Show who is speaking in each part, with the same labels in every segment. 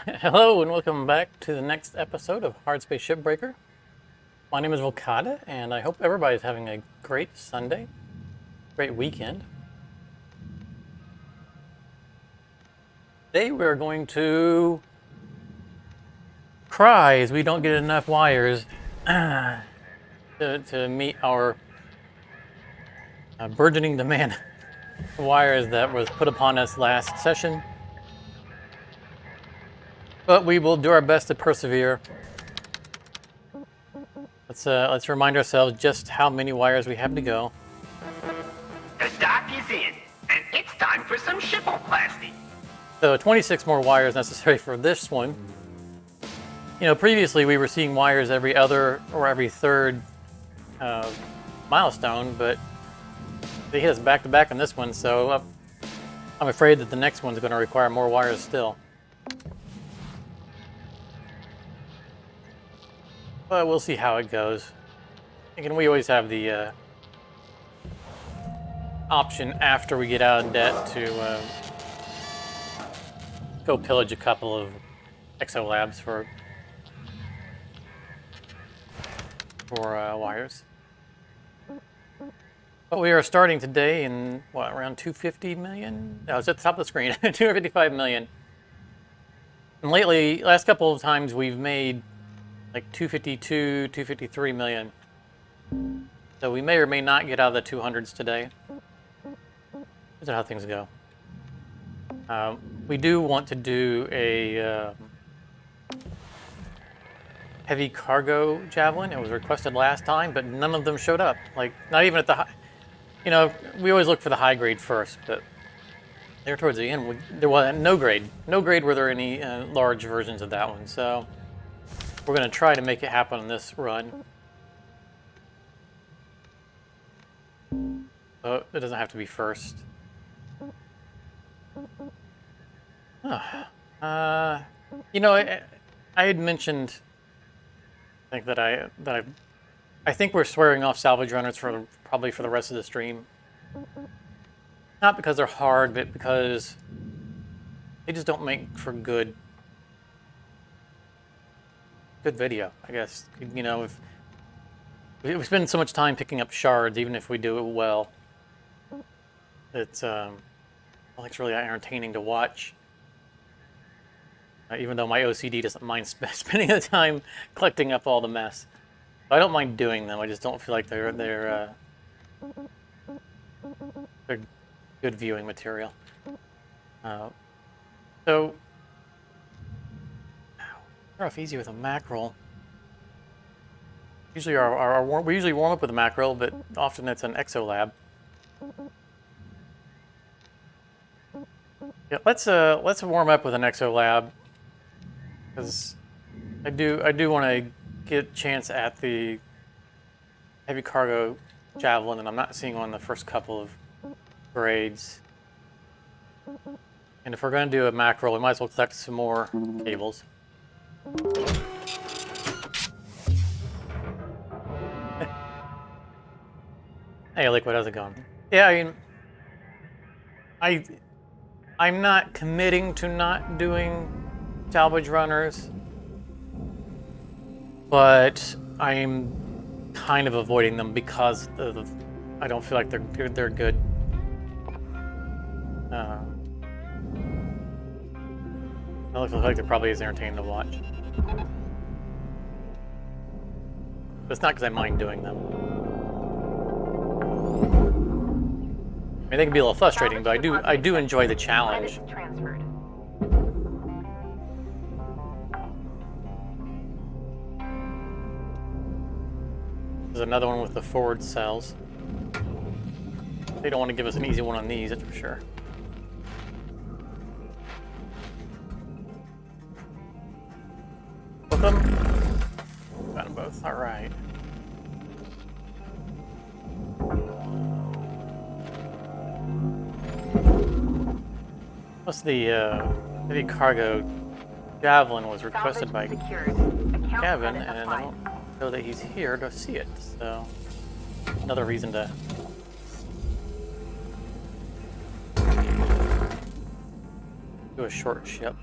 Speaker 1: Hello and welcome back to the next episode of Hardspace Shipbreaker. My name is Volcada and I hope everybody's having a great Sunday, great weekend. Today we're going to cry as we don't get enough wires to meet our burgeoning demand for wires that was put upon us last session. But we will do our best to persevere. Let's remind ourselves just how many wires we have to go.
Speaker 2: The dock is in, and it's time for some shipoplasty.
Speaker 1: So 26 more wires necessary for this one. You know, previously we were seeing wires every other or every third milestone, but they hit us back to back on this one, so I'm afraid that the next one's going to require more wires still. But we'll see how it goes. Again, we always have the option after we get out of debt to go pillage a couple of exo labs for wires. But we are starting today in what, around 250 million? No, it's at the top of the screen. 255 million. And lately, last couple of times we've made like 252, 253 million. So we may or may not get out of the 200s today. These are how things go. We do want to do a heavy cargo javelin. It was requested last time, but none of them showed up. Like, not even at the high. You know, we always look for the high grade first, but there towards the end, there was no grade. No grade were there any large versions of that one. So we're going to try to make it happen on this run. Oh, it doesn't have to be first. You know, I had mentioned, I think that I think we're swearing off salvage runners for probably for the rest of the stream. Not because they're hard, but because they just don't make for good video, I guess. You know, if we spend so much time picking up shards, even if we do it well, it's really entertaining to watch. Even though my OCD doesn't mind spending the time collecting up all the mess, I don't mind doing them. I just don't feel like they're good viewing material. So. Start off easy with a mackerel. Usually we usually warm up with a mackerel, but often it's an exo lab. Yeah, let's warm up with an exo lab, because I do want to get a chance at the heavy cargo javelin, and I'm not seeing one in the first couple of grades. And if we're going to do a mackerel, we might as well collect some more cables. Hey, Liquid, how's it going? Yeah, I mean, I'm not committing to not doing salvage runners, but I'm kind of avoiding them because I don't feel like they're good. It looks like they're probably as entertaining to watch. But it's not because I mind doing them. I mean, they can be a little frustrating, but I do enjoy the challenge. There's another one with the forward cells. They don't want to give us an easy one on these, that's for sure. Both of them? Got them both. All right. Plus the heavy cargo javelin was requested by Kevin, and I don't know that he's here to see it, so another reason to do a short ship.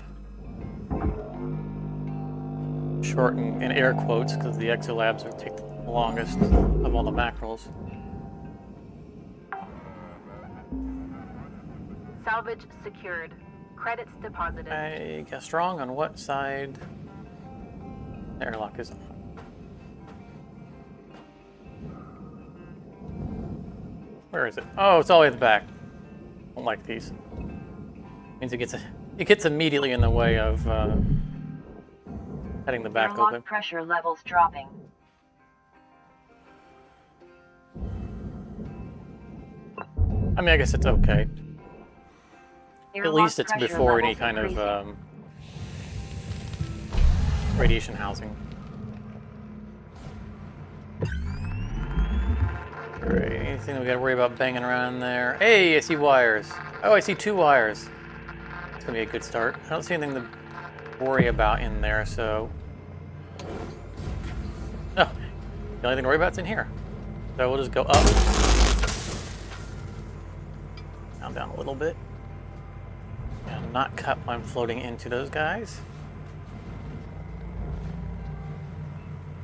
Speaker 1: Short in air quotes, because the exolabs would take the longest of all the mackerels.
Speaker 3: Salvage secured. Credits deposited.
Speaker 1: I guess wrong on what side the airlock is on. Where is it? Oh, it's all the way at the back. Don't like these. Means it gets immediately in the way of heading the back
Speaker 3: Airlock
Speaker 1: open.
Speaker 3: pressure levels dropping.
Speaker 1: I mean, I guess it's okay. At
Speaker 3: Airlock
Speaker 1: least it's
Speaker 3: pressure
Speaker 1: before any
Speaker 3: levels
Speaker 1: kind of
Speaker 3: increasing.
Speaker 1: radiation housing. Alright, anything we gotta worry about banging around there? Hey, I see wires. Oh, I see 2 wires. It's gonna be a good start. I don't see anything to worry about in there, so... Oh, the only thing to worry about is in here. So we'll just go up. Down a little bit. And not cut when I'm floating into those guys.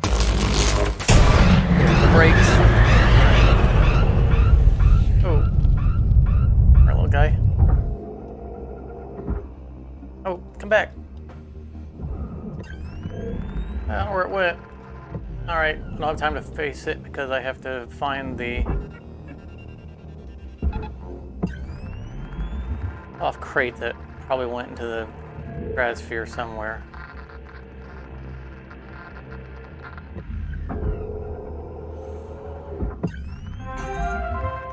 Speaker 1: The brakes. Oh. Our little guy. Oh, come back. I don't know where it went. Alright, I don't have time to face it because I have to find the off crate that probably went into the stratosphere somewhere.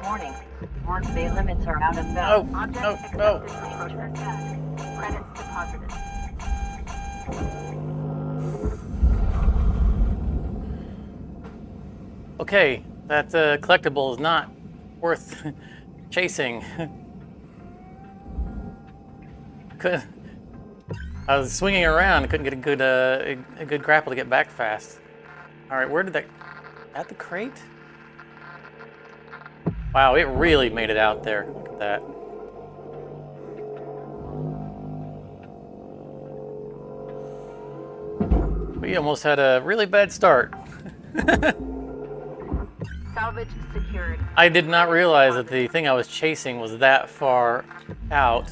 Speaker 3: Warning. Work bay limits are out of
Speaker 1: Oh,
Speaker 3: bounds.
Speaker 1: no.
Speaker 3: Credits deposited.
Speaker 1: Okay, that collectible is not worth chasing. I was swinging around, couldn't get a good grapple to get back fast. All right, where did that? At the crate? Wow, it really made it out there. Look at that. We almost had a really bad start.
Speaker 3: Salvage secured.
Speaker 1: I did not realize that the thing I was chasing was that far out.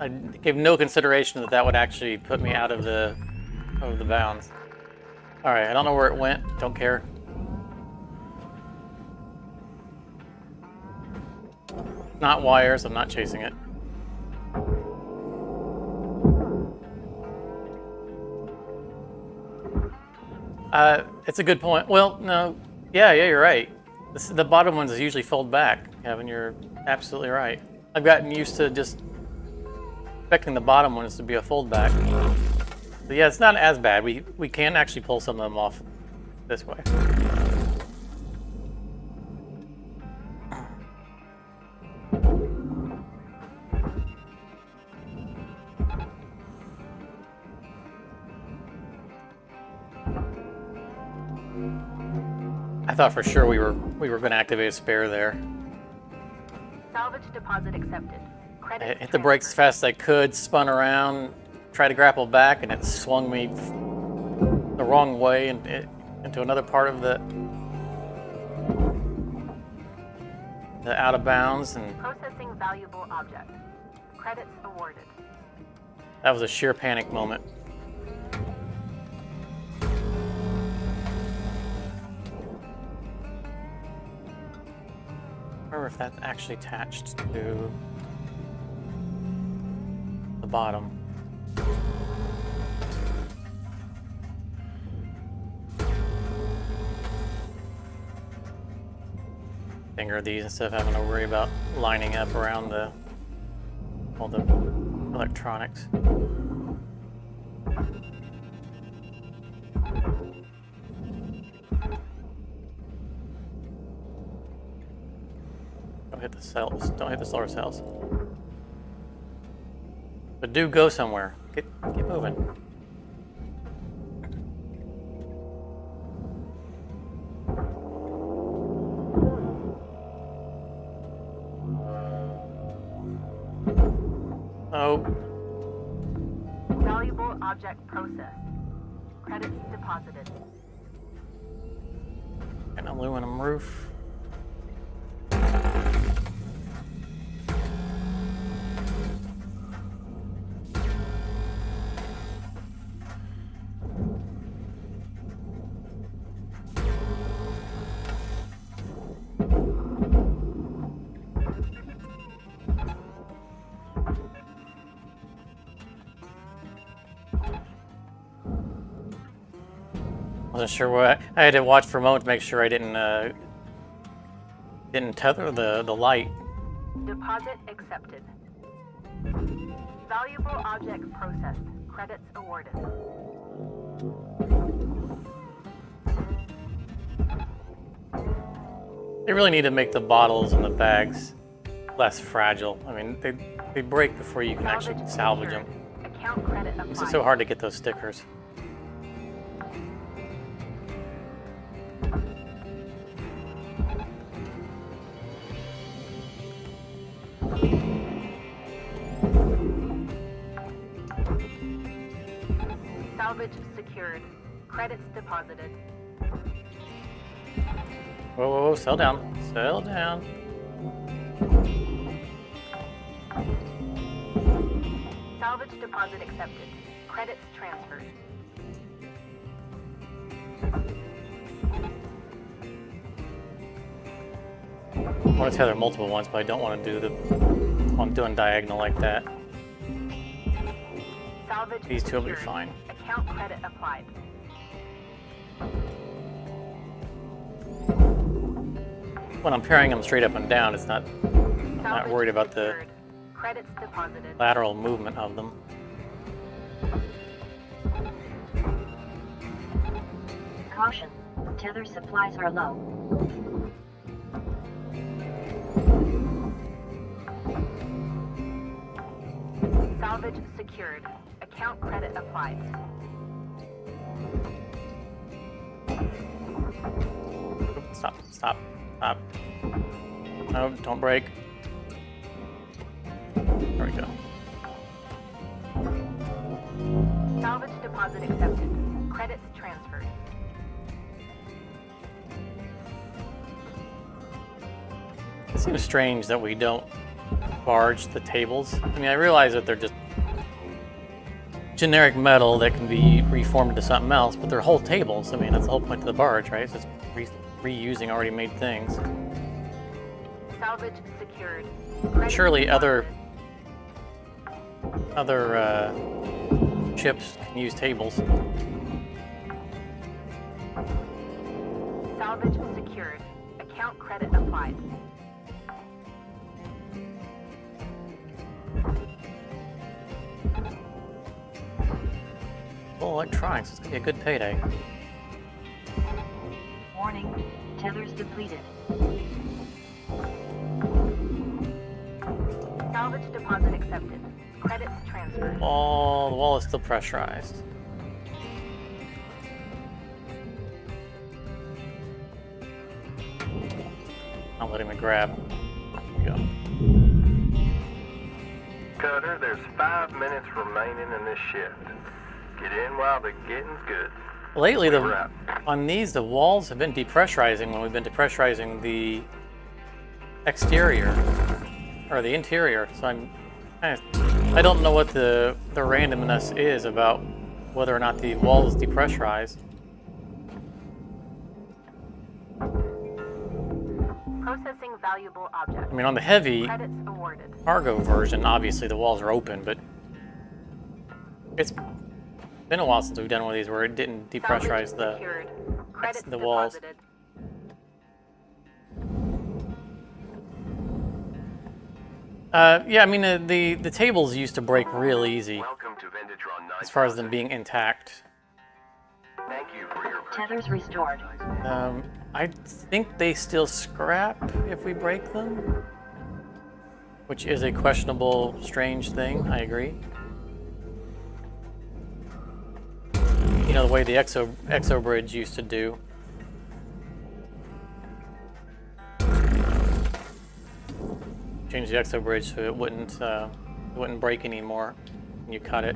Speaker 1: I gave no consideration that that would actually put me out of the bounds. All right, I don't know where it went. Don't care. Not wires. I'm not chasing it. It's a good point. Well, no. Yeah, you're right. The bottom ones usually fold back, Kevin. You're absolutely right. I've gotten used to just expecting the bottom ones to be a fold back. So yeah, it's not as bad. We can actually pull some of them off this way. I thought for sure we were going to activate a spare there.
Speaker 3: Salvage deposit accepted.
Speaker 1: I hit the brakes as fast as I could, spun around, tried to grapple back, and it swung me the wrong way and into another part of the out of bounds. And
Speaker 3: Processing valuable object. Credits awarded.
Speaker 1: that was a sheer panic moment. I wonder if that's actually attached to the bottom. Finger these instead of having to worry about lining up around all the electronics. Don't hit the cells. Don't hit the solar cells. But do go somewhere. Get moving. Oh.
Speaker 3: Valuable object processed. Credits deposited.
Speaker 1: An aluminum roof. Wasn't sure what I had to watch for a moment to make sure I didn't tether the light.
Speaker 3: Deposit accepted. Valuable object processed. Credits awarded.
Speaker 1: They really need to make the bottles and the bags less fragile. I mean, they break before you can actually salvage them.
Speaker 3: Account credit applied.
Speaker 1: It's so hard to get those stickers.
Speaker 3: Salvage secured. Credits deposited.
Speaker 1: Whoa, whoa, whoa, settle down. Settle down.
Speaker 3: Salvage deposit accepted. Credits transferred.
Speaker 1: I want to tether multiple ones, but I don't want to do I'm doing diagonal like that.
Speaker 3: Salvage
Speaker 1: These two will be
Speaker 3: secured.
Speaker 1: fine.
Speaker 3: Account credit applied.
Speaker 1: When I'm pairing them straight up and down, it's not
Speaker 3: Salvage
Speaker 1: worried about the
Speaker 3: secured. Credits deposited.
Speaker 1: lateral movement of them.
Speaker 4: Caution. Tether supplies are low.
Speaker 3: Salvage secured. Account credit applied.
Speaker 1: Stop, stop, stop. No, don't break. There we go.
Speaker 3: Salvage deposit accepted. Credits transferred.
Speaker 1: It seems strange that we don't barge the tables. I mean, I realize that they're just generic metal that can be reformed into something else, but they're whole tables. I mean, that's the whole point of the barge, right? It's just reusing already made things.
Speaker 3: Salvage secured. Credits
Speaker 1: Surely
Speaker 3: deposited.
Speaker 1: other ships can use tables.
Speaker 3: Salvage secured. Account credit applied.
Speaker 1: Well, electronics, it's gonna be a good payday.
Speaker 4: Warning. Tethers depleted.
Speaker 3: Salvage deposit accepted. Credits transferred.
Speaker 1: The wall is still pressurized. Not letting me grab. There we go.
Speaker 5: Cutter, there's 5 minutes remaining in this shift. Get in while the getting's good.
Speaker 1: Lately,
Speaker 5: Wrap.
Speaker 1: on these, the walls have been depressurizing when we've been depressurizing the exterior or the interior. So I don't know what the randomness is about whether or not the wall is depressurized.
Speaker 3: Processing valuable object.
Speaker 1: I mean, on the heavy
Speaker 3: Credits awarded.
Speaker 1: cargo version, obviously the walls are open, but it's been a while since we've done one of these where it didn't depressurize
Speaker 3: Salvage secured. Credits
Speaker 1: the walls.
Speaker 3: deposited.
Speaker 1: Yeah, I mean, the tables used to break real easy
Speaker 5: Welcome to Vindatron 9.
Speaker 1: as far as them being intact.
Speaker 5: Thank you for your
Speaker 4: Tethers restored.
Speaker 1: I think they still scrap if we break them, which is a questionable, strange thing, I agree. you know, the way the exo bridge used to do. Change the exo bridge so it wouldn't break anymore when you cut it.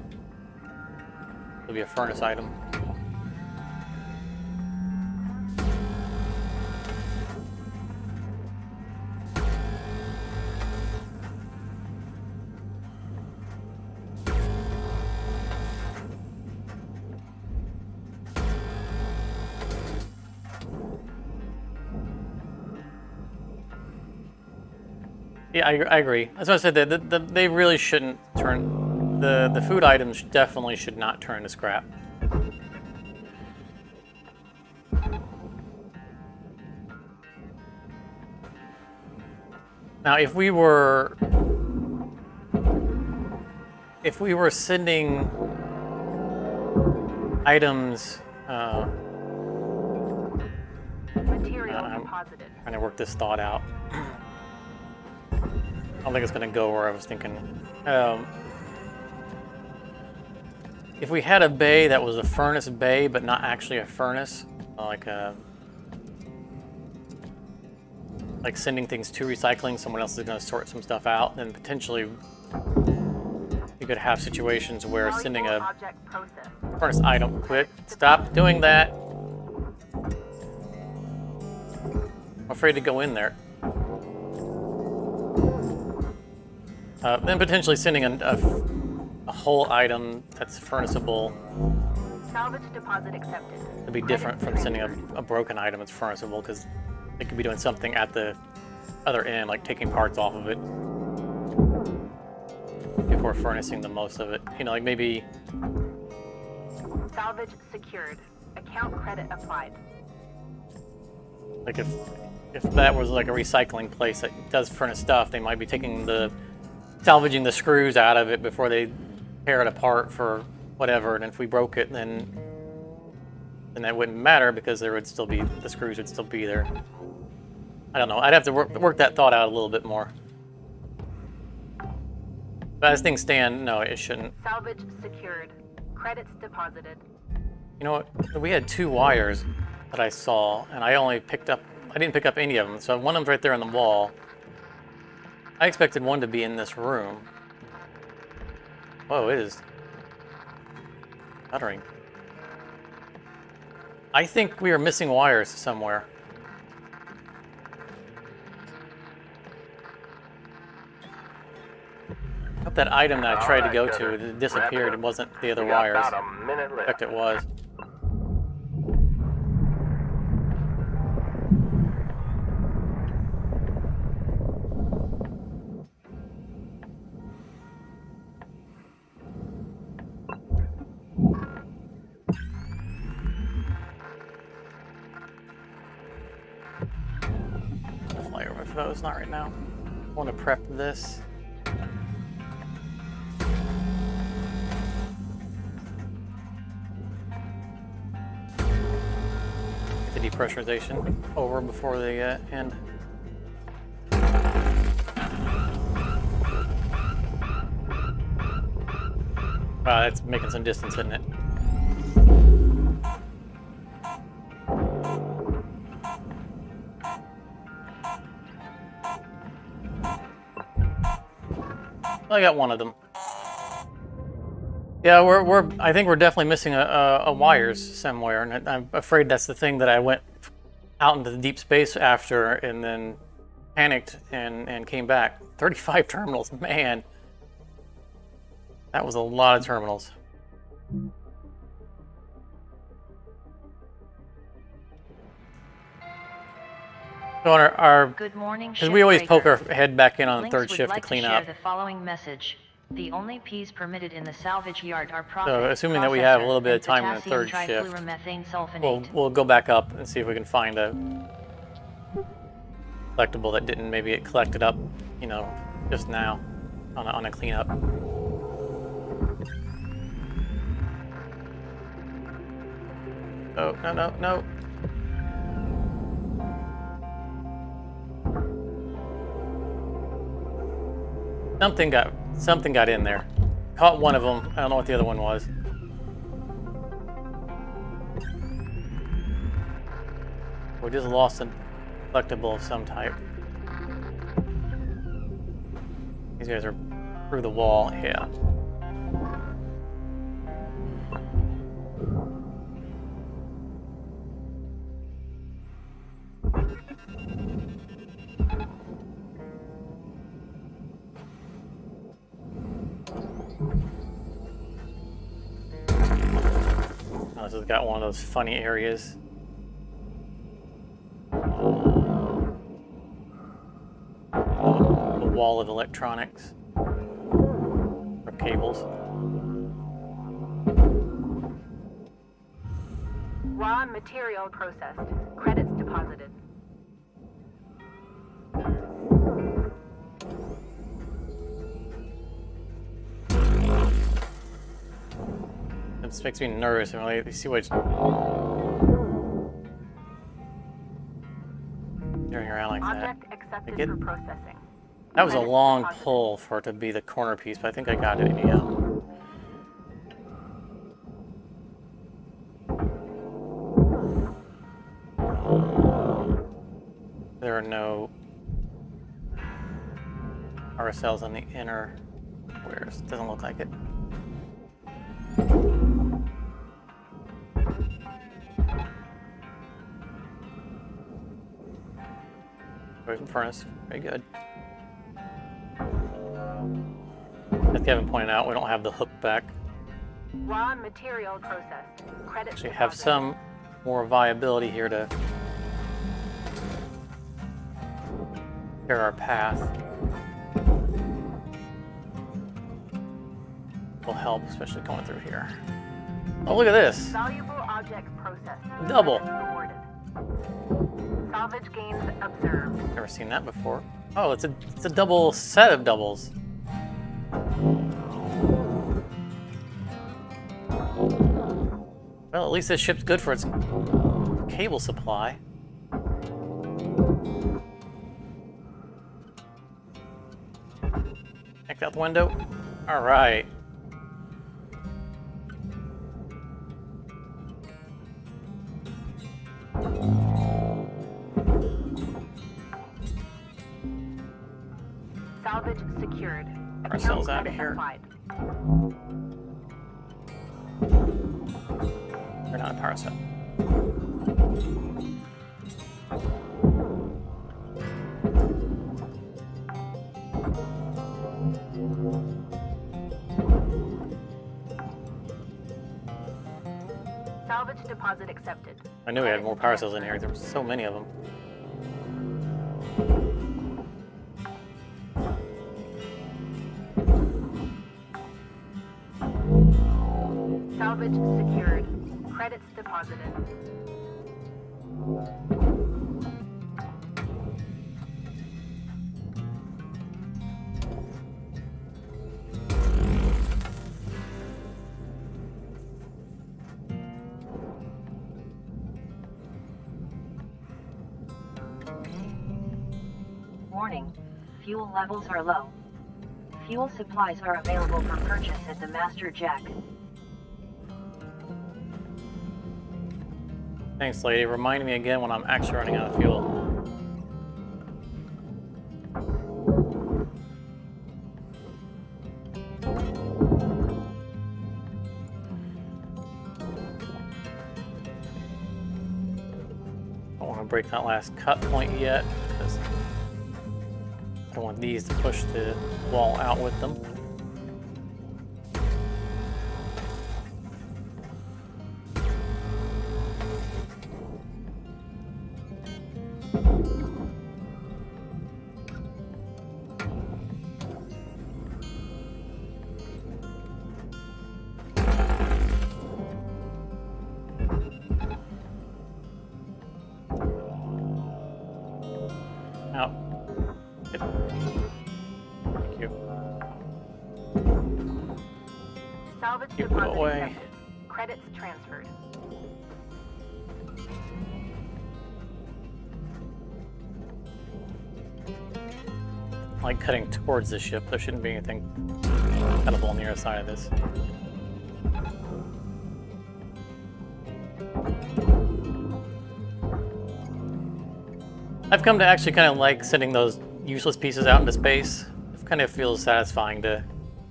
Speaker 1: It'll be a furnace item. Yeah, I agree. That's what I said. They really shouldn't turn the food items. Definitely should not turn to scrap. Now, if we were sending items,
Speaker 3: Material deposited.
Speaker 1: trying to work this thought out. I don't think it's going to go where I was thinking. If we had a bay that was a furnace bay, but not actually a furnace, like sending things to recycling, someone else is going to sort some stuff out, then potentially you could have situations where sending a
Speaker 3: Object process.
Speaker 1: furnace item. Quit. Stop doing that. I'm afraid to go in there. Then potentially sending a whole item that's furnaceable
Speaker 3: Salvage deposit accepted.
Speaker 1: would be different from sending a broken item that's furnaceable, because it could be doing something at the other end, like taking parts off of it before furnacing the most of it. You know, like maybe
Speaker 3: Salvage secured. Account credit applied.
Speaker 1: like if that was like a recycling place that does furnace stuff, they might be salvaging the screws out of it before they tear it apart for whatever. And if we broke it, then that wouldn't matter, because there would still be, the screws would still be there. I don't know. I'd have to work that thought out a little bit more. But as things stand, no, it shouldn't.
Speaker 3: Salvage secured. Credits deposited.
Speaker 1: You know what? We had 2 wires that I saw, and I didn't pick up any of them. So one of them's right there on the wall. I expected one to be in this room. Whoa, it is stuttering. I think we are missing wires somewhere. I hope that item that I tried to go to, it disappeared. It wasn't the other
Speaker 5: We got
Speaker 1: wires.
Speaker 5: about a minute
Speaker 1: In
Speaker 5: left.
Speaker 1: fact, it was. Fly over for those, not right now. I want to prep this. Get the depressurization over before they end. Wow, that's making some distance, isn't it? I got one of them. Yeah, I think we're definitely missing a wires somewhere, and I'm afraid that's the thing that I went out into the deep space after, and then panicked and came back. 35 terminals, man. That was a lot of terminals. So on our
Speaker 4: Good morning,
Speaker 1: because we always poke our
Speaker 4: Shipbreaker.
Speaker 1: head back in on the
Speaker 4: Links
Speaker 1: third
Speaker 4: would
Speaker 1: shift
Speaker 4: like
Speaker 1: to clean
Speaker 4: share
Speaker 1: up.
Speaker 4: the following message. The only P's permitted in the salvage yard are profit,
Speaker 1: So assuming that we have a little bit of
Speaker 4: processor,
Speaker 1: time in
Speaker 4: and
Speaker 1: the third
Speaker 4: potassium
Speaker 1: shift,
Speaker 4: trifluoromethane sulfonate.
Speaker 1: we'll go back up and see if we can find a collectible that didn't maybe get collected up, you know, just now on a cleanup. Oh, no. Something got in there. Caught one of them. I don't know what the other one was. We just lost a collectible of some type. These guys are through the wall, yeah. This has got one of those funny areas. The wall of electronics or cables.
Speaker 3: Raw material processed. Credits deposited.
Speaker 1: This makes me nervous and really see what's doing around like that.
Speaker 3: Object accepted for processing.
Speaker 1: That was a
Speaker 3: Credits
Speaker 1: long
Speaker 3: deposited.
Speaker 1: pull for it to be the corner piece, but I think I got it. Yeah. There are no RSLs on the inner squares. Doesn't look like it. Open furnace, very good. As Kevin pointed out, we don't have the hook back.
Speaker 3: Raw material processed. Credits
Speaker 1: Actually have
Speaker 3: deposited.
Speaker 1: some more viability here to clear our path. Will help, especially going through here. Oh, look at this.
Speaker 3: Valuable object processed.
Speaker 1: Double.
Speaker 3: Credits awarded. Salvage gains observed.
Speaker 1: Never seen that before. Oh, it's a double set of doubles. Well, at least this ship's good for its cable supply. Check out the window. All right.
Speaker 3: Salvage secured.
Speaker 1: Ourselves
Speaker 3: Account
Speaker 1: out of
Speaker 3: credit
Speaker 1: here.
Speaker 3: applied.
Speaker 1: They're not a power set.
Speaker 3: Salvage deposit accepted.
Speaker 1: I knew we had
Speaker 3: Credits
Speaker 1: more power cells in
Speaker 3: transferred.
Speaker 1: here. There were so many of them.
Speaker 3: Salvage secured. Credits deposited.
Speaker 4: Warning. Fuel levels are low. Fuel supplies are available for purchase at the master jack.
Speaker 1: Thanks, lady. Remind me again when I'm actually running out of fuel. Don't want to break that last cut point yet, because I don't want these to push the wall out with them. Out. Good. Thank you.
Speaker 3: Salvage
Speaker 1: You
Speaker 3: deposit
Speaker 1: go away.
Speaker 3: accepted. Credits transferred.
Speaker 1: I like cutting towards the ship. There shouldn't be anything cuttable on the other side of this. I've come to actually kind of like sending those useless pieces out into space. It kind of feels satisfying to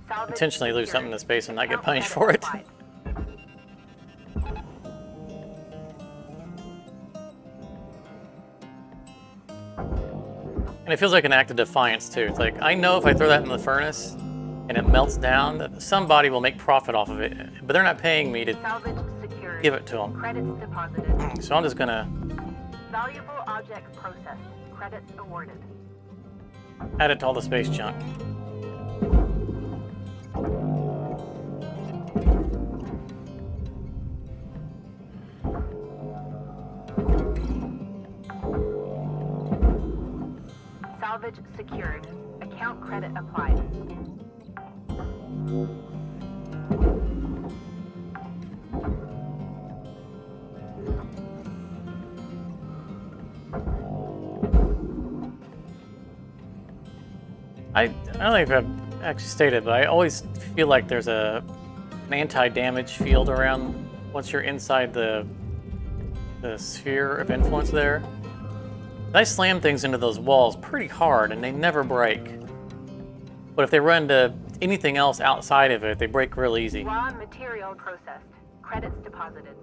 Speaker 3: Salvage
Speaker 1: intentionally lose
Speaker 3: secured.
Speaker 1: something in space and not get
Speaker 3: Account
Speaker 1: punished
Speaker 3: credit
Speaker 1: for it.
Speaker 3: applied.
Speaker 1: And it feels like an act of defiance too. It's like, I know if I throw that in the furnace and it melts down, that somebody will make profit off of it. But they're not paying me to
Speaker 3: Salvage secured.
Speaker 1: give it to them.
Speaker 3: Credits deposited.
Speaker 1: So I'm just gonna
Speaker 3: Valuable object processed. Credits awarded.
Speaker 1: add it to all the space junk.
Speaker 3: Salvage secured. Account credit applied.
Speaker 1: I don't know if I've actually stated, but I always feel like there's an anti-damage field around once you're inside the sphere of influence there. I slam things into those walls pretty hard and they never break. But if they run into anything else outside of it, they break real easy.
Speaker 3: Raw material processed. Credits deposited.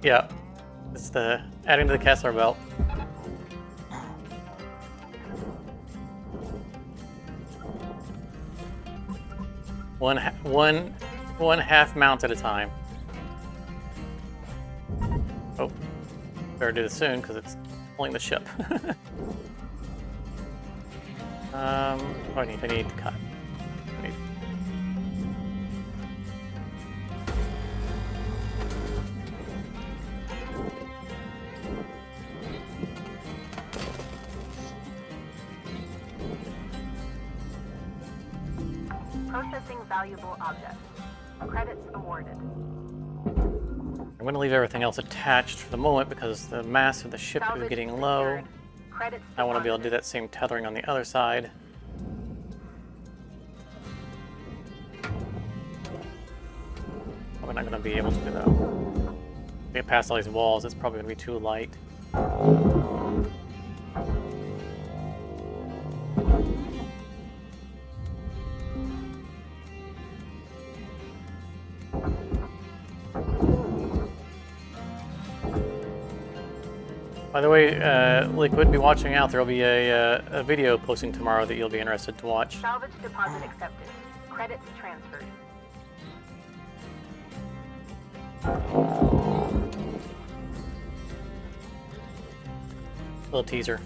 Speaker 1: Yeah, it's the adding to the Kessler belt. One half mount at a time. Oh, better do this soon because it's pulling the ship. What do I need? I need to cut. I need...
Speaker 3: Processing valuable objects. Credits awarded.
Speaker 1: I'm going to leave everything else attached for the moment because the mass of the ship is
Speaker 3: Salvage
Speaker 1: getting low.
Speaker 3: secured. Credits
Speaker 1: I want to be able to do
Speaker 3: deposited.
Speaker 1: that same tethering on the other side. Probably not going to be able to though. Get past all these walls, it's probably going to be too light. By the way, Liquid, be watching out. There will be a video posting tomorrow that you'll be interested to watch.
Speaker 3: Salvage deposit accepted. Credits transferred.
Speaker 1: Little teaser.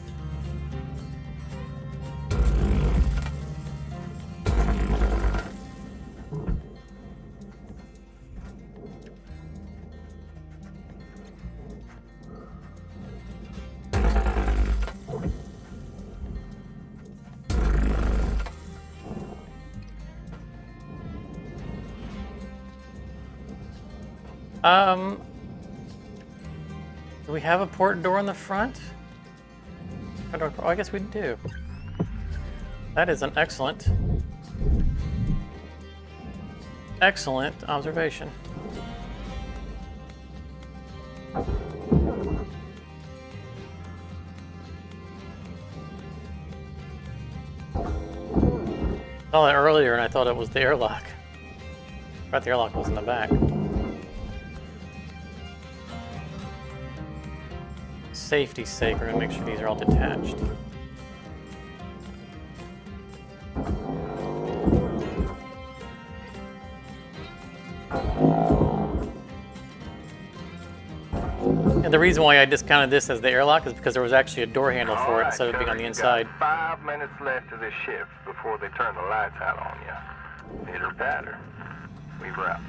Speaker 1: Do we have a port door in the front? Oh, I guess we do. That is an excellent observation. I saw that earlier and I thought it was the airlock. I thought the airlock was in the back. Safety's sake, we're gonna make sure these are all detached. And the reason why I discounted this as the airlock is because there was actually a door handle for it instead of being on the inside.
Speaker 5: 5 minutes left of this shift before they turn the lights out on you. Pitter patter. Weaver out.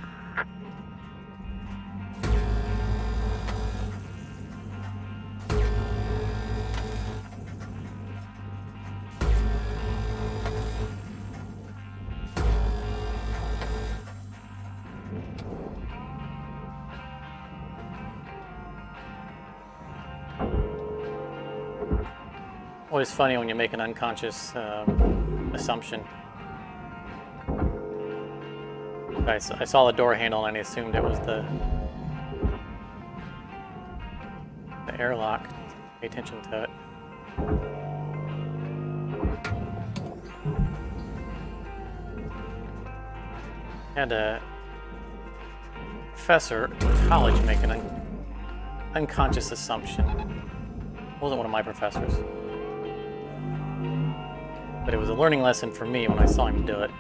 Speaker 1: Always funny when you make an unconscious assumption. I saw the door handle and I assumed it was the airlock. Pay attention to it. Had a professor in college make an unconscious assumption. It wasn't one of my professors. But it was a learning lesson for me when I saw him do it.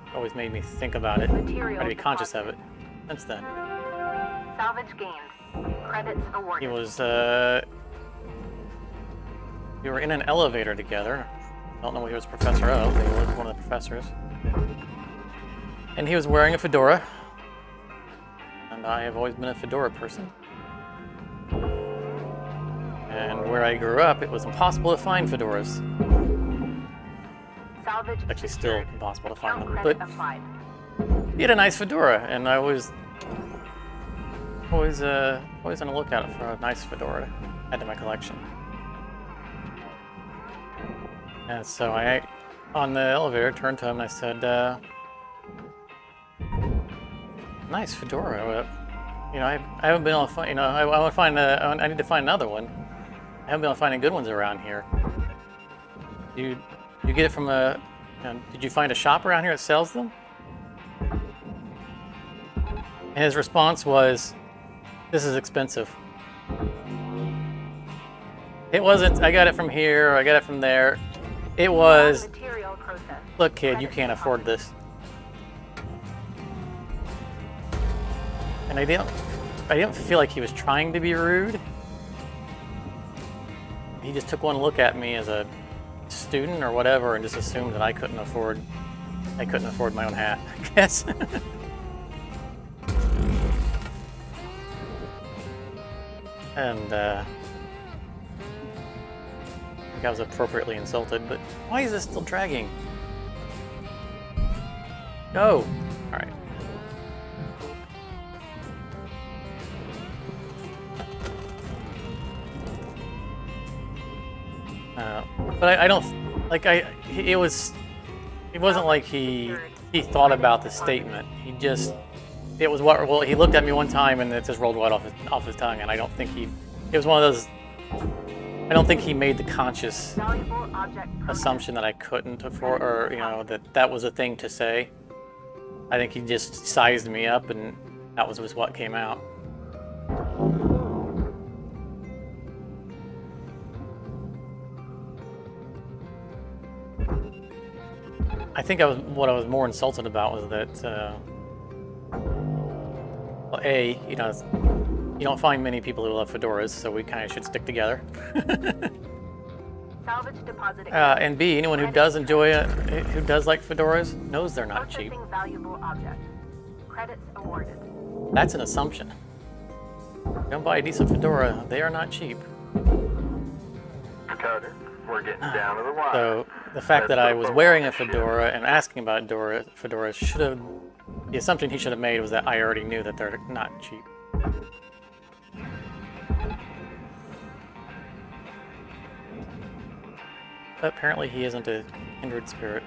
Speaker 1: It always made me think about it, try to be conscious of it. Since then.
Speaker 3: Salvage gained. Credits awarded.
Speaker 1: He was, we were in an elevator together. I don't know what he was Professor of, but he was one of the professors. And he was wearing a fedora. And I have always been a fedora person. And where I grew up, it was impossible to find fedoras.
Speaker 3: Salvage
Speaker 1: Actually, still
Speaker 3: secured.
Speaker 1: impossible to find them.
Speaker 3: Account
Speaker 1: But
Speaker 3: credit applied.
Speaker 1: he had a nice fedora, and I was always on the lookout for a nice fedora to add to my collection. And so I, on the elevator, turned to him and I said, "Nice fedora. You know, I haven't been able to find. You know, I want to find. I need to find another one. I haven't been able to find any good ones around here. You get it from a? You know, did you find a shop around here that sells them?" And his response was, "This is expensive." It wasn't. I got it from here. Or I got it from there. It was.
Speaker 3: Material process.
Speaker 1: Look, kid, you
Speaker 3: Credits
Speaker 1: can't afford this. And I didn't feel like he was trying to be rude. He just took one look at me as a student or whatever and just assumed that I couldn't afford my own hat, I guess. And I think I was appropriately insulted, but why is this still dragging? Go! Alright. But I don't like it wasn't like he thought about the statement. He just he looked at me one time and it just rolled right off his tongue, and I don't think it was one of those. I don't think he made the conscious
Speaker 3: Valuable object
Speaker 1: assumption that I couldn't afford, or you know, that was a thing to say. I think he just sized me up, and that was just what came out. I think what I was more insulted about was that, well, A, you know, you don't find many people who love fedoras, so we kind of should stick together.
Speaker 3: salvage deposit.
Speaker 1: And B, anyone who does enjoy it, who does like fedoras, knows they're not cheap.
Speaker 3: Processing valuable object. Credits awarded.
Speaker 1: That's an assumption. Don't buy a decent fedora, they are not cheap.
Speaker 5: Carter, we're getting down to the wire.
Speaker 1: So the fact that I was wearing a fedora and asking about fedoras should have, the assumption he should have made was that I already knew that they're not cheap. But apparently he isn't a kindred spirit.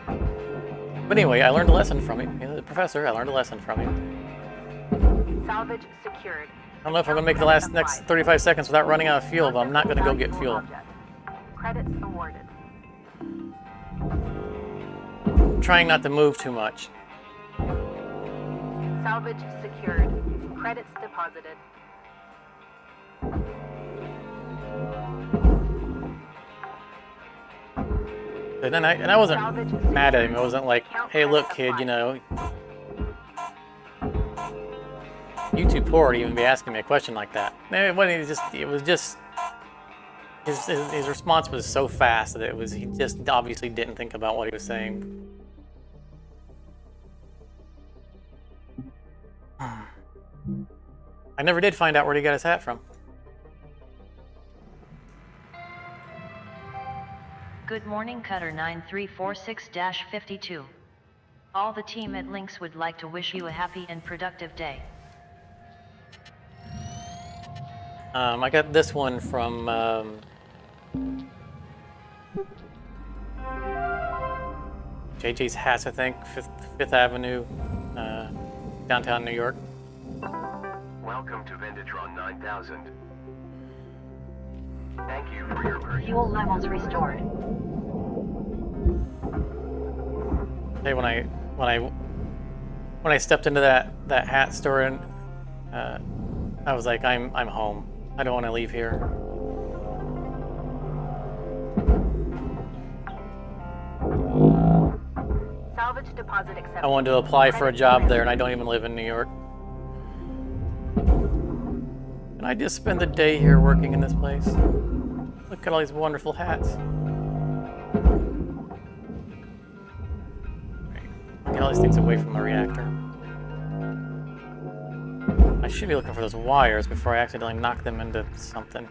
Speaker 1: But anyway, I learned a lesson from him. You know, the professor, I learned a lesson from him.
Speaker 3: Salvage secured.
Speaker 1: I don't know if I'm gonna make the next 35 seconds without running out of fuel, but I'm not gonna go get fuel.
Speaker 3: Credits awarded.
Speaker 1: I'm trying not to move too much.
Speaker 3: Salvage secured. Credits deposited.
Speaker 1: And I wasn't mad at him. I wasn't like, hey, look, kid, you know, you too poor to even be asking me a question like that. No, it was just his response was so fast that he just obviously didn't think about what he was saying. I never did find out where he got his hat from.
Speaker 4: Good morning, Cutter 9346-52. All the team at Lynx would like to wish you a happy and productive day.
Speaker 1: I got this one from JJ's Hats, I think, Fifth Avenue, downtown New York.
Speaker 2: Welcome to Vendatron 9000. Thank you for your purchase.
Speaker 4: Fuel levels restored.
Speaker 1: Hey, when I stepped into that hat store, and I was like, I'm home. I don't want to leave here.
Speaker 3: Salvage deposit accepted.
Speaker 1: I wanted to apply for a job there, and I don't even live in New York. And I just spend the day here working in this place. Look at all these wonderful hats. Get all these things away from the reactor. I should be looking for those wires before I accidentally knock them into something.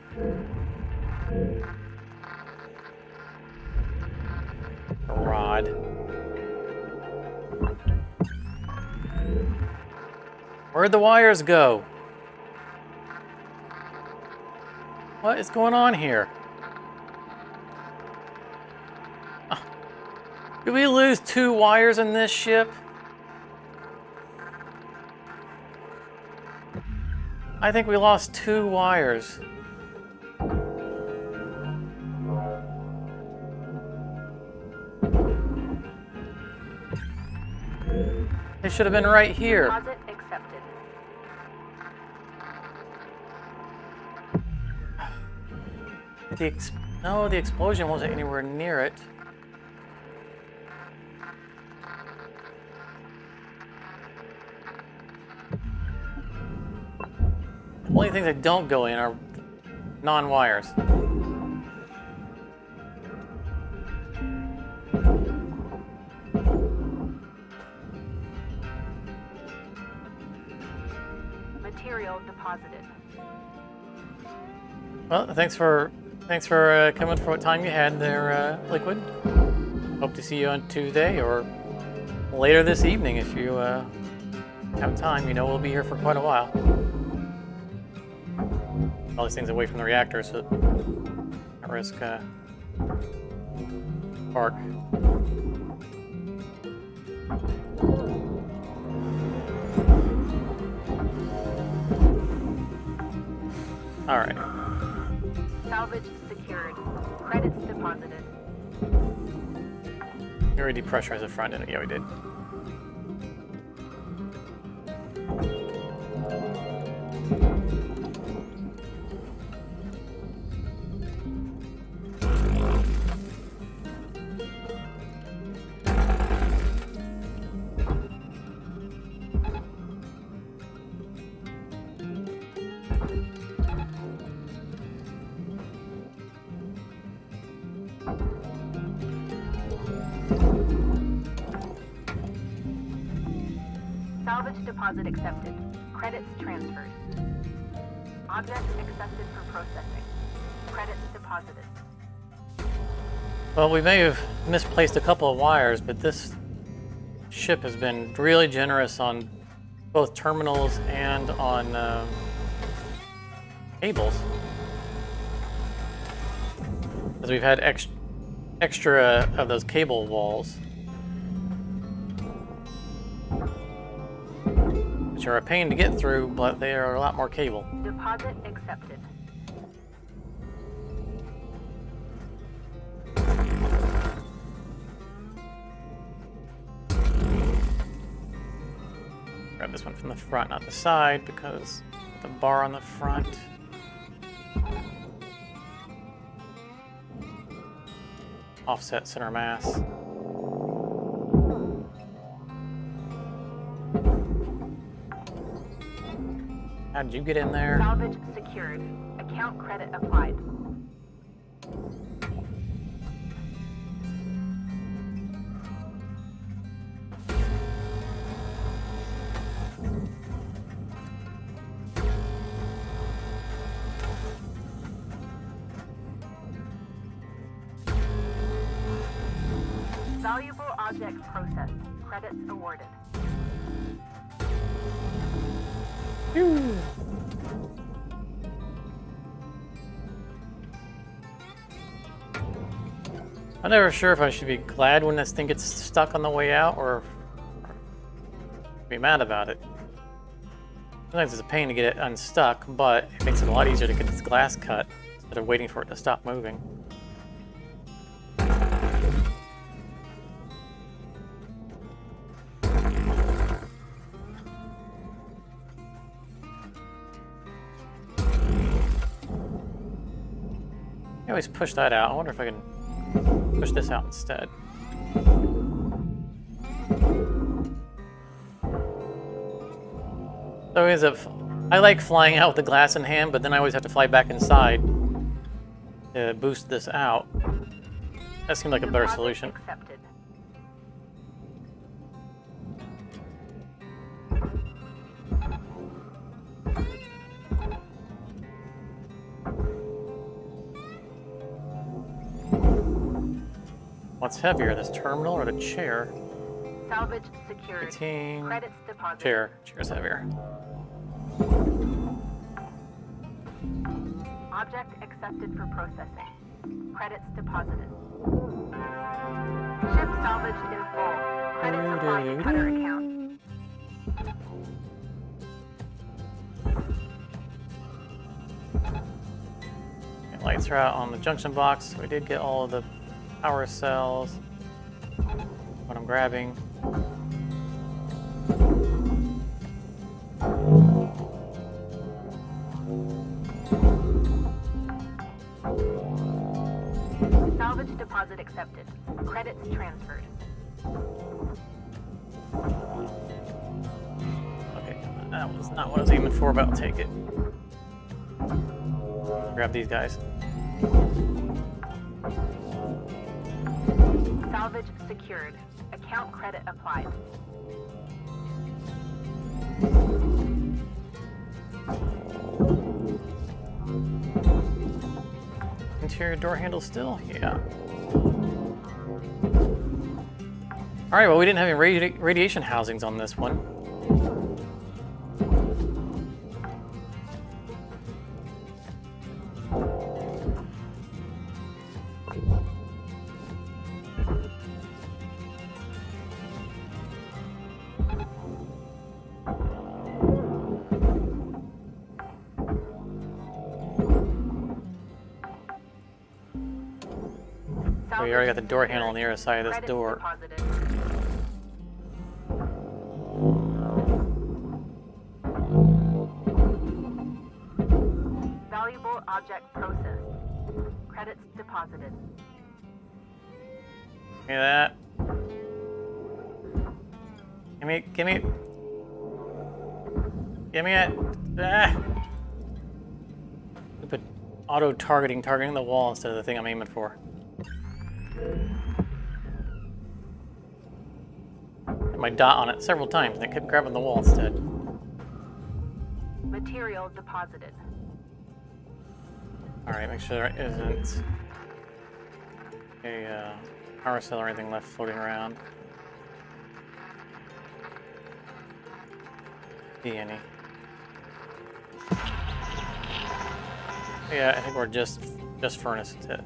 Speaker 1: A rod. Where'd the wires go? What is going on here? Did we lose 2 wires in this ship? I think we lost 2 wires. They should have been right here.
Speaker 3: Deposit accepted.
Speaker 1: No, the explosion wasn't anywhere near it. The only things that don't go in are non-wires.
Speaker 3: Material deposited.
Speaker 1: Well, thanks for coming for what time you had there, Liquid. Hope to see you on Tuesday or later this evening if you have time. You know we'll be here for quite a while. All these things away from the reactor, so I risk spark. All right.
Speaker 3: Salvage secured. Credits deposited.
Speaker 1: We already depressurized the front end. Yeah, we did.
Speaker 3: Salvage deposit accepted. Credits transferred. Object accepted for processing. Credits deposited.
Speaker 1: Well, we may have misplaced a couple of wires, but this ship has been really generous on both terminals and on cables. Because we've had extra of those cable walls, which are a pain to get through, but they are a lot more cable.
Speaker 3: Deposit accepted.
Speaker 1: Grab this one from the front, not the side, because the bar on the front. Offset center mass. How did you get in there?
Speaker 3: Salvage secured. Account credit applied. Valuable object processed. Credits awarded.
Speaker 1: I'm never sure if I should be glad when this thing gets stuck on the way out or be mad about it. Sometimes it's a pain to get it unstuck, but it makes it a lot easier to get this glass cut instead of waiting for it to stop moving. I always push that out. I wonder if I can push this out instead. So I like flying out with the glass in hand, but then I always have to fly back inside to boost this out. That seemed like a better solution.
Speaker 3: Accepted.
Speaker 1: What's heavier, this terminal or the chair?
Speaker 3: Salvage secured.
Speaker 1: 18.
Speaker 3: Credits deposited.
Speaker 1: Chair. Chair's heavier.
Speaker 3: Object accepted for processing. Credits deposited. Ship salvaged in full. Credits applied to cutter account.
Speaker 1: Okay, lights are out on the junction box. So we did get all of the power cells. What I'm grabbing.
Speaker 3: Salvage deposit accepted. Credits transferred.
Speaker 1: Okay, that was not what I was aiming for, but I'll take it. Grab these guys.
Speaker 3: Salvage secured. Account credit applied.
Speaker 1: Interior door handle still? Yeah. Alright, well we didn't have any radiation housings on this one. We already got the door handle on the other side of this
Speaker 3: Credits
Speaker 1: door.
Speaker 3: deposited. Valuable object processed. Credits deposited.
Speaker 1: Give me that. Give me it. Ah! Stupid auto-targeting, targeting the wall instead of the thing I'm aiming for. Hit my dot on it several times and it kept grabbing the wall instead.
Speaker 3: Material deposited.
Speaker 1: Alright, make sure there isn't a power cell or anything left floating around. See any. Yeah, I think we're just furnace is it.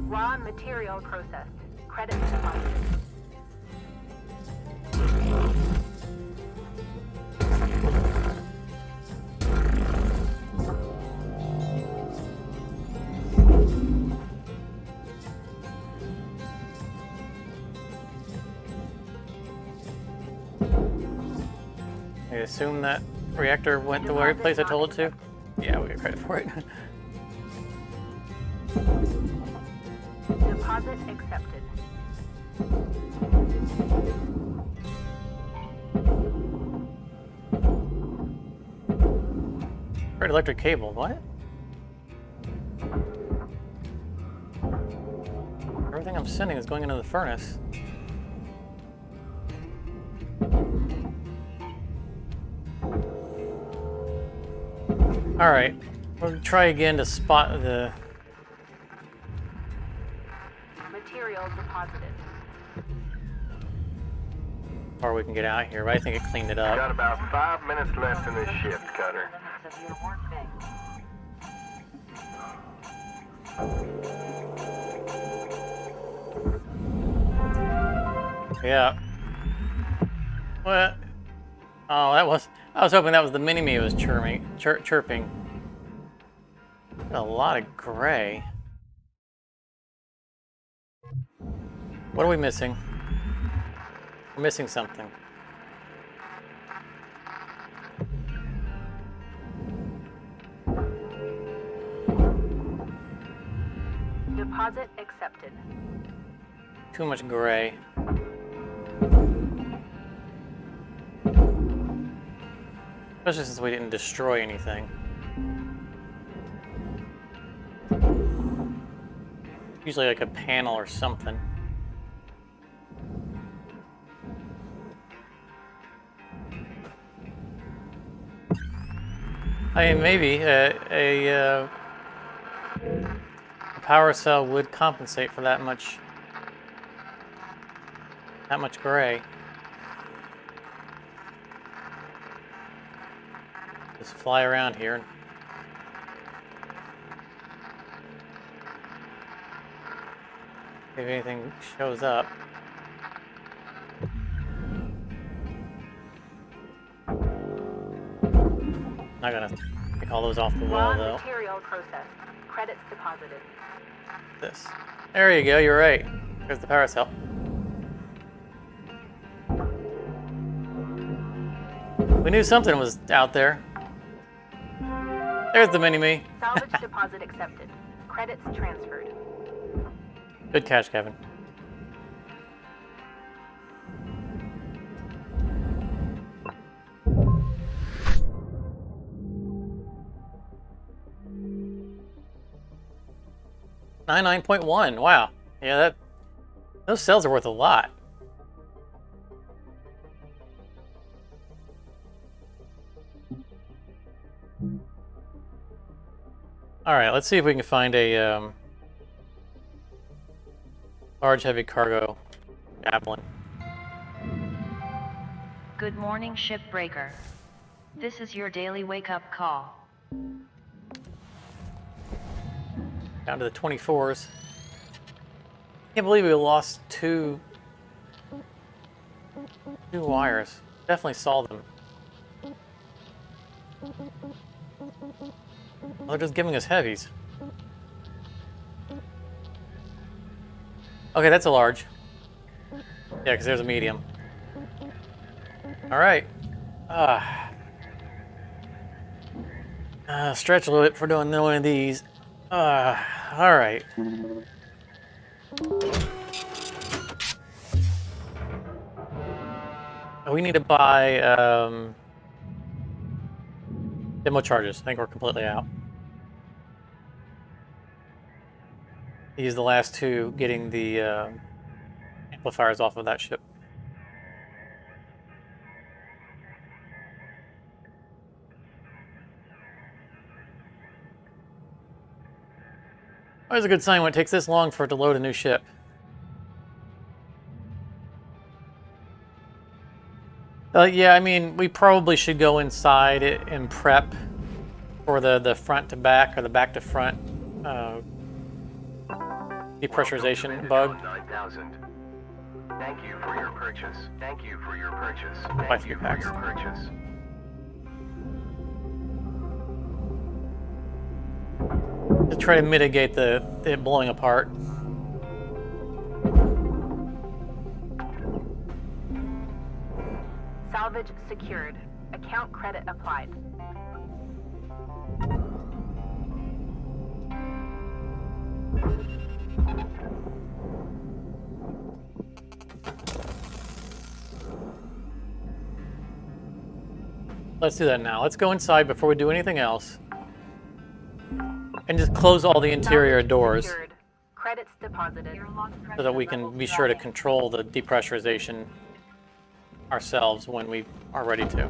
Speaker 3: Raw material processed. Credits deposited.
Speaker 1: I assume that reactor went the right place I told it to? Yeah, we get credit for it.
Speaker 3: Deposit accepted.
Speaker 1: Red electric cable, what? Everything I'm sending is going into the furnace. Alright, we'll try again to spot the...
Speaker 3: Material deposited.
Speaker 1: far we can get out here, but I think it cleaned it up.
Speaker 5: Got about 5 minutes left in this shift, Cutter.
Speaker 4: Limits of your work bay.
Speaker 1: Yeah. What? Oh, I was hoping that was the Mini-Me was chirping. A lot of gray. What are we missing? We're missing something.
Speaker 3: Deposit accepted.
Speaker 1: Too much gray. Especially since we didn't destroy anything. Usually like a panel or something. I mean, maybe a power cell would compensate for that much gray. Just fly around here. If anything shows up. Not gonna take all those off the wall
Speaker 3: Raw
Speaker 1: though.
Speaker 3: material processed. Credits deposited.
Speaker 1: This. There you go, you're right. There's the power cell. We knew something was out there. There's the Mini-Me.
Speaker 3: Salvage deposit accepted. Credits transferred.
Speaker 1: Good catch, Kevin. $99.1. Wow. Yeah, those cells are worth a lot. All right, let's see if we can find a large heavy cargo javelin.
Speaker 4: Good morning, Shipbreaker. This is your daily wake-up call.
Speaker 1: Down to the 24s. Can't believe we lost two wires. Definitely saw them. Well, they're just giving us heavies. Okay, that's a large. Yeah, because there's a medium. All right. Stretch a little bit for doing one of these. All right. We need to buy demo charges. I think we're completely out. Use the last two, getting the amplifiers off of that ship. Always a good sign when it takes this long for it to load a new ship. Yeah, I mean, we probably should go inside it and prep for the front to back or the back to front depressurization bug.
Speaker 2: 9000. Thank you for your purchase. Thank you for your purchase.
Speaker 1: Buy
Speaker 2: Thank
Speaker 1: 3
Speaker 2: you for
Speaker 1: packs.
Speaker 2: your purchase.
Speaker 1: To try to mitigate it blowing apart.
Speaker 3: Salvage secured. Account credit applied.
Speaker 1: Let's do that now. Let's go inside before we do anything else. And just close all the interior
Speaker 3: Salvage
Speaker 1: doors
Speaker 3: secured. Credits deposited.
Speaker 1: so that we can be sure to control the depressurization ourselves when we are ready to.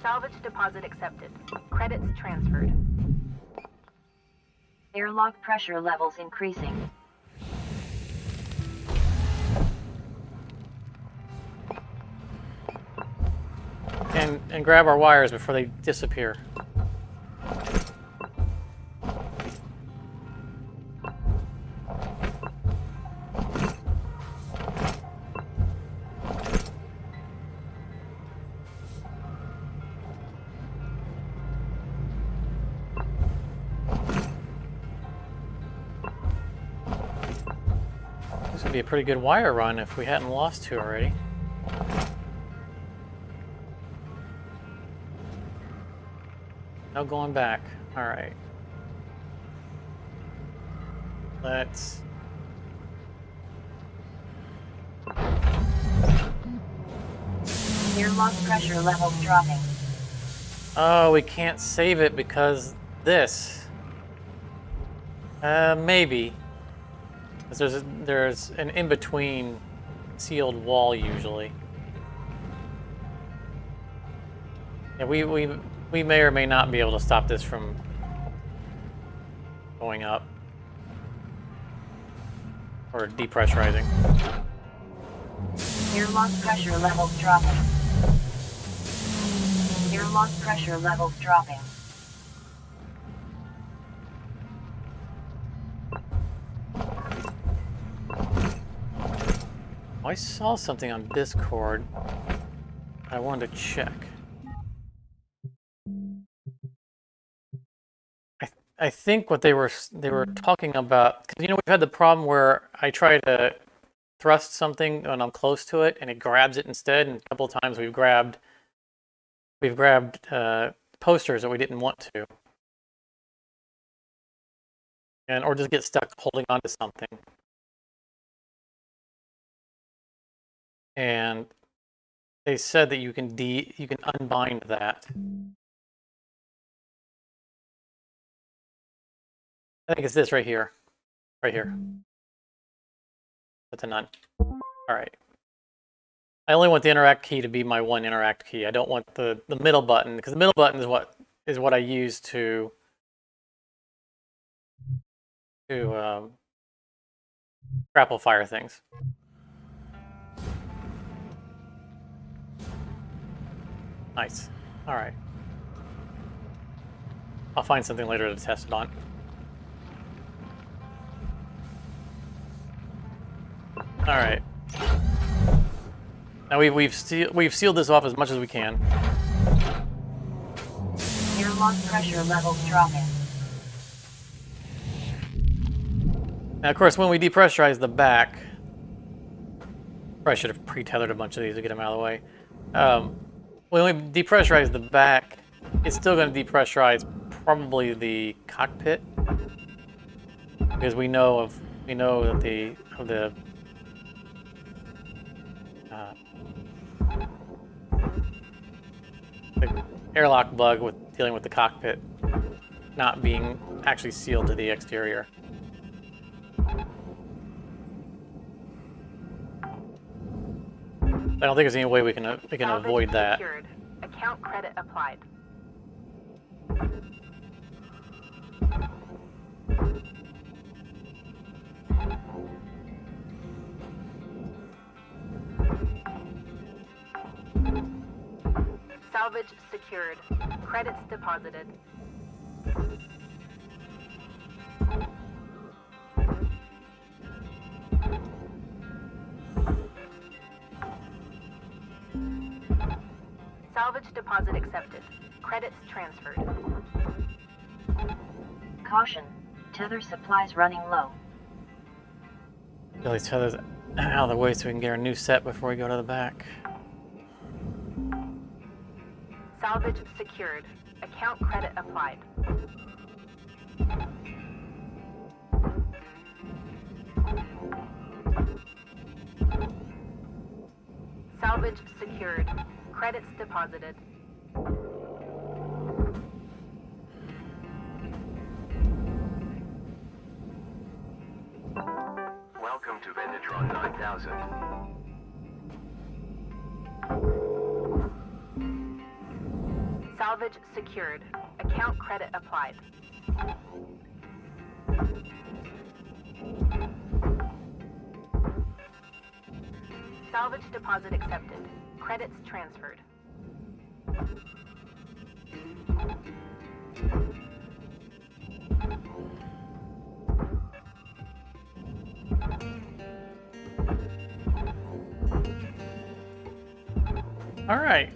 Speaker 3: Salvage deposit accepted. Credits transferred.
Speaker 4: Airlock pressure levels increasing.
Speaker 1: And grab our wires before they disappear. This would be a pretty good wire run if we hadn't lost two already. No going back. All right. Let's...
Speaker 4: Airlock pressure levels dropping.
Speaker 1: Oh, we can't save it because this. Maybe. 'Cause there's an in-between sealed wall usually. Yeah, we may or may not be able to stop this from going up or depressurizing.
Speaker 4: Airlock pressure levels dropping. Airlock pressure levels dropping.
Speaker 1: I saw something on Discord I wanted to check. I think what they were talking about, because we've had the problem where I try to thrust something when I'm close to it and it grabs it instead, and a couple of times we've grabbed posters that we didn't want to, and or just get stuck holding on to something. And they said that you can unbind that. I think it's this right here. Right here. That's a none. All right. I only want the interact key to be my one interact key. I don't want the middle button, because the middle button is what I use to grapple fire things. Nice. All right. I'll find something later to test it on. All right. Now we've sealed this off as much as we can.
Speaker 4: Airlock pressure levels dropping.
Speaker 1: Now, of course, when we depressurize the back, probably should have pre-tethered a bunch of these to get them out of the way. When we depressurize the back, it's still going to depressurize probably the cockpit, because we know that the airlock bug with dealing with the cockpit not being actually sealed to the exterior. I don't think there's any way we can avoid that.
Speaker 3: Secured. Account credit applied. Salvage secured. Credits deposited. Salvage deposit accepted. Credits transferred.
Speaker 4: Caution. Tether supplies running low.
Speaker 1: Get these tethers out of the way so we can get our new set before we go to the back.
Speaker 3: Salvage secured. Account credit applied. Salvage secured. Credits deposited.
Speaker 2: Welcome to Venetron 9000.
Speaker 3: Salvage secured. Account credit applied. Salvage deposit accepted. Credits transferred.
Speaker 1: All right.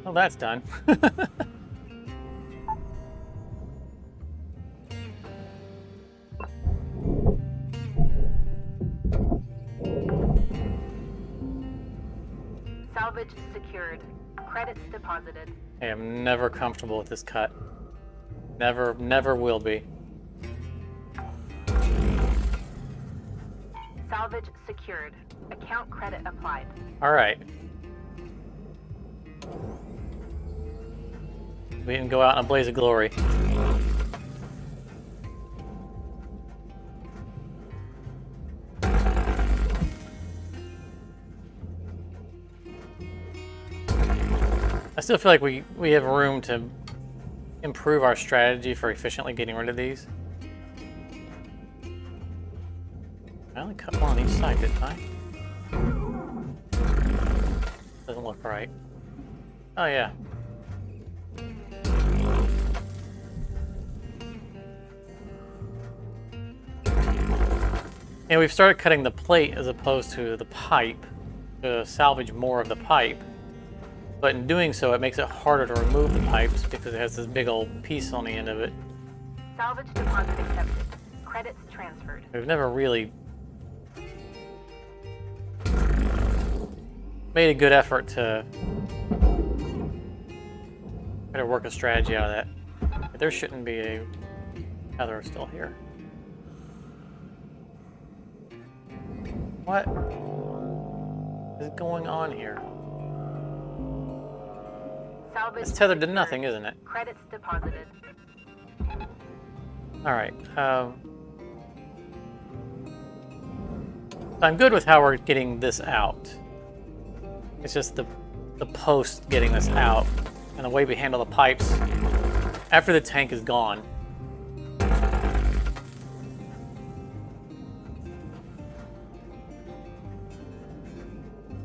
Speaker 1: Well, that's done.
Speaker 3: Salvage secured. Credits deposited.
Speaker 1: I am never comfortable with this cut. Never, never will be.
Speaker 3: Salvage secured. Account credit applied.
Speaker 1: All right. We can go out in a blaze of glory. I still feel like we have room to improve our strategy for efficiently getting rid of these. I only cut one on each side, didn't I? Doesn't look right. Oh yeah. And we've started cutting the plate as opposed to the pipe to salvage more of the pipe. But in doing so, it makes it harder to remove the pipes because it has this big old piece on the end of it.
Speaker 3: Salvage deposit accepted. Credits transferred.
Speaker 1: We've never really made a good effort to try to work a strategy out of that. But there shouldn't be a... Oh, they're still here. What is going on here?
Speaker 3: Salvage
Speaker 1: It's tethered to
Speaker 3: secured.
Speaker 1: nothing, isn't it?
Speaker 3: Credits deposited.
Speaker 1: All right. I'm good with how we're getting this out. It's just the post getting this out and the way we handle the pipes after the tank is gone.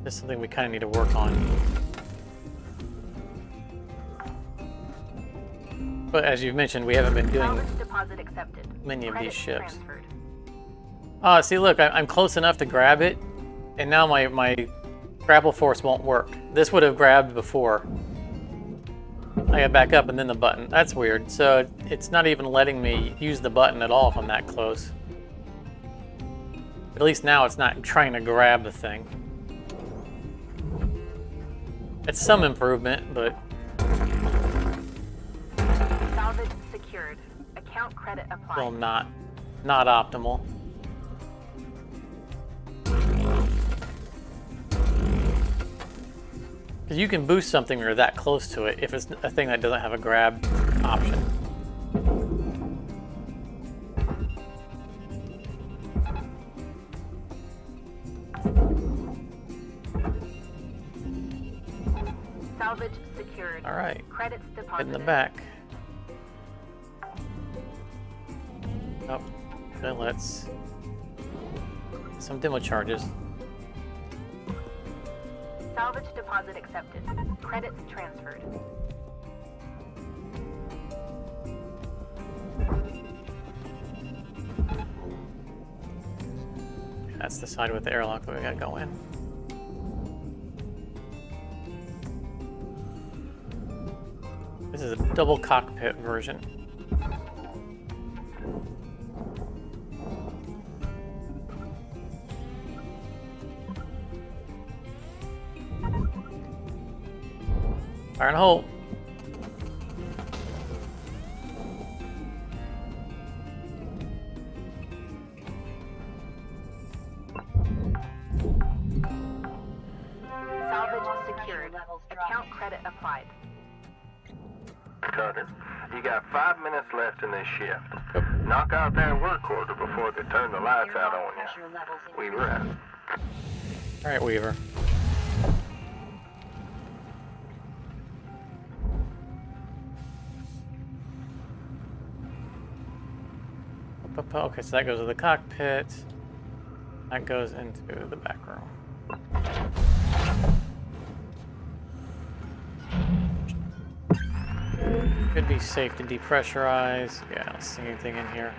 Speaker 1: This is something we kind of need to work on. But as you've mentioned, we haven't been doing
Speaker 3: Salvage deposit accepted.
Speaker 1: many of these
Speaker 3: Credits
Speaker 1: ships.
Speaker 3: transferred.
Speaker 1: See, look, I'm close enough to grab it, and now my grapple force won't work. This would have grabbed before. I got back up and then the button. That's weird. So it's not even letting me use the button at all if I'm that close. But at least now it's not trying to grab the thing. It's some improvement, but...
Speaker 3: Salvage secured. Account credit applied.
Speaker 1: still not optimal. Because you can boost something or that close to it if it's a thing that doesn't have a grab option.
Speaker 3: Salvage secured.
Speaker 1: All right,
Speaker 3: Credits
Speaker 1: get
Speaker 3: deposited.
Speaker 1: in the back. Oh, okay, let's some demo charges.
Speaker 3: Salvage deposit accepted. Credits transferred.
Speaker 1: That's the side with the airlock that we gotta go in. This is a double cockpit version. Fire in a hole.
Speaker 3: Salvage secured. Account credit applied.
Speaker 5: Carter, you got 5 minutes left in this shift. Knock out that work order before they turn the lights out on you. Weaver out.
Speaker 1: All right, Weaver. Okay, so that goes to the cockpit. That goes into the back room. Should be safe to depressurize. Yeah, I don't see anything in here.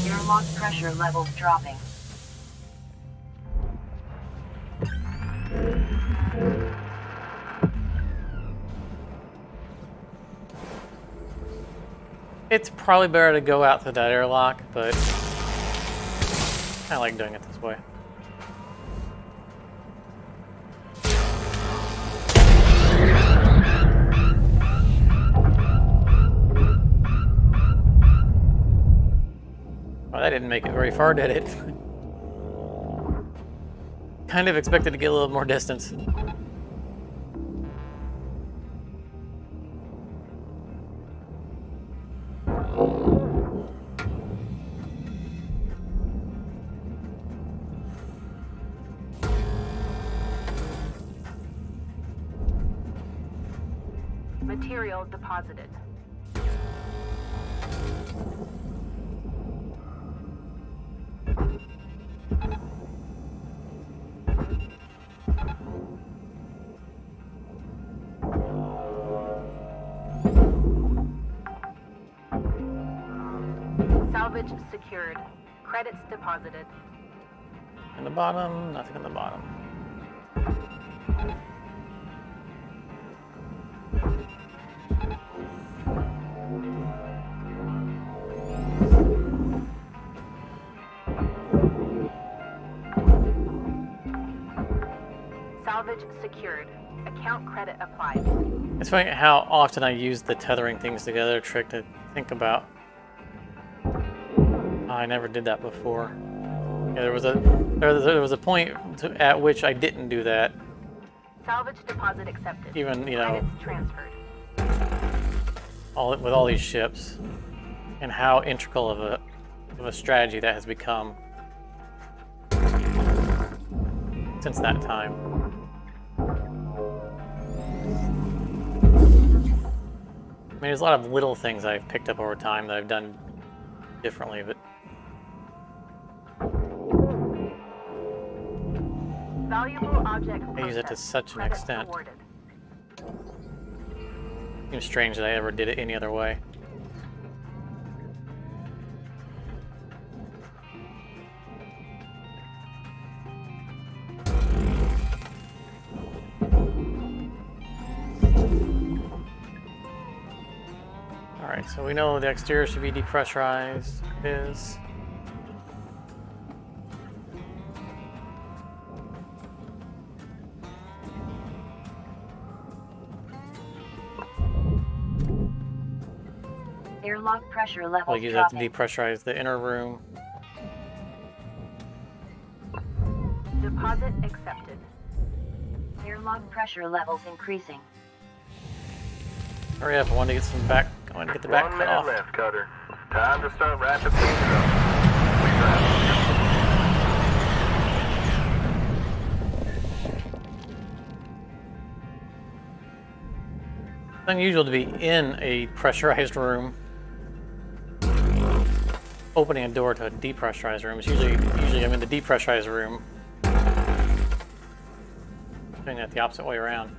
Speaker 4: Airlock pressure levels dropping.
Speaker 1: It's probably better to go out to that airlock, but I like doing it this way. Well, that didn't make it very far, did it? Kind of expected to get a little more distance.
Speaker 3: Material deposited. Salvage secured. Credits deposited.
Speaker 1: In the bottom, nothing on the bottom.
Speaker 3: Salvage secured. Account credit applied.
Speaker 1: It's funny how often I use the tethering things together trick to think about. I never did that before. Yeah, there was a point at which I didn't do that.
Speaker 3: Salvage deposit accepted.
Speaker 1: Even, you know,
Speaker 3: Credits transferred.
Speaker 1: with all these ships, and how integral of a strategy that has become since that time. I mean, there's a lot of little things I've picked up over time that I've done differently, but
Speaker 3: Valuable object
Speaker 1: I use it to
Speaker 3: processed.
Speaker 1: such an
Speaker 3: Credits
Speaker 1: extent.
Speaker 3: awarded.
Speaker 1: Seems strange that I ever did it any other way. Alright, so we know the exterior should be depressurized. It is.
Speaker 4: Airlock pressure levels
Speaker 1: We'll use that to
Speaker 4: dropping.
Speaker 1: depressurize the inner room.
Speaker 3: Deposit accepted.
Speaker 4: Airlock pressure levels increasing.
Speaker 1: Hurry up, I want to get some back. I want to get the back
Speaker 5: 1
Speaker 1: cut
Speaker 5: minute
Speaker 1: off.
Speaker 5: left, Cutter. Time to start wrapping things up. We wrap.
Speaker 1: It's unusual to be in a pressurized room, opening a door to a depressurized room. It's usually I'm in the depressurized room, doing it the opposite way around.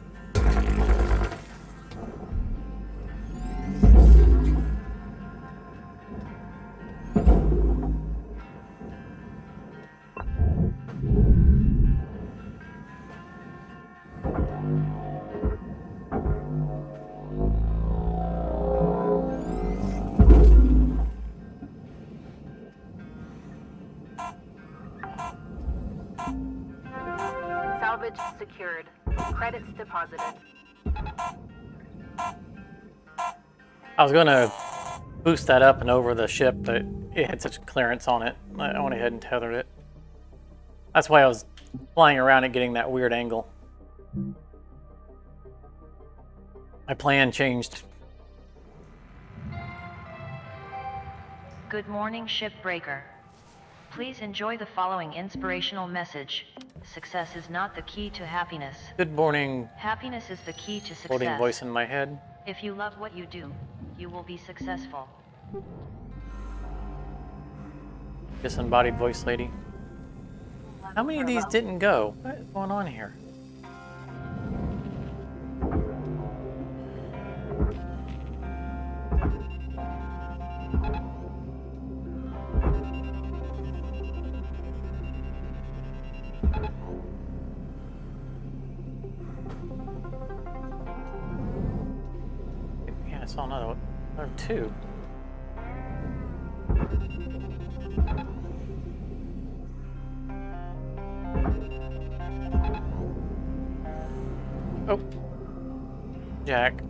Speaker 3: Salvage secured. Credits deposited.
Speaker 1: I was going to boost that up and over the ship, but it had such clearance on it. I went ahead and tethered it. That's why I was flying around it, getting that weird angle. My plan changed.
Speaker 4: Good morning, Shipbreaker. Please enjoy the following inspirational message. Success is not the key to happiness.
Speaker 1: Good morning,
Speaker 4: Happiness is the key to
Speaker 1: floating
Speaker 4: success.
Speaker 1: voice in my head.
Speaker 4: If you love what you do, you will be successful.
Speaker 1: Disembodied voice lady. How many of these didn't go? What is going on here? Yeah, I saw another two. Oh, Jack.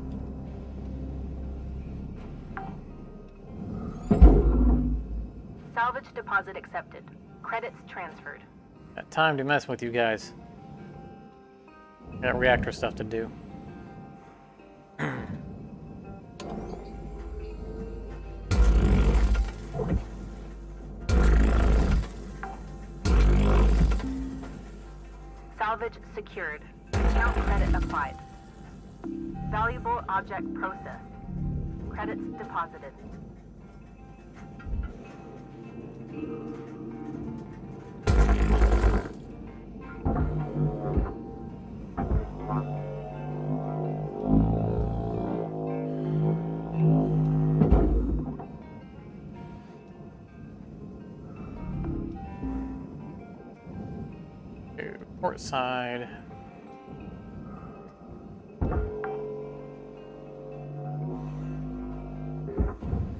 Speaker 3: Salvage deposit accepted. Credits transferred.
Speaker 1: Got time to mess with you guys. Got reactor stuff to do.
Speaker 3: Salvage secured. Account credit applied. Valuable object processed. Credits deposited.
Speaker 1: Port side.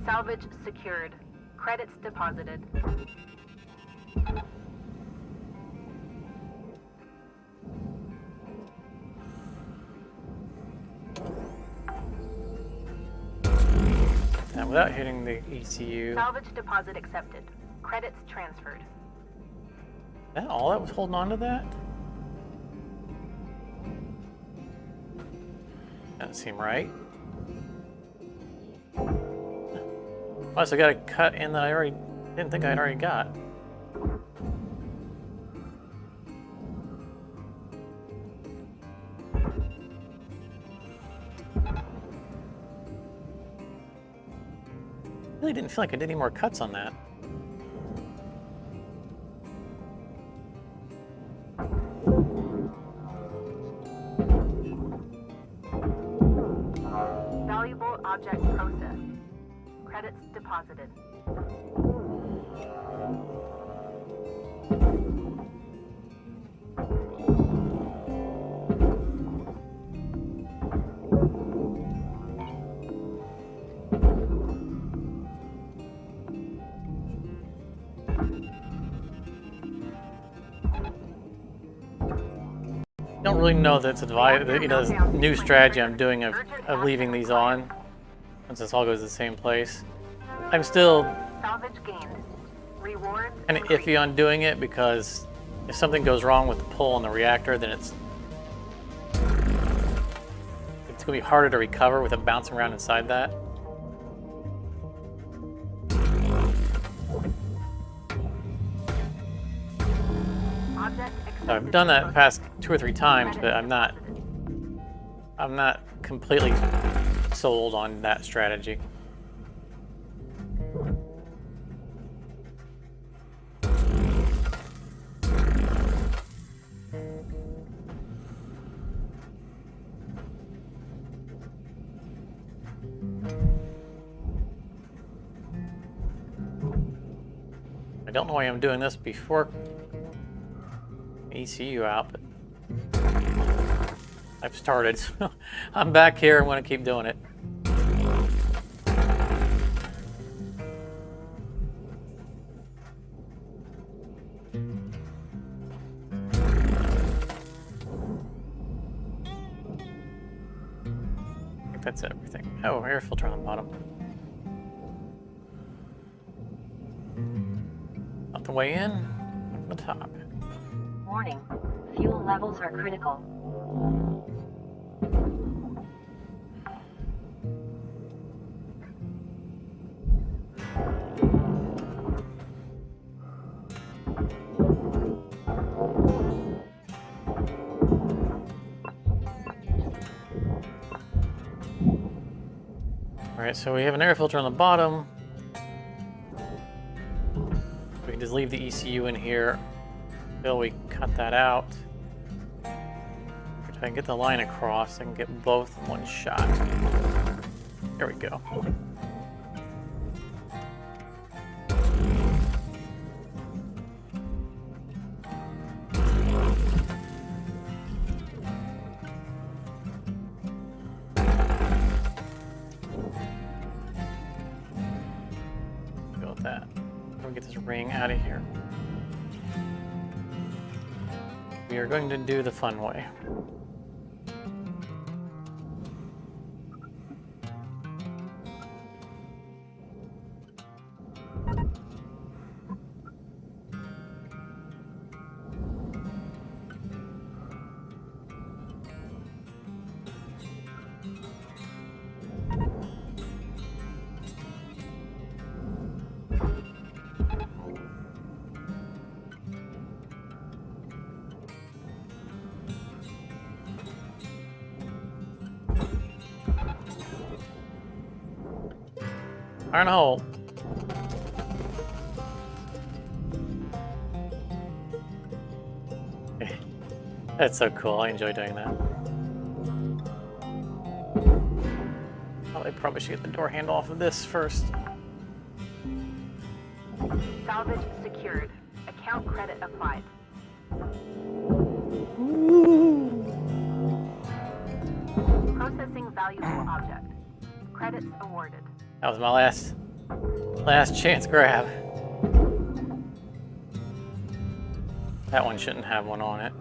Speaker 3: Salvage secured. Credits deposited.
Speaker 1: Now, without hitting the ECU.
Speaker 3: Salvage deposit accepted. Credits transferred.
Speaker 1: Is that all that was holding on to that? Doesn't seem right. Plus, I got a cut in that I already didn't think I'd already got. Really didn't feel like I did any more cuts on that.
Speaker 3: Valuable object processed. Credits deposited.
Speaker 1: I don't really know that it's advised, you know, this new strategy I'm doing of leaving these on, once this all goes to the same place. I'm still
Speaker 3: Salvage gained. Reward
Speaker 1: kind of iffy on doing it because if something goes wrong with the pull on the reactor, then it's going to be harder to recover with it bouncing around inside that.
Speaker 3: Object
Speaker 1: So I've done that past 2 or 3 times, but I'm not completely sold on that strategy. I don't know why I'm doing this before ECU out, but I've started, so I'm back here. I'm going to keep doing it. I think that's everything. Oh, air filter on the bottom. Not the way in, from the top.
Speaker 4: Warning, fuel levels are critical.
Speaker 1: Alright, so we have an air filter on the bottom. We can just leave the ECU in here until we cut that out. If I can get the line across, I can get both in one shot. There we go. That. We'll get this ring out of here. We are going to do the fun way. Iron hole. That's so cool. I enjoy doing that. Oh, I probably should get the door handle off of this first.
Speaker 3: Salvage secured. Account credit applied. Processing valuable object. Credits awarded.
Speaker 1: That was my last chance grab. That one shouldn't have one on it.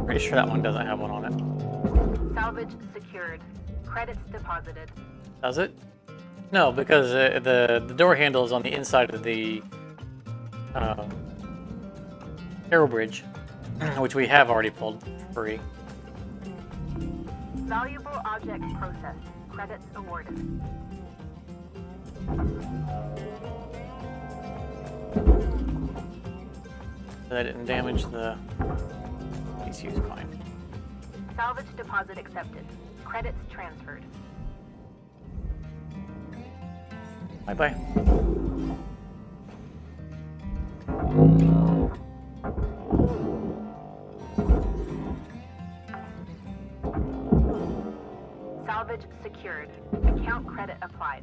Speaker 1: Pretty sure that one doesn't have one on it.
Speaker 3: Salvage secured. Credits deposited.
Speaker 1: Does it? No, because the door handle is on the inside of the aero bridge, which we have already pulled free.
Speaker 3: Valuable object processed. Credits awarded.
Speaker 1: That didn't damage the ECU's fine.
Speaker 3: Salvage deposit accepted. Credits transferred.
Speaker 1: Bye-bye.
Speaker 3: Salvage secured. Account credit applied.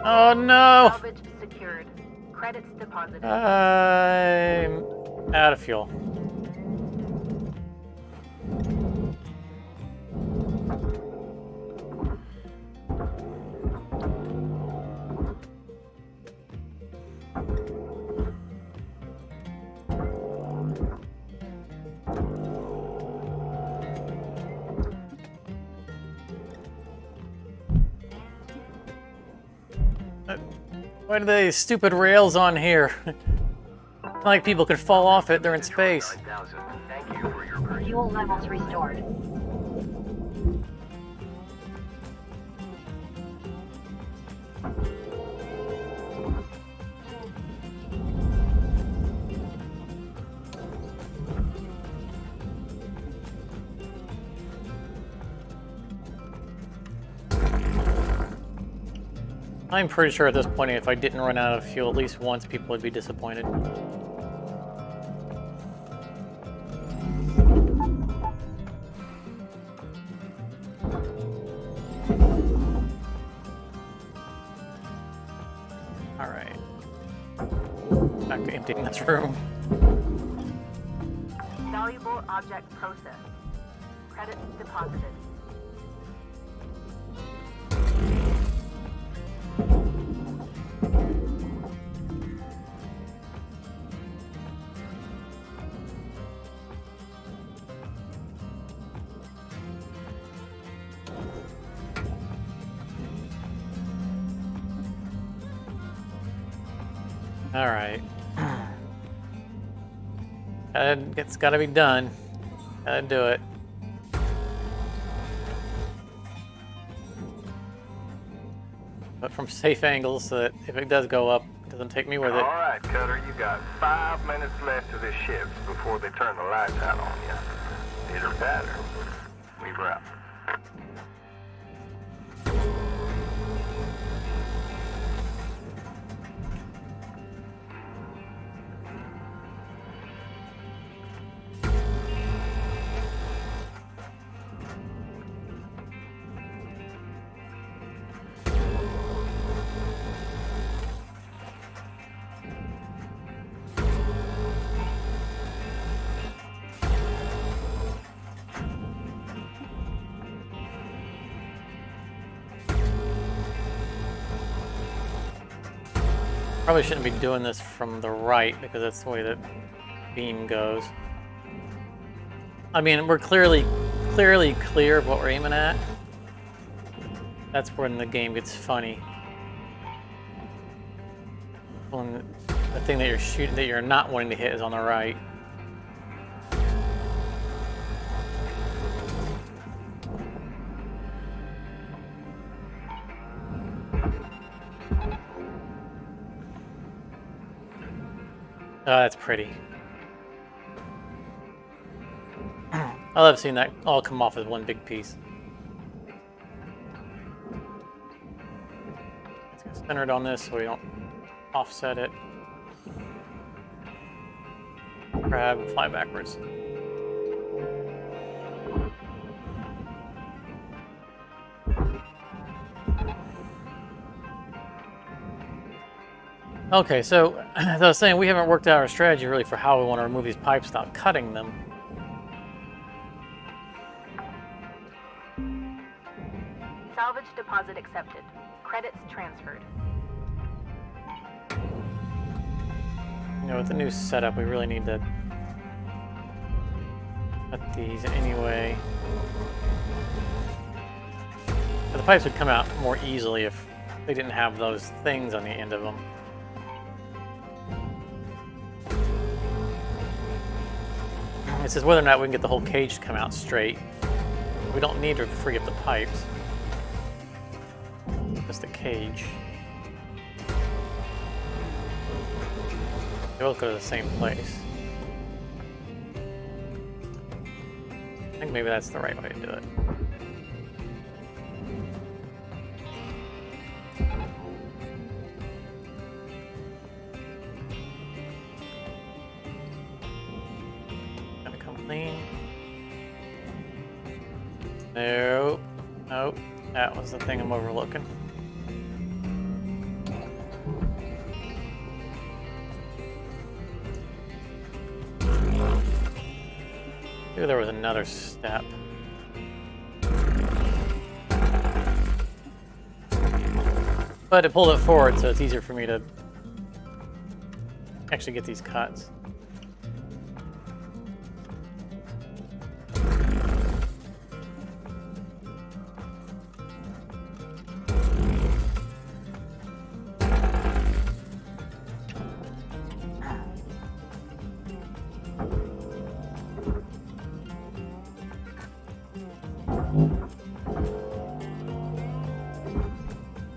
Speaker 1: Oh no!
Speaker 3: Salvage secured. Credits deposited.
Speaker 1: I'm out of fuel. Why do they stupid rails on here? Not like people could fall off it, they're in space.
Speaker 2: Thank you for your
Speaker 3: Fuel levels restored.
Speaker 1: I'm pretty sure at this point, if I didn't run out of fuel at least once, people would be disappointed. Alright. Back to emptying this room.
Speaker 3: Valuable object processed. Credits deposited.
Speaker 1: Alright. It's gotta be done. Gotta do it. but from safe angles so that if it does go up, it doesn't take me with it.
Speaker 5: All right, Cutter, you got 5 minutes left of this shift before they turn the lights out on you. Pitter patter. Leave her out.
Speaker 1: Probably shouldn't be doing this from the right because that's the way that beam goes. I mean, we're clearly clear of what we're aiming at. That's when the game gets funny. When the thing that you're shooting, that you're not wanting to hit, is on the right. Oh, that's pretty. I love seeing that all come off as one big piece. Let's get centered on this so we don't offset it. Grab and fly backwards. Okay, so as I was saying, we haven't worked out our strategy really for how we want to remove these pipes without cutting them.
Speaker 3: Salvage deposit accepted. Credits transferred.
Speaker 1: You know, with the new setup, we really need to cut these anyway. But the pipes would come out more easily if they didn't have those things on the end of them. It says whether or not we can get the whole cage to come out straight. We don't need to free up the pipes. Just the cage. They both go to the same place. I think maybe that's the right way to do it. Nope. Nope. That was the thing I'm overlooking. Maybe there was another step. But it pulled it forward, so it's easier for me to actually get these cuts.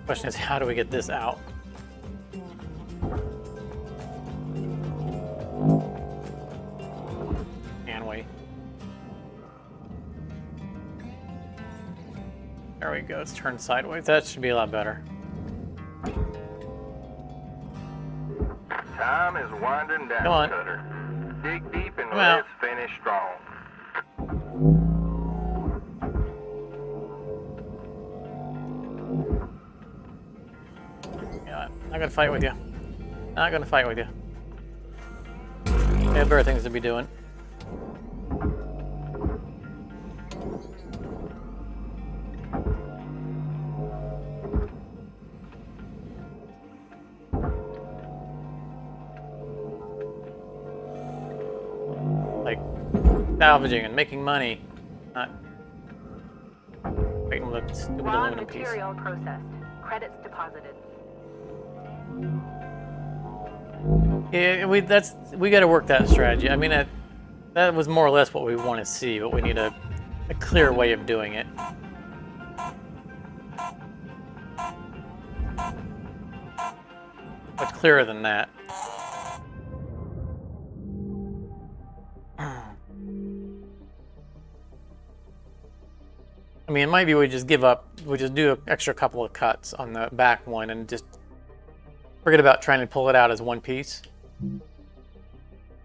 Speaker 1: Question is, how do we get this out? Can we? There we go. It's turned sideways. That should be a lot better.
Speaker 5: Time is winding down,
Speaker 1: Come on.
Speaker 5: Cutter. Dig deep and
Speaker 1: Come out.
Speaker 5: let's finish strong.
Speaker 1: Not gonna fight with you. Not gonna fight with you. We have better things to be doing. Like salvaging and making money, not fighting with a stupid
Speaker 3: Raw
Speaker 1: aluminum piece.
Speaker 3: material processed. Credits deposited.
Speaker 1: Yeah, we got to work that strategy. I mean, that was more or less what we want to see, but we need a clear way of doing it. much clearer than that. I mean, it might be we just give up, we just do an extra couple of cuts on the back one and just forget about trying to pull it out as one piece.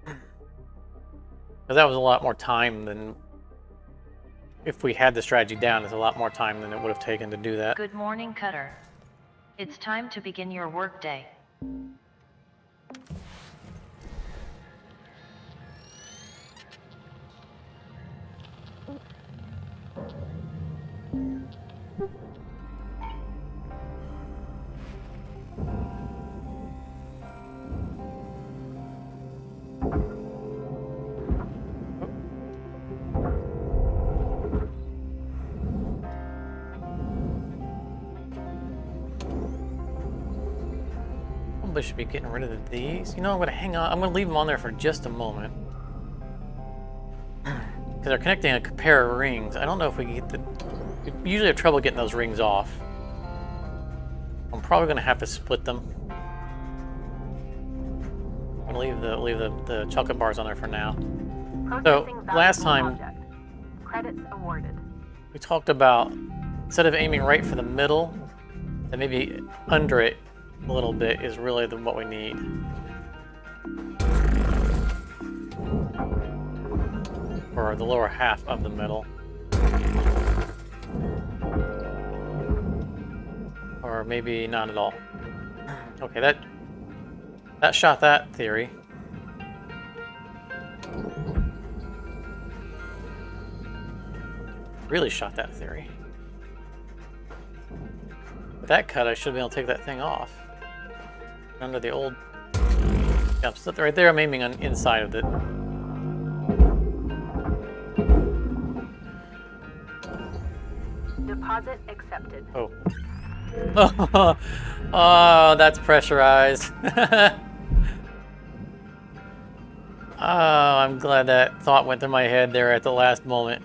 Speaker 1: Because that was a lot more time than, if we had the strategy down, it's a lot more time than it would have taken to do that.
Speaker 4: Good morning, Cutter. It's time to begin your workday.
Speaker 1: Probably should be getting rid of these. You know, I'm going to hang on. I'm going to leave them on there for just a moment. Because they're connecting a pair of rings. I don't know if we can get the... We usually have trouble getting those rings off. I'm probably going to have to split them. I'm going to leave the chocolate bars on there for now. So, last time...
Speaker 3: Credits awarded.
Speaker 1: We talked about, instead of aiming right for the middle, and maybe under it a little bit is really what we need. Or the lower half of the middle. Or maybe not at all. Okay, that shot that theory. Really shot that theory. With that cut, I should be able to take that thing off. Under the old... Yep, so right there I'm aiming on inside of it.
Speaker 3: Deposit accepted.
Speaker 1: Oh. Oh, that's pressurized. Oh, I'm glad that thought went through my head there at the last moment.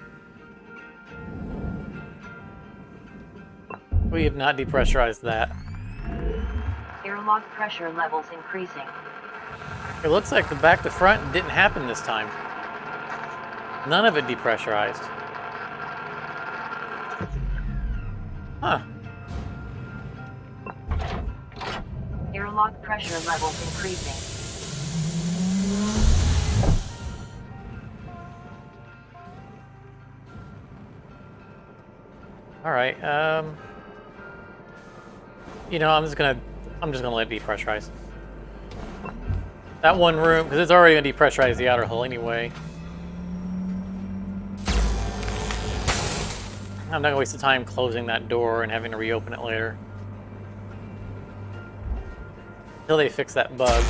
Speaker 1: We have not depressurized that.
Speaker 4: Airlock pressure levels increasing.
Speaker 1: It looks like the back to front didn't happen this time. None of it depressurized. Huh.
Speaker 4: Airlock pressure levels increasing.
Speaker 1: All right. You know, I'm just gonna let it depressurize. That one room, because it's already gonna depressurize the outer hull anyway. I'm not gonna waste the time closing that door and having to reopen it later. Until they fix that bug.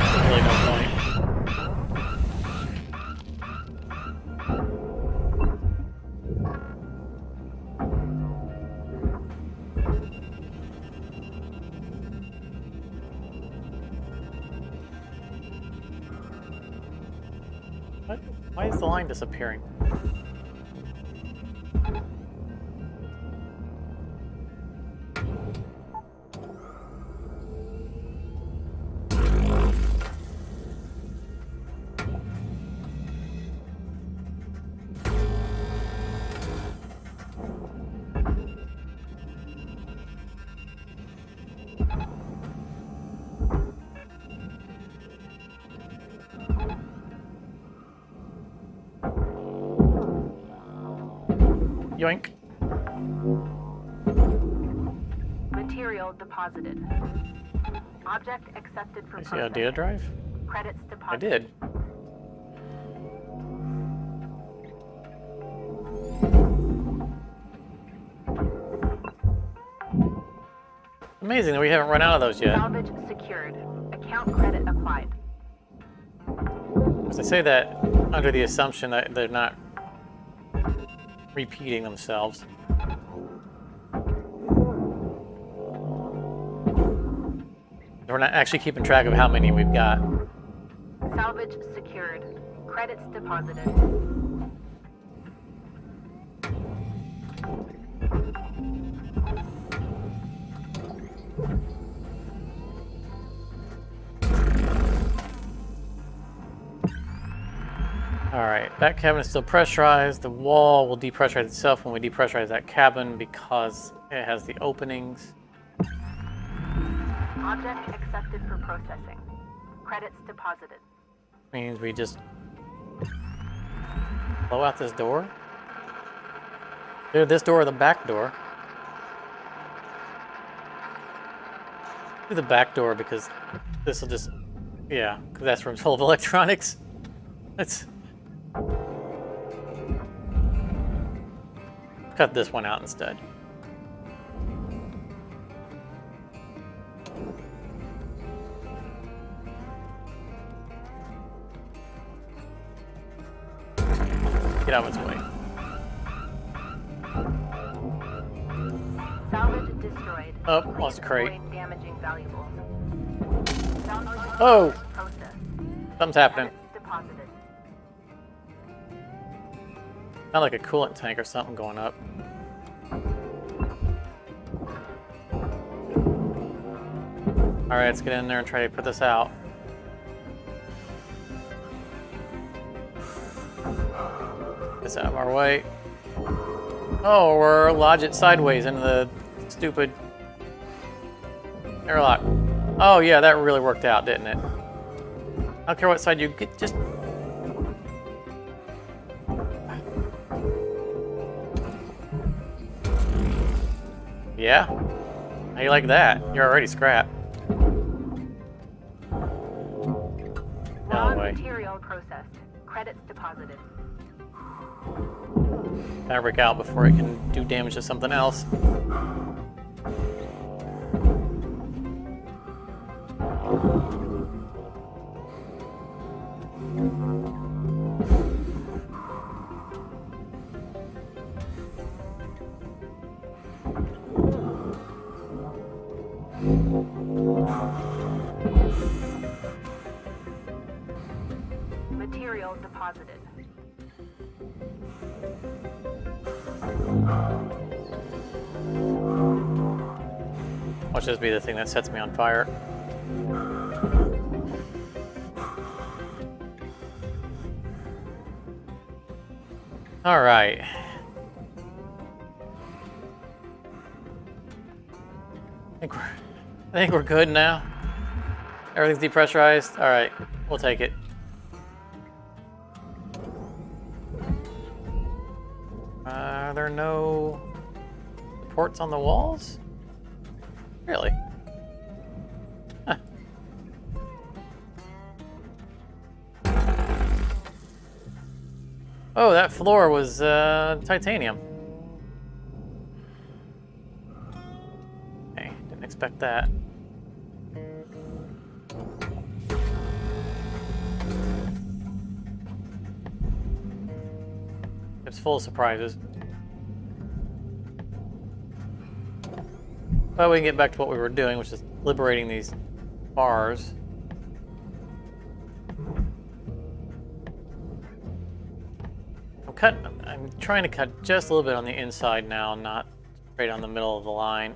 Speaker 1: There's really no point. What? Why is the line disappearing? Yoink.
Speaker 3: Material deposited. Object accepted for
Speaker 1: You see a
Speaker 3: processing.
Speaker 1: data drive?
Speaker 3: Credits
Speaker 1: I
Speaker 3: deposited.
Speaker 1: did. Amazing that we haven't run out of those yet.
Speaker 3: Salvage secured. Account credit applied.
Speaker 1: Because I say that under the assumption that they're not repeating themselves. We're not actually keeping track of how many we've got.
Speaker 3: Salvage secured. Credits deposited.
Speaker 1: Alright, that cabin is still pressurized. The wall will depressurize itself when we depressurize that cabin because it has the openings.
Speaker 3: Object accepted for processing. Credits deposited.
Speaker 1: Means we just blow out this door. Either this door or the back door. Do the back door because this will just, yeah, because that's room's full of electronics. Let's cut this one out instead. Get out of its way.
Speaker 3: Salvage destroyed.
Speaker 1: Oh, lost a crate.
Speaker 3: Avoid damaging valuables. Salvage
Speaker 1: Oh!
Speaker 3: processed.
Speaker 1: Something's happening.
Speaker 3: Credits deposited.
Speaker 1: Sound like a coolant tank or something going up. Alright, let's get in there and try to put this out. Get this out of our way. Oh, we're lodge it sideways into the stupid airlock. Oh yeah, that really worked out, didn't it? I don't care what side you get, just... Yeah? How you like that? You're already scrapped.
Speaker 3: Raw
Speaker 1: No way.
Speaker 3: material processed. Credits deposited.
Speaker 1: Fabric out before it can do damage to something else.
Speaker 3: Material deposited.
Speaker 1: Watch this be the thing that sets me on fire. All right. I think we're good now. Everything's depressurized. All right, we'll take it. Are there no supports on the walls? Really? Huh. Oh, that floor was titanium. Okay, didn't expect that. It's full of surprises. But we can get back to what we were doing, which is liberating these bars. I'm trying to cut just a little bit on the inside now, not straight on the middle of the line.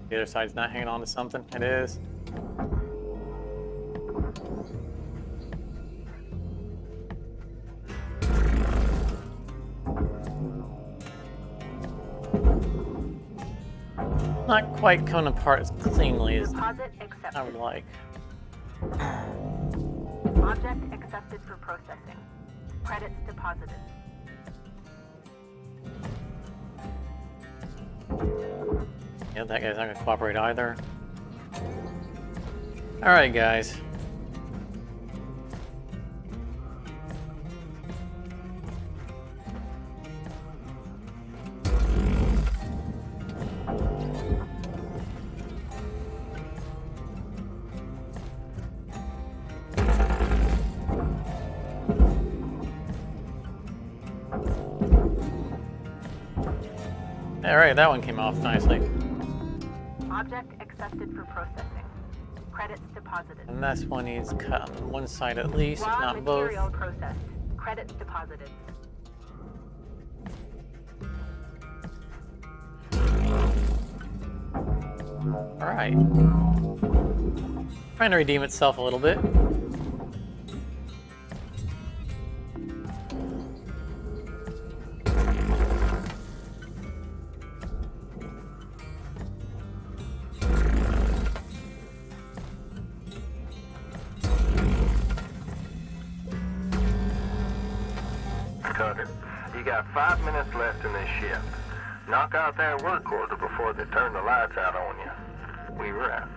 Speaker 1: The other side's not hanging on to something. It is. Not quite coming apart as cleanly as
Speaker 3: Deposit accepted.
Speaker 1: I would like.
Speaker 3: Object accepted for processing. Credits deposited.
Speaker 1: Yeah, that guy's not gonna cooperate either. Alright, guys. Alright, that one came off nicely.
Speaker 3: Object accepted for processing. Credits deposited.
Speaker 1: And this one needs cut on one side at least, if
Speaker 3: Raw
Speaker 1: not both.
Speaker 3: material processed. Credits deposited.
Speaker 1: Alright. Trying to redeem itself a little bit.
Speaker 5: Cutter, you got 5 minutes left in this shift. Knock out that work order before they turn the lights out on you. We wrap.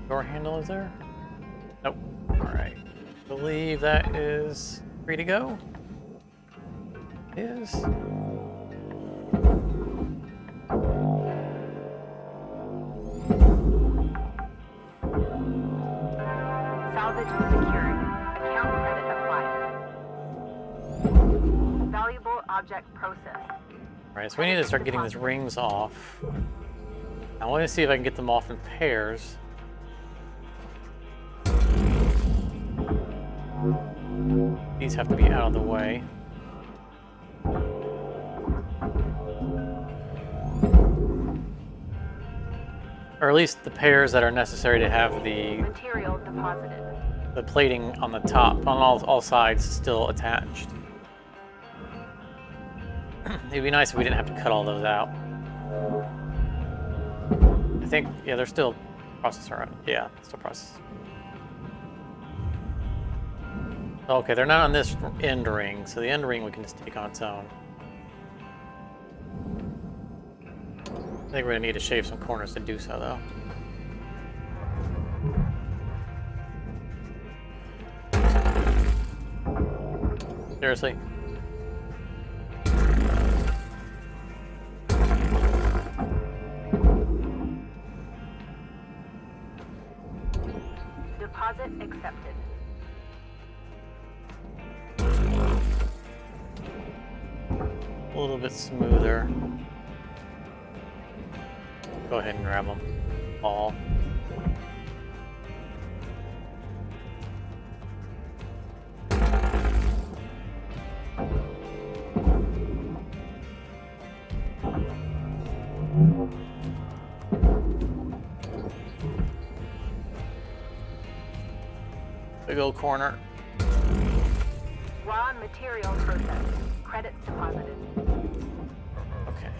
Speaker 1: Door handle is there? Nope. Alright. Believe that is free to go. Is.
Speaker 3: Salvage secured. Account credit applied. Valuable object processed.
Speaker 1: Alright, so we need to start getting these rings off. I want to see if I can get them off in pairs. These have to be out of the way. Or at least the pairs that are necessary to have
Speaker 3: Material deposited.
Speaker 1: the plating on the top, on all sides, still attached. It'd be nice if we didn't have to cut all those out. I think, yeah, they're still processor. Yeah, still processor. Okay, they're not on this end ring, so the end ring we can just take on its own. I think we're gonna need to shave some corners to do so, though. Seriously?
Speaker 3: Deposit accepted.
Speaker 1: A little bit smoother. Go ahead and grab them all. Big old corner.
Speaker 3: Raw material processed. Credits deposited.
Speaker 1: Okay.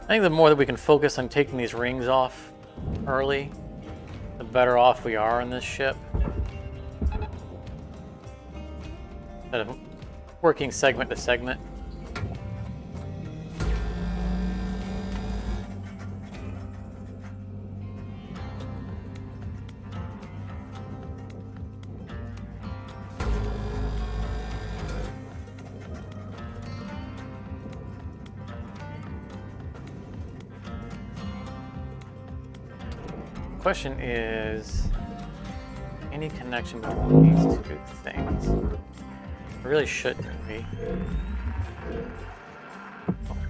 Speaker 1: I think the more that we can focus on taking these rings off early, the better off we are in this ship. Instead of working segment to segment. Question is, any connection between these two things? There really shouldn't be.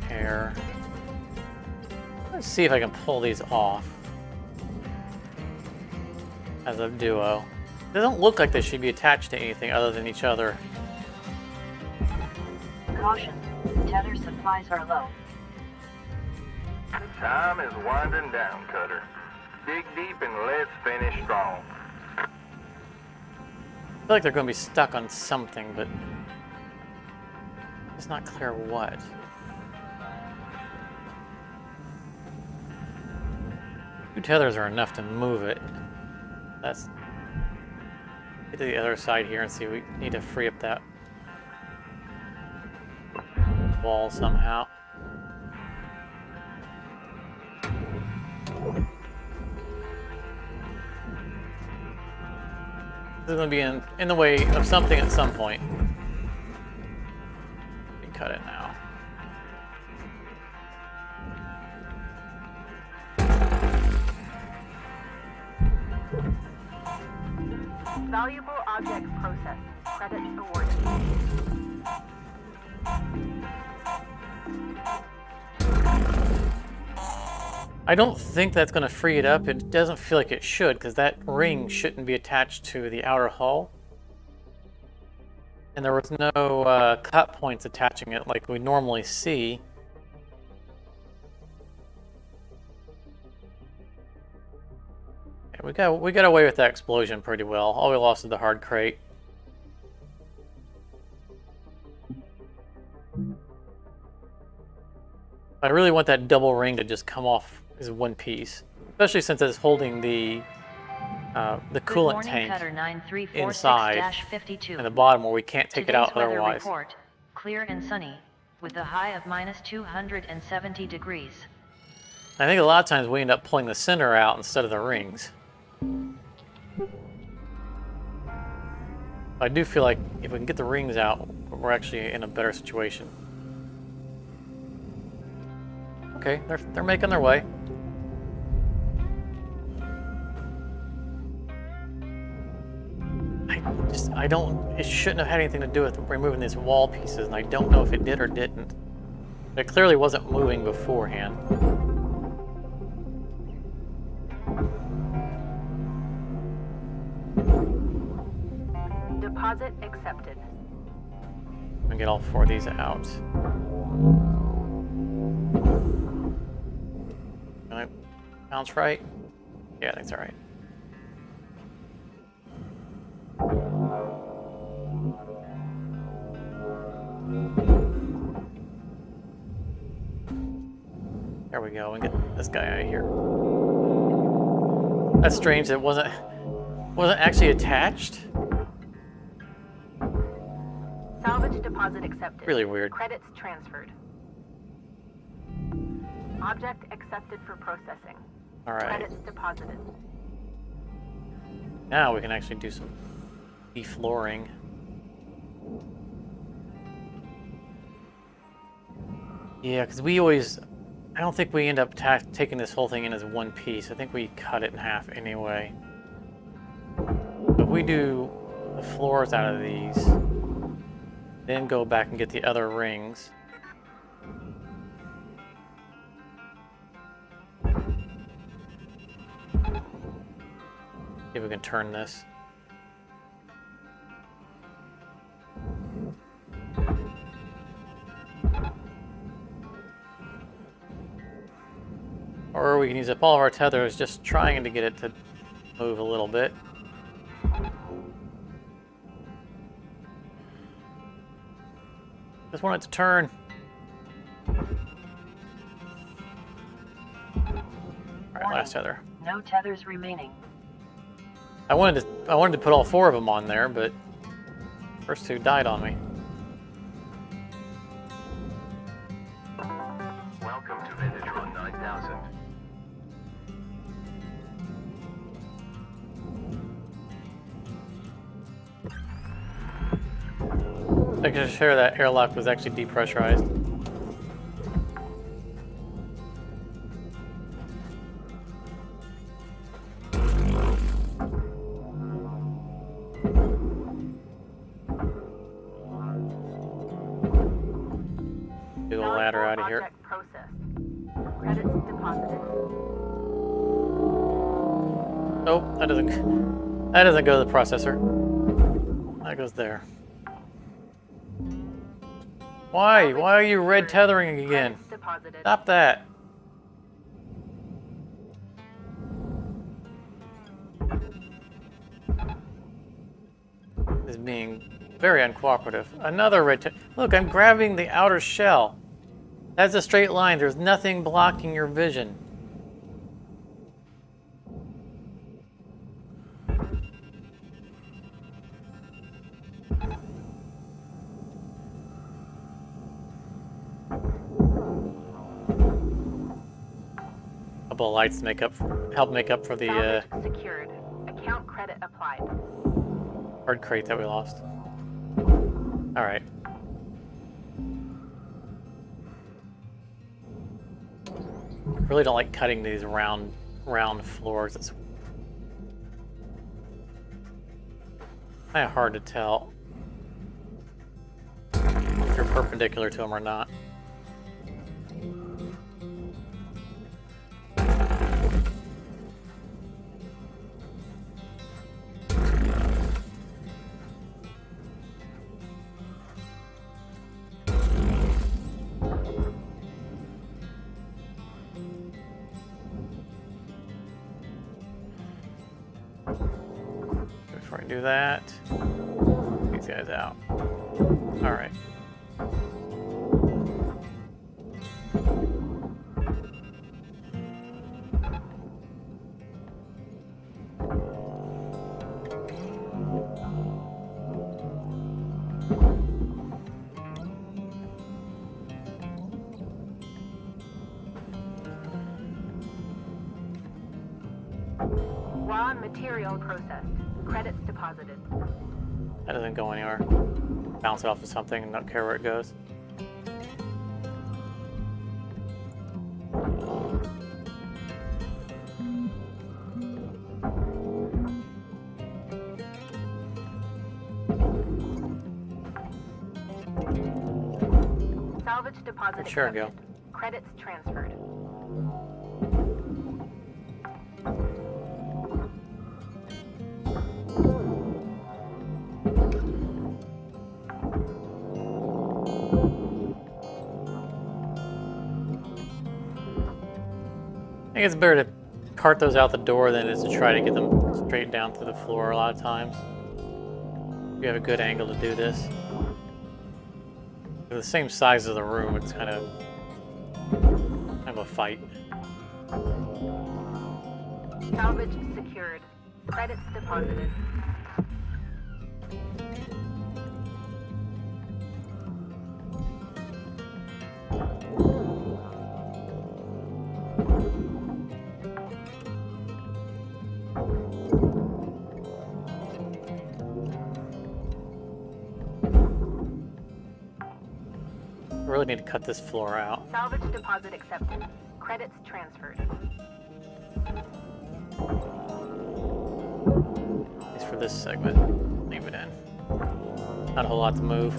Speaker 1: Pair. Let's see if I can pull these off as a duo. They don't look like they should be attached to anything other than each other.
Speaker 4: Caution, tether supplies are low.
Speaker 5: Time is winding down, Cutter. Dig deep and let's finish strong.
Speaker 1: I feel like they're going to be stuck on something, but it's not clear what. Two tethers are enough to move it. That's Get to the other side here and see if we need to free up that wall somehow. This is going to be in the way of something at some point. We can cut it now.
Speaker 3: Valuable object processed. Credits awarded.
Speaker 1: I don't think that's going to free it up. It doesn't feel like it should, because that ring shouldn't be attached to the outer hull. And there was no cut points attaching it like we normally see. Yeah, we got away with that explosion pretty well. All we lost is the hard crate. I really want that double ring to just come off as one piece, especially since it's holding the coolant tank inside in the bottom where we can't take it out otherwise.
Speaker 4: Report, clear and sunny, with a high of -270 degrees.
Speaker 1: I think a lot of times we end up pulling the center out instead of the rings. I do feel like if we can get the rings out, we're actually in a better situation. Okay, they're making their way. I don't, it shouldn't have had anything to do with removing these wall pieces, and I don't know if it did or didn't. It clearly wasn't moving beforehand.
Speaker 3: Deposit accepted.
Speaker 1: I'm gonna get all 4 of these out. Can I bounce right? Yeah, that's alright. There we go, and get this guy out of here. That's strange that it wasn't actually attached.
Speaker 3: Salvage deposit accepted.
Speaker 1: Really weird.
Speaker 3: Credits transferred. Object accepted for processing.
Speaker 1: All right.
Speaker 3: Credits deposited.
Speaker 1: Now we can actually do some deflooring. Yeah, because I don't think we end up taking this whole thing in as one piece. I think we cut it in half anyway. But if we do the floors out of these, then go back and get the other rings. See if we can turn this. Or we can use up all of our tethers just trying to get it to move a little bit. Just want it to turn. Alright, last tether.
Speaker 3: No tethers remaining.
Speaker 1: I wanted to put all 4 of them on there, but first 2 died on me.
Speaker 5: Welcome to Vintage 9000.
Speaker 1: I can share that airlock was actually depressurized. Get the ladder out of here.
Speaker 3: Object processed. Credits deposited.
Speaker 1: Oh, that doesn't go to the processor. That goes there. Why? Why are you red tethering again? Stop that. This is being very uncooperative. Another red Look, I'm grabbing the outer shell. That's a straight line. There's nothing blocking your vision. couple of lights to help make up for the
Speaker 3: Salvage secured. Account credit applied.
Speaker 1: hard crate that we lost. All right. Really don't like cutting these round floors. It's kind of hard to tell if you're perpendicular to them or not. Before I do that, these guys out. All right.
Speaker 3: Raw material processed. Credits deposited.
Speaker 1: That doesn't go anywhere. Bounce it off of something and not care where it goes.
Speaker 3: Salvage deposit
Speaker 1: Sure,
Speaker 3: accepted.
Speaker 1: go.
Speaker 3: Credits transferred.
Speaker 1: I think it's better to cart those out the door than it is to try to get them straight down through the floor a lot of times. You have a good angle to do this. They're the same size as the room, it's kind of a fight.
Speaker 3: Salvage secured. Credits deposited.
Speaker 1: I really need to cut this floor out.
Speaker 3: Salvage deposit accepted. Credits transferred.
Speaker 1: At least for this segment. Leave it in. Not a whole lot to move.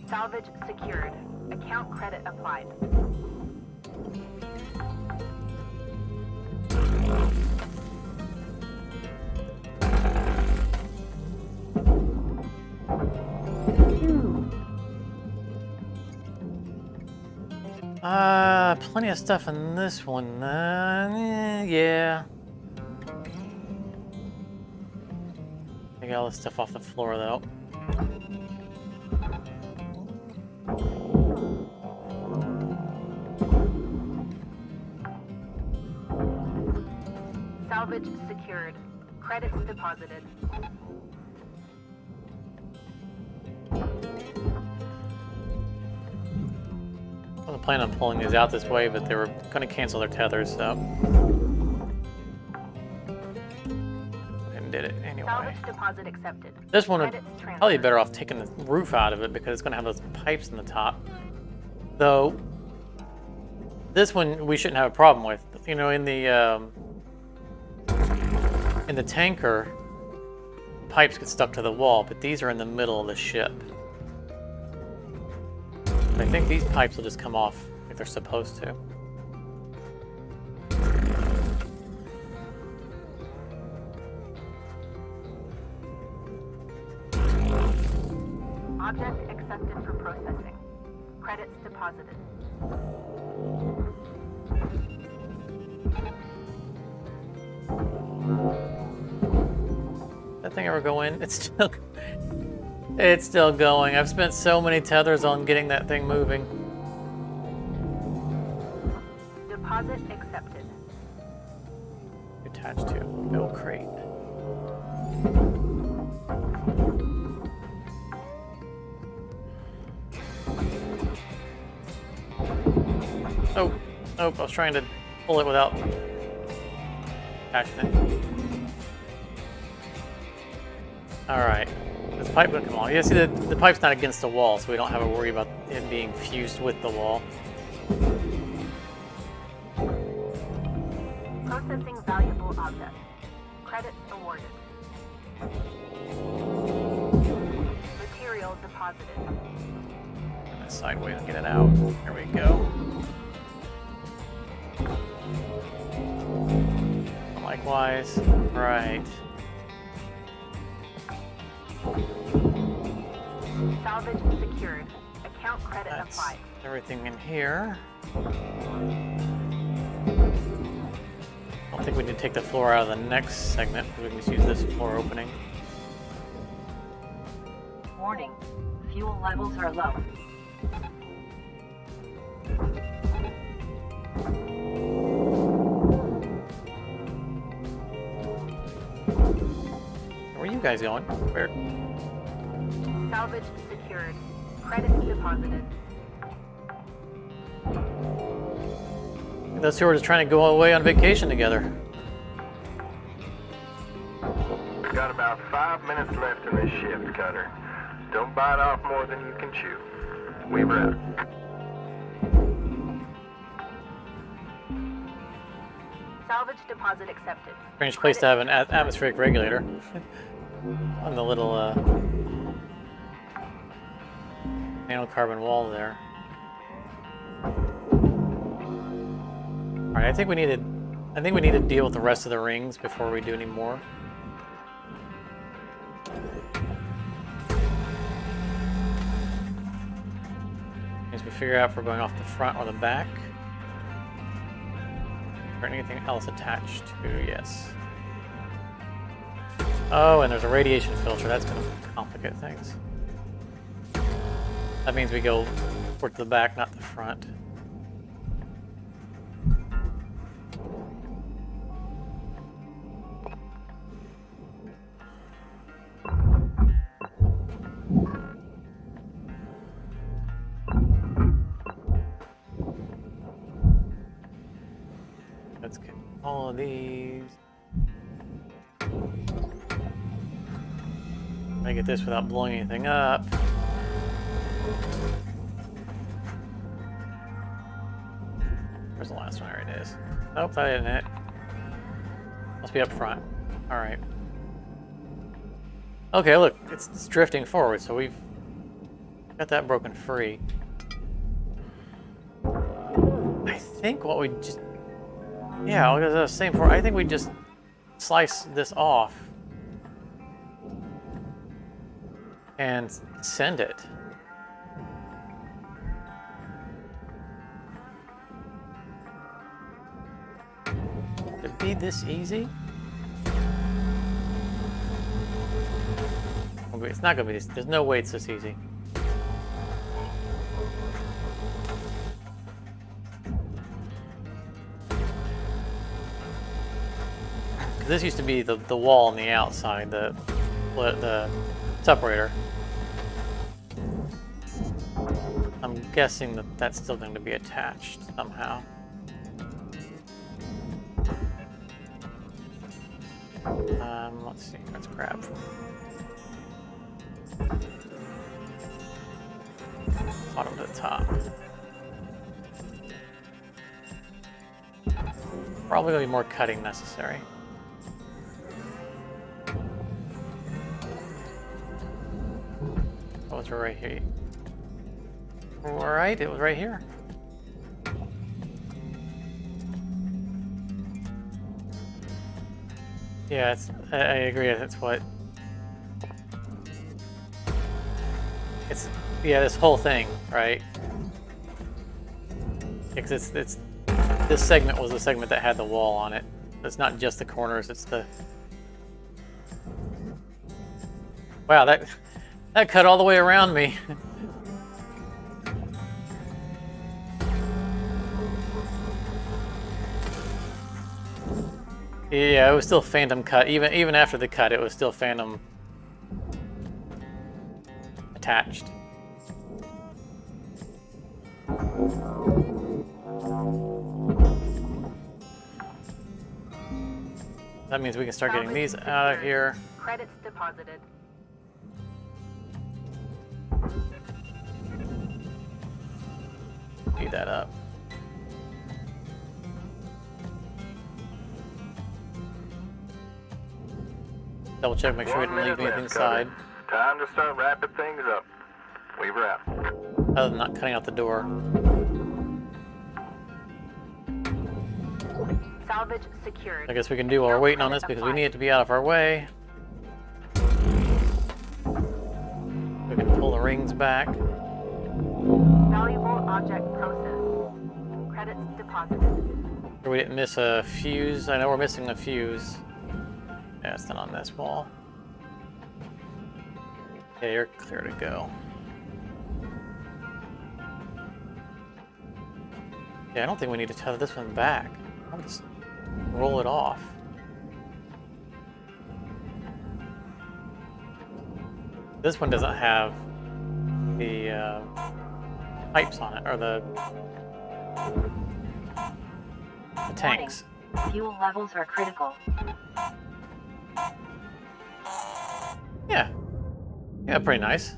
Speaker 3: Salvage secured. Account credit applied.
Speaker 1: Plenty of stuff in this one. Yeah. I got all this stuff off the floor though.
Speaker 3: Salvage secured. Credits deposited.
Speaker 1: I wasn't planning on pulling these out this way, but they were going to cancel their tethers, so. And did it anyway.
Speaker 3: Salvage deposit accepted.
Speaker 1: This one would
Speaker 3: Credits transferred.
Speaker 1: probably be better off taking the roof out of it because it's going to have those pipes in the top. Though, this one we shouldn't have a problem with. You know, in the tanker, pipes get stuck to the wall, but these are in the middle of the ship. I think these pipes will just come off if they're supposed to.
Speaker 3: Object accepted for processing. Credits deposited.
Speaker 1: That thing ever go in? It's still going. I've spent so many tethers on getting that thing moving.
Speaker 3: Deposit accepted.
Speaker 1: Attached to no crate. Oh, nope, I was trying to pull it without attaching it. Alright. This pipe will come on. Yeah, see, the pipe's not against the wall, so we don't have to worry about it being fused with the wall.
Speaker 3: Processing valuable object. Credits awarded. Material deposited.
Speaker 1: And then sideways and get it out. There we go. Likewise. Right.
Speaker 3: Salvage secured. Account credit
Speaker 1: That's
Speaker 3: applied.
Speaker 1: everything in here. I don't think we need to take the floor out of the next segment, because we can just use this floor opening.
Speaker 4: Warning, fuel levels are low.
Speaker 1: Where are you guys going? Where?
Speaker 3: Salvage secured. Credits deposited.
Speaker 1: Those two are just trying to go away on vacation together.
Speaker 5: We've got about 5 minutes left in this shift, Cutter. Don't bite off more than you can chew. Weaver out.
Speaker 3: Salvage deposit accepted.
Speaker 1: Strange place to have an atmospheric regulator on the little nanocarbon wall there. All right, I think we need to deal with the rest of the rings before we do any more. As we figure out if we're going off the front or the back. Or anything else attached to, yes. Oh, and there's a radiation filter. That's going to complicate things. That means we go toward the back, not the front. Let's get all of these. I get this without blowing anything up. Where's the last one? There it is. Nope, that isn't it. Must be up front. All right. Okay, look, it's drifting forward, so we've got that broken free. I think what we just... Yeah, as I was saying before, I think we just slice this off and send it. Could it be this easy? Okay, it's not gonna be this. There's no way it's this easy. This used to be the wall on the outside, the separator. I'm guessing that that's still going to be attached somehow. Let's see. Let's grab. Bottom to the top. Probably going to be more cutting necessary. Oh, it's right here. Alright, it was right here. Yeah, I agree. That's what. It's this whole thing, right? Because it's this segment was the segment that had the wall on it. It's not just the corners. It's the. Wow, that cut all the way around me. Yeah, it was still phantom cut. Even after the cut, it was still phantom attached. That means we can start getting
Speaker 3: Salvage
Speaker 1: these out of
Speaker 3: secured.
Speaker 1: here.
Speaker 3: Credits deposited.
Speaker 1: Speed that up. Double check, make sure we
Speaker 5: 1
Speaker 1: didn't leave
Speaker 5: minute
Speaker 1: anything
Speaker 5: left, Cutter.
Speaker 1: inside.
Speaker 5: Time to start wrapping things up. We wrap.
Speaker 1: Other than not cutting out the door.
Speaker 3: Salvage secured.
Speaker 1: I guess we can do while we're waiting on this because we need it to be out of our way. We can pull the rings back.
Speaker 3: Valuable object processed. Credits deposited.
Speaker 1: Sure we didn't miss a fuse. I know we're missing a fuse. Yeah, it's not on this wall. Yeah, you're clear to go. Yeah, I don't think we need to tether this one back. I'll just roll it off. This one doesn't have the pipes on it, or the tanks.
Speaker 4: Fuel levels are critical.
Speaker 1: Yeah. Yeah, pretty nice.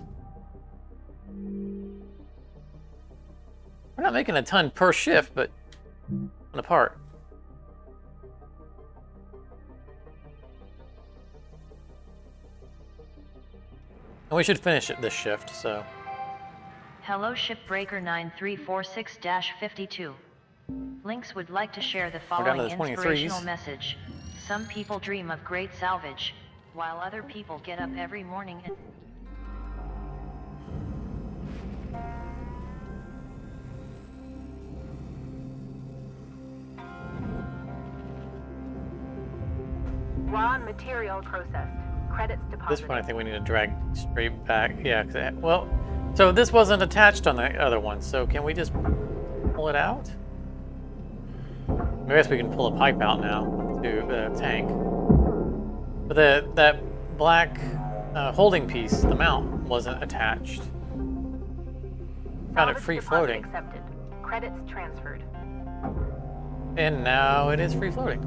Speaker 1: We're not making a ton per shift, but on a part. And we should finish it this shift, so.
Speaker 4: Hello Shipbreaker 9346-52. Links would like to share the
Speaker 1: We're down to
Speaker 4: following
Speaker 1: the 23s.
Speaker 4: inspirational message. Some people dream of great salvage, while other people get up every morning and
Speaker 3: Raw material processed. Credits deposited.
Speaker 1: This one I think we need to drag straight back. Yeah, 'cause well, so this wasn't attached on the other one, so can we just pull it out? I guess we can pull a pipe out now to the tank. But that black holding piece, the mount, wasn't attached. Found it
Speaker 3: Salvage
Speaker 1: free
Speaker 3: deposit
Speaker 1: floating.
Speaker 3: Accepted. Credits transferred.
Speaker 1: And now it is free floating.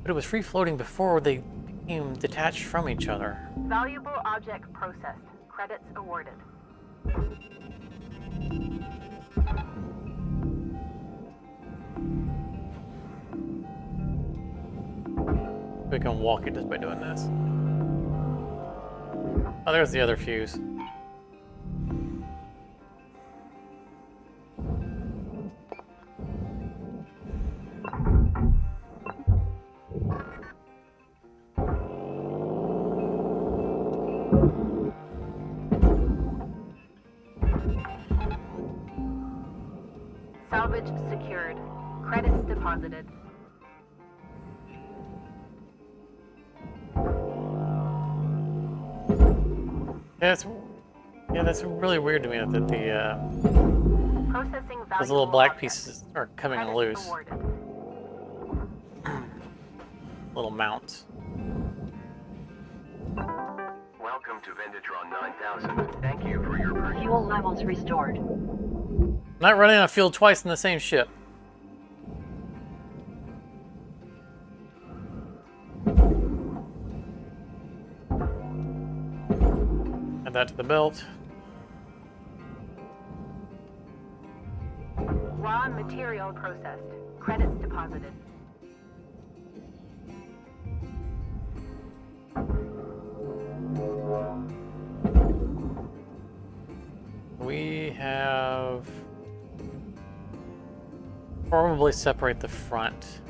Speaker 1: But it was free floating before they became detached from each other.
Speaker 3: Valuable object processed. Credits awarded.
Speaker 1: We can walk it just by doing this. Oh, there's the other fuse.
Speaker 3: Salvage secured. Credits deposited.
Speaker 1: Yeah, that's really weird to me that
Speaker 3: Processing valuable
Speaker 1: those little black
Speaker 3: objects.
Speaker 1: pieces are coming
Speaker 3: Credits
Speaker 1: loose.
Speaker 3: awarded.
Speaker 1: Little mounts.
Speaker 2: Welcome to Vendatron 9000. Thank you for your purchase.
Speaker 4: fuel levels restored.
Speaker 1: Not running out of fuel twice in the same ship. Add that to the belt.
Speaker 3: Raw material processed. Credits deposited.
Speaker 1: We have probably separate the front.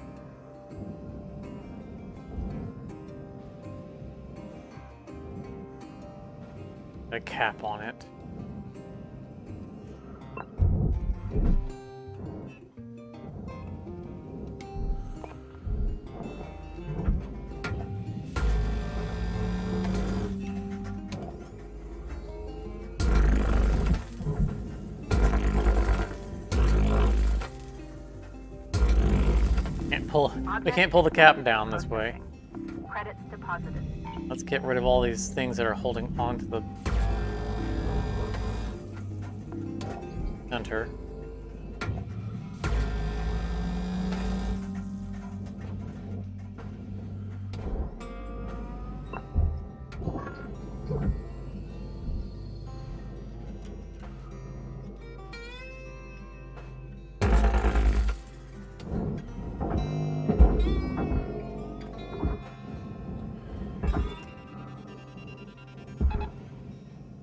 Speaker 1: A cap on it. We can't pull the cap down this way.
Speaker 3: Credits deposited.
Speaker 1: Let's get rid of all these things that are holding on to the center.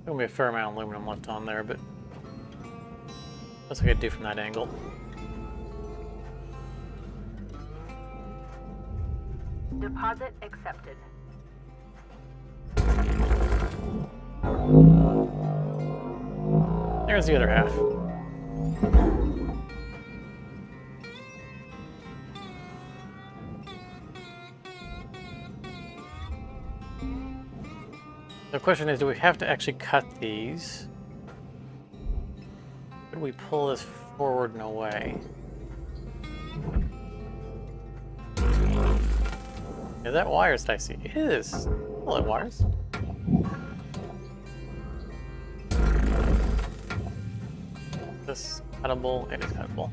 Speaker 1: There'll be a fair amount of aluminum left on there, but that's what I could do from that angle.
Speaker 3: Deposit accepted.
Speaker 1: There's the other half. The question is, do we have to actually cut these? Could we pull this forward and away? Is that wires that I see? It is. Hello, wires. Is this cuttable? It is cuttable.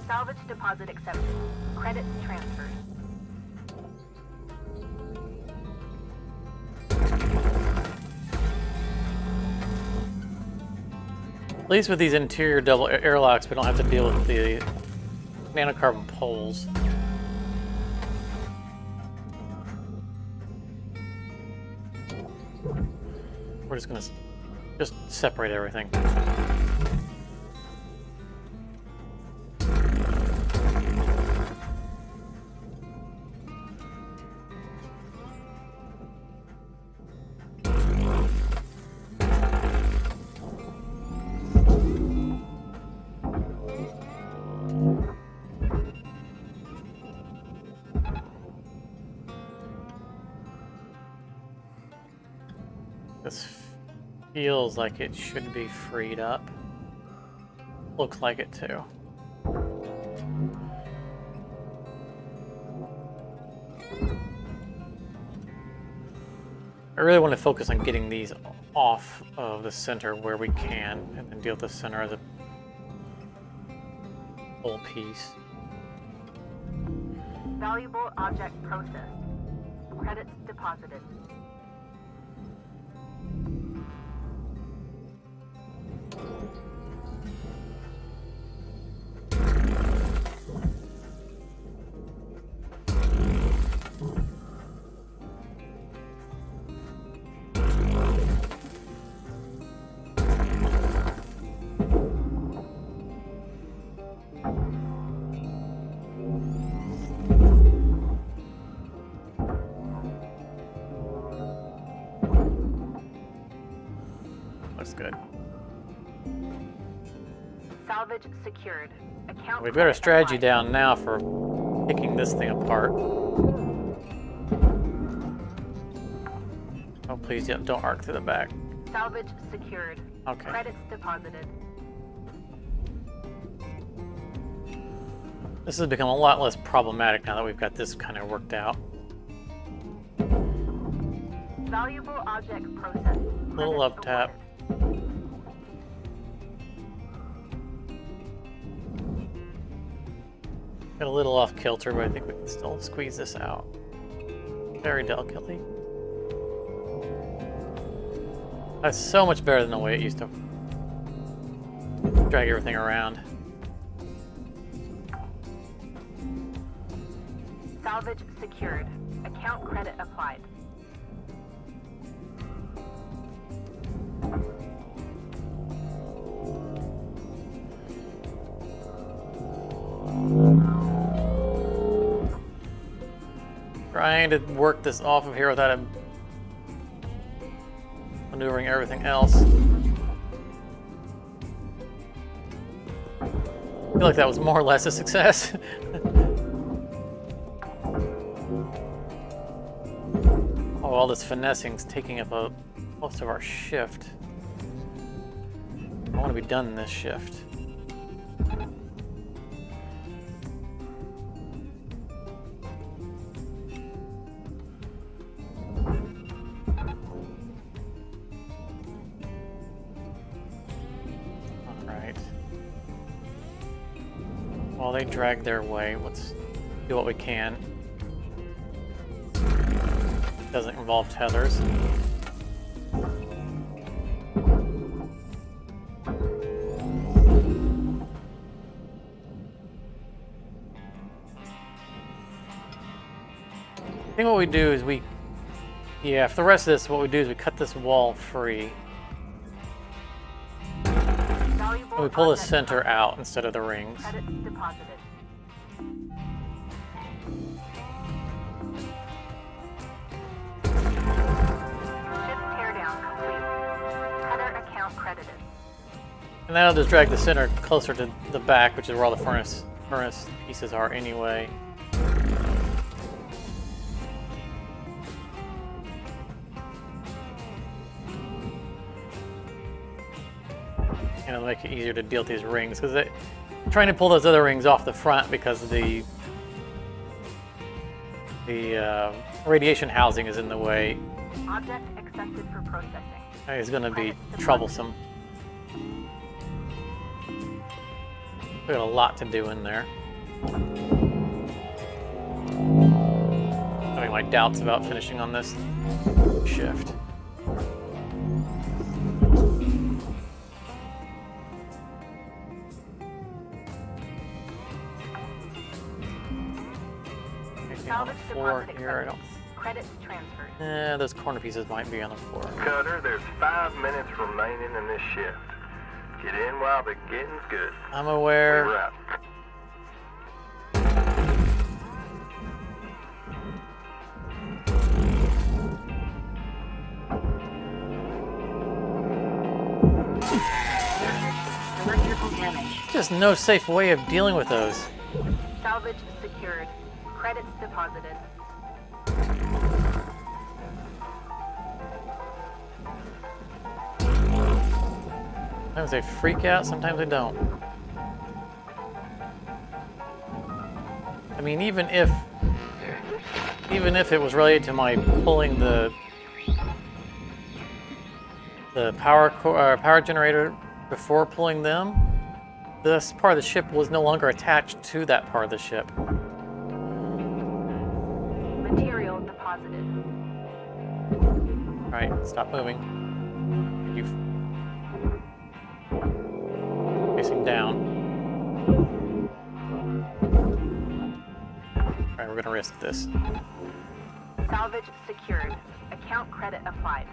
Speaker 3: Salvage deposit accepted. Credits transferred.
Speaker 1: At least with these interior double airlocks, we don't have to deal with the nanocarbon poles. We're just gonna separate everything. This feels like it should be freed up. Looks like it too. I really want to focus on getting these off of the center where we can, and then deal with the center as a whole piece.
Speaker 3: Valuable object processed. Credits deposited.
Speaker 1: Looks good.
Speaker 3: Salvage secured. Account
Speaker 1: We've got our
Speaker 3: credit
Speaker 1: strategy
Speaker 3: applied.
Speaker 1: down now for picking this thing apart. Oh, please don't arc through the back.
Speaker 3: Salvage secured.
Speaker 1: Okay.
Speaker 3: Credits deposited.
Speaker 1: This has become a lot less problematic now that we've got this kind of worked out.
Speaker 3: Valuable object processed.
Speaker 1: Little up tap. Got a little off kilter, but I think we can still squeeze this out very delicately. That's so much better than the way it used to drag everything around.
Speaker 3: Salvage secured. Account credit applied.
Speaker 1: Trying to work this off of here without maneuvering everything else. I feel like that was more or less a success. Oh, all this finessing's taking up most of our shift. I want to be done in this shift. While they drag their way, let's do what we can. Doesn't involve tethers. think what we do is yeah, for the rest of this, what we do is we cut this wall free.
Speaker 3: Valuable
Speaker 1: And we pull the
Speaker 3: object
Speaker 1: center
Speaker 3: deposited.
Speaker 1: out instead of the rings.
Speaker 3: Credits deposited. Ship teardown complete. Cutter account credited.
Speaker 1: And that'll just drag the center closer to the back, which is where all the furnace pieces are anyway. And it'll make it easier to deal with these rings, because trying to pull those other rings off the front because the radiation housing is in the way
Speaker 3: Object accepted for processing.
Speaker 1: is going to be troublesome. We got a lot to do in there. Having my doubts about finishing on this shift. Anything on the
Speaker 3: Salvage
Speaker 1: floor
Speaker 3: deposit
Speaker 1: here? I
Speaker 3: accepted. Credits transferred.
Speaker 1: those corner pieces might be on the floor.
Speaker 5: Cutter, there's 5 minutes remaining in this shift. Get in while the getting's good.
Speaker 1: I'm
Speaker 5: We're
Speaker 1: aware.
Speaker 5: out.
Speaker 4: Electrical damage.
Speaker 1: Just no safe way of dealing with those.
Speaker 3: Salvage secured. Credits deposited.
Speaker 1: Sometimes they freak out, sometimes they don't. I mean, even if it was related to my pulling the power generator before pulling them, this part of the ship was no longer attached to that part of the ship.
Speaker 3: Material deposited.
Speaker 1: All right, stop moving. You facing down. All right, we're gonna risk this.
Speaker 3: Salvage secured. Account credit applied.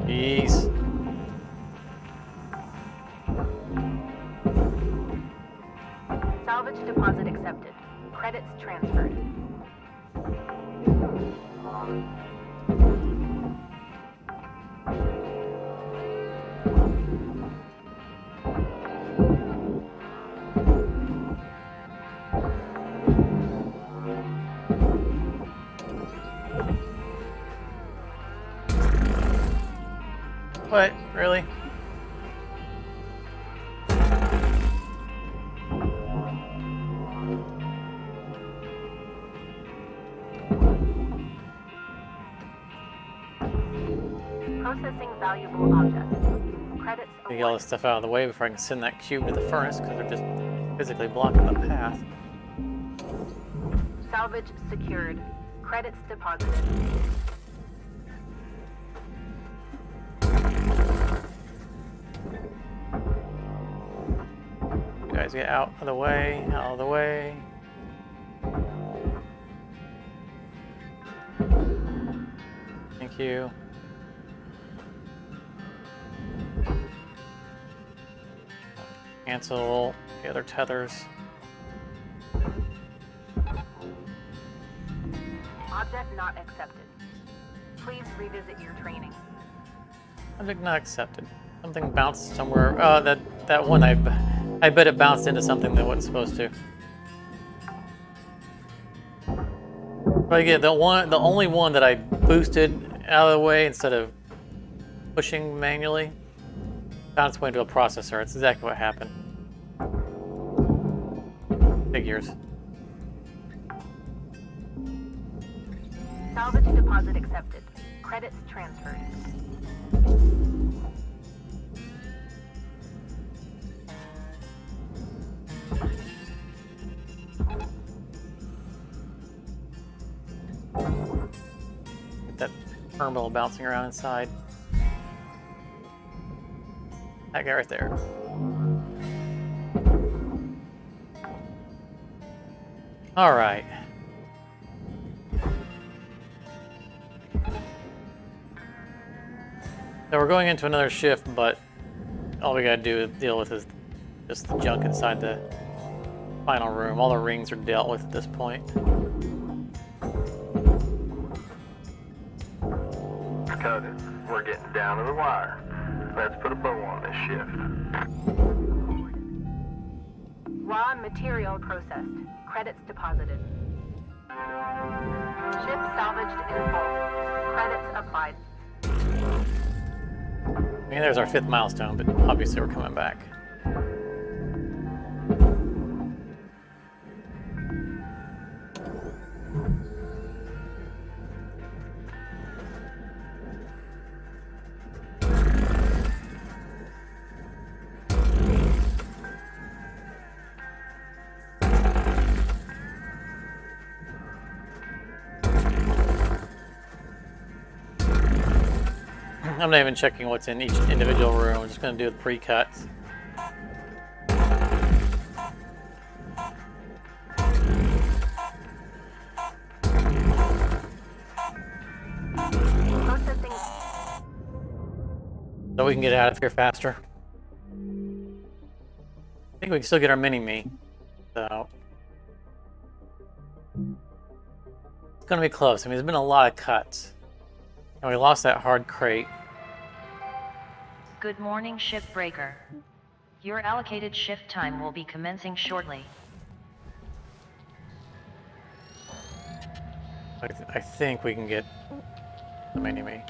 Speaker 1: Jeez.
Speaker 3: Salvage deposit accepted. Credits transferred.
Speaker 1: What? Really?
Speaker 3: Processing valuable objects. Credits
Speaker 1: Get all
Speaker 3: awarded.
Speaker 1: this stuff out of the way before I can send that cube to the furnace, because they're just physically blocking the path.
Speaker 3: Salvage secured. Credits deposited.
Speaker 1: You guys get out of the way, out of the way. Thank you. Cancel the other tethers.
Speaker 3: Object not accepted. Please revisit your training.
Speaker 1: Object not accepted. Something bounced somewhere. Oh, that one, I bet it bounced into something that wasn't supposed to. But again, the only one that I boosted out of the way instead of pushing manually found its way into a processor. It's exactly what happened. Figures.
Speaker 3: Salvage deposit accepted. Credits transferred.
Speaker 1: Get that terminal bouncing around inside. That guy right there. All right. So we're going into another shift, but all we gotta do is deal with is just the junk inside the final room. All the rings are dealt with at this point.
Speaker 5: Cut it. We're getting down to the wire. Let's put a bow on this shift.
Speaker 3: Raw material processed. Credits deposited. Ship salvaged in full. Credits applied.
Speaker 1: I mean, there's our 5th milestone, but obviously we're coming back. I'm not even checking what's in each individual room. I'm just going to do the pre-cuts.
Speaker 3: Processing.
Speaker 1: So we can get out of here faster. I think we can still get our Mini-Me. So it's going to be close. I mean, there's been a lot of cuts. And we lost that hard crate.
Speaker 4: Good morning, Shipbreaker. Your allocated shift time will be commencing shortly.
Speaker 1: I think we can get the Mini-Me.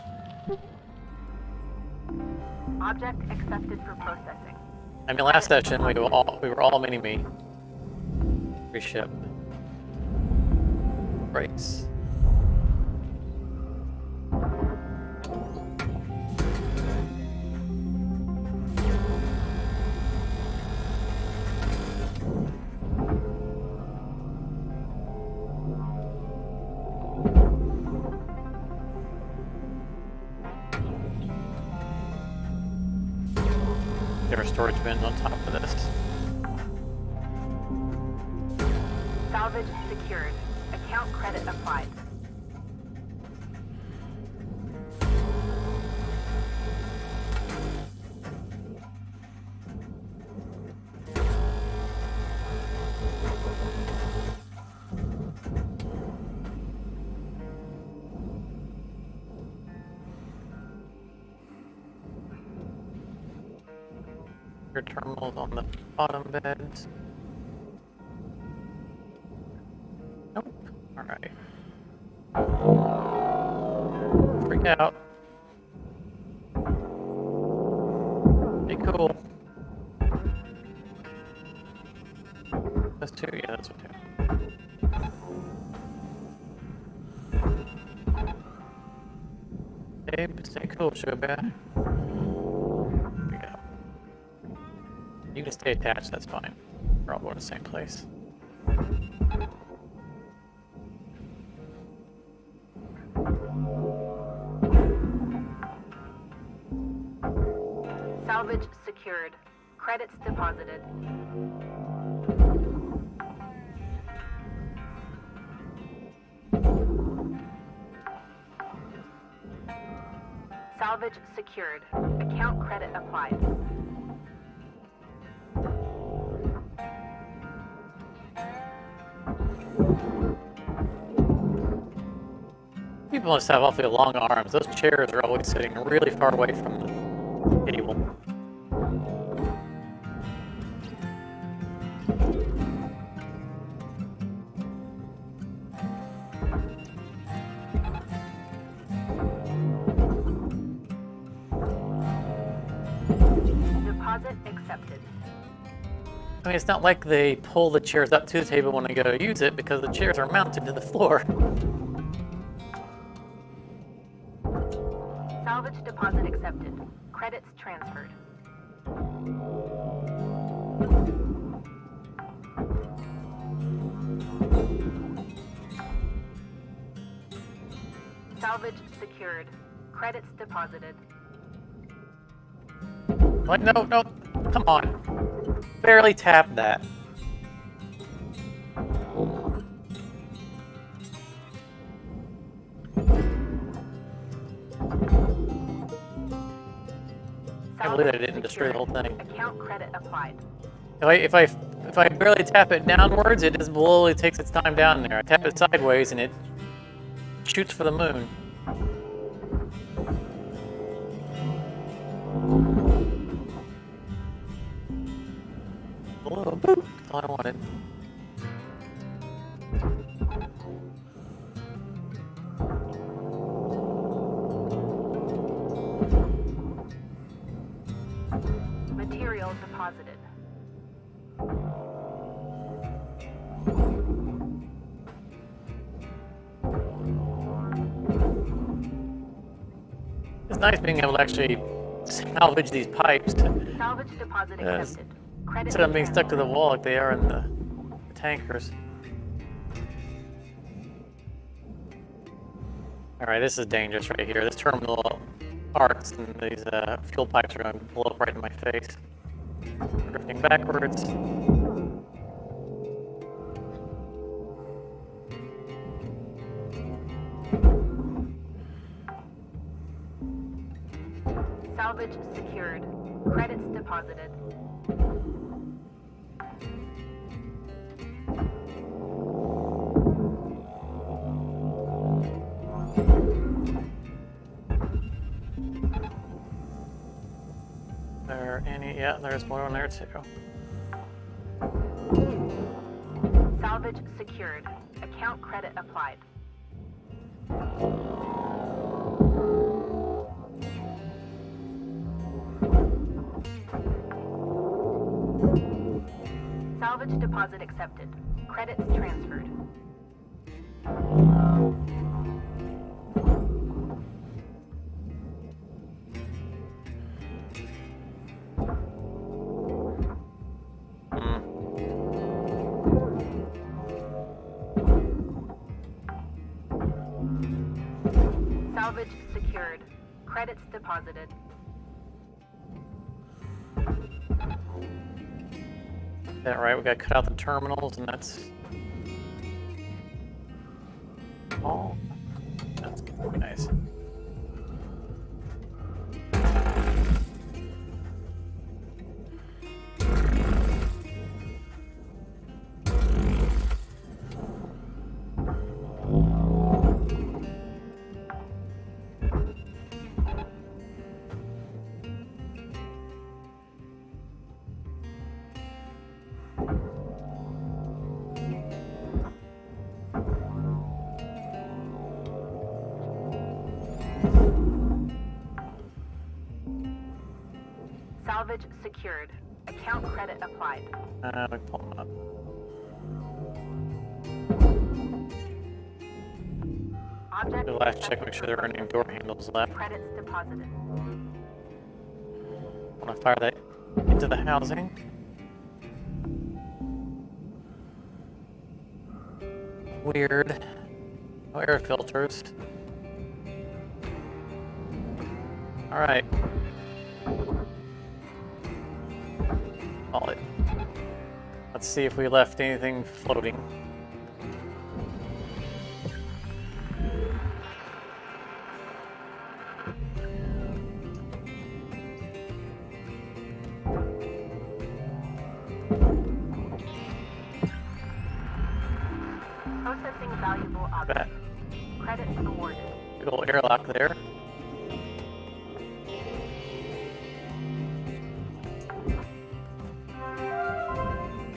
Speaker 3: Object accepted for processing.
Speaker 1: I mean, last session we were all Mini-Me. Reship. Rates. There are storage bins on top of this.
Speaker 3: Salvage secured. Account credit applied.
Speaker 1: Your terminals on the bottom beds. Nope. Alright. Freak out. Be cool. That's 2? Yeah, that's a 2. Babe, stay cool, sugar bear. You can stay attached, that's fine. We're all going to the same place.
Speaker 3: Salvage secured. Credits deposited. Salvage secured. Account credit applied.
Speaker 1: People must have awfully long arms. Those chairs are always sitting really far away from the table.
Speaker 3: Deposit accepted.
Speaker 1: I mean, it's not like they pull the chairs up to the table when they go to use it, because the chairs are mounted to the floor.
Speaker 3: Salvage deposit accepted. Credits transferred. Salvage secured. Credits deposited.
Speaker 1: Like, no, no, come on. Barely tap that. can't believe that it didn't destroy the whole thing.
Speaker 3: Account credit applied.
Speaker 1: If I barely tap it downwards, it just slowly takes its time down there. I tap it sideways and it shoots for the moon. Oh, boop. That's all I wanted.
Speaker 3: Material deposited.
Speaker 1: It's nice being able to actually salvage these pipes
Speaker 3: Salvage deposit accepted. Credit
Speaker 1: instead of being
Speaker 3: transfer.
Speaker 1: stuck to the wall like they are in the tankers. Alright, this is dangerous right here. This terminal arcs and these fuel pipes are going to blow up right in my face. Drifting backwards.
Speaker 3: Salvage secured. Credits deposited.
Speaker 1: Yeah, there's one on there too.
Speaker 3: Salvage secured. Account credit applied. Salvage deposit accepted. Credits transferred. Salvage secured. Credits deposited.
Speaker 1: Is that right? We got to cut out the terminals, and that's all. That's good. Nice.
Speaker 3: Salvage secured. Account credit applied.
Speaker 1: We pull them up.
Speaker 3: Object
Speaker 1: The last check, make sure there aren't any door handles left.
Speaker 3: Credits deposited.
Speaker 1: I want to fire that into the housing. Weird. No air filters. All right. Call it. Let's see if we left anything floating.
Speaker 3: Processing valuable object.
Speaker 1: That
Speaker 3: Credits awarded.
Speaker 1: big old airlock there.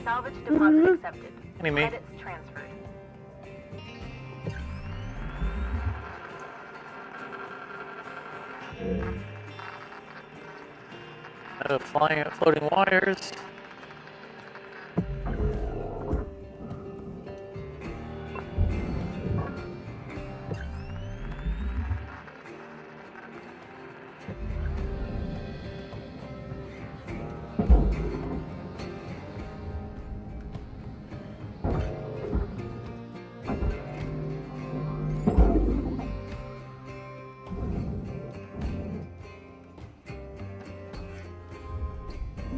Speaker 3: Salvage deposit accepted.
Speaker 1: Enemy.
Speaker 3: Credits transferred.
Speaker 1: Flying floating wires.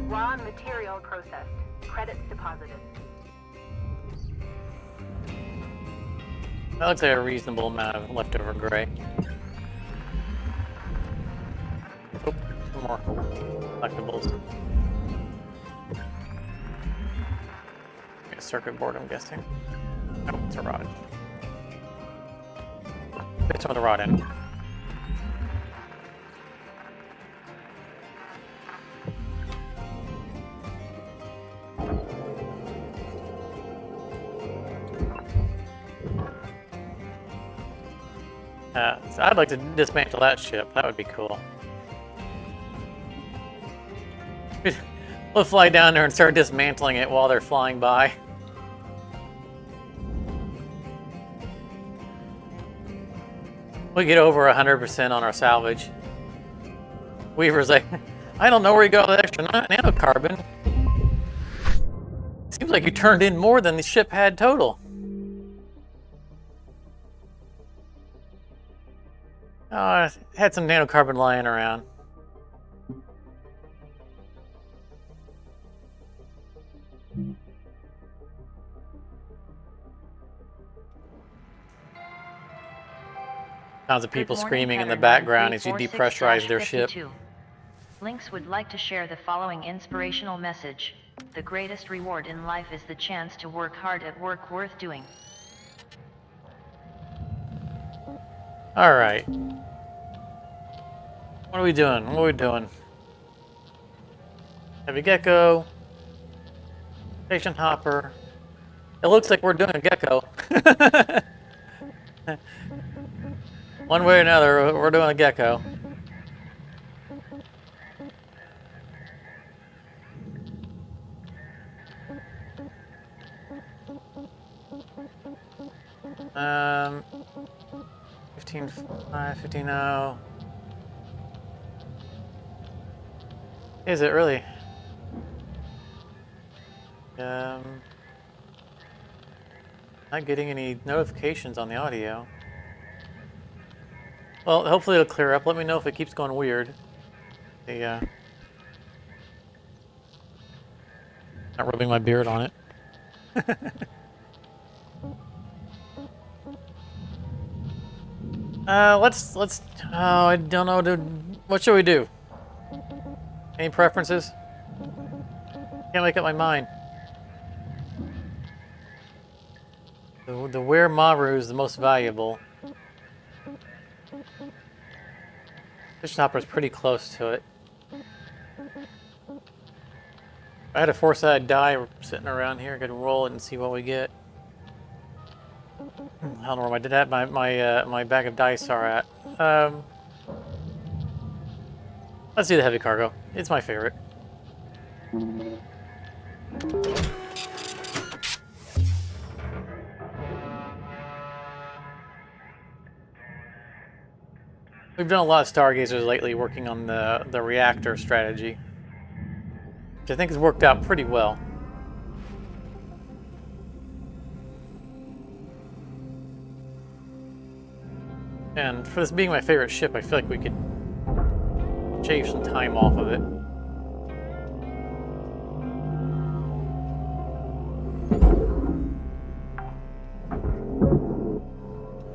Speaker 3: Raw material processed. Credits deposited.
Speaker 1: That looks like a reasonable amount of leftover gray. Oh, more collectibles. A circuit board, I'm guessing. Oh, it's a rod. Put some of the rod in. So I'd like to dismantle that ship. That would be cool. We'll fly down there and start dismantling it while they're flying by. We get over 100% on our salvage. Weaver's like, I don't know where you got that extra nanocarbon. Seems like you turned in more than the ship had total. Oh, I had some nanocarbon lying around. Sounds of people screaming in the background as you depressurize their ship.
Speaker 4: Lynx would like to share the following inspirational message. The greatest reward in life is the chance to work hard at work worth doing.
Speaker 1: Alright. What are we doing? What are we doing? Heavy gecko. Station hopper. It looks like we're doing a gecko. One way or another, we're doing a gecko. Um, 15.5, 15.0. Is it really? Not getting any notifications on the audio. Well, hopefully it'll clear up. Let me know if it keeps going weird. Not rubbing my beard on it. Let's. Oh, I don't know, dude. What should we do? Any preferences? Can't make up my mind. The Where Maru is the most valuable. Fish Hopper is pretty close to it. If I had a four-sided die sitting around here, I could roll it and see what we get. I don't know where my bag of dice are at. Let's do the heavy cargo. It's my favorite. We've done a lot of stargazers lately working on the reactor strategy, which I think has worked out pretty well. And for this being my favorite ship, I feel like we could shave some time off of it.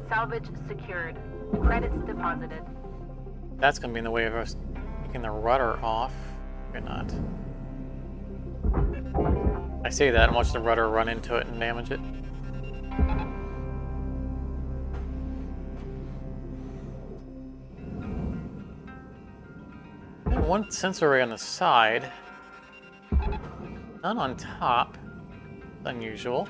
Speaker 3: Salvage secured. Credits deposited.
Speaker 1: That's going to be in the way of us taking the rudder off. Maybe not. I say that and watch the rudder run into it and damage it. One sensor array on the side. None on top. Unusual.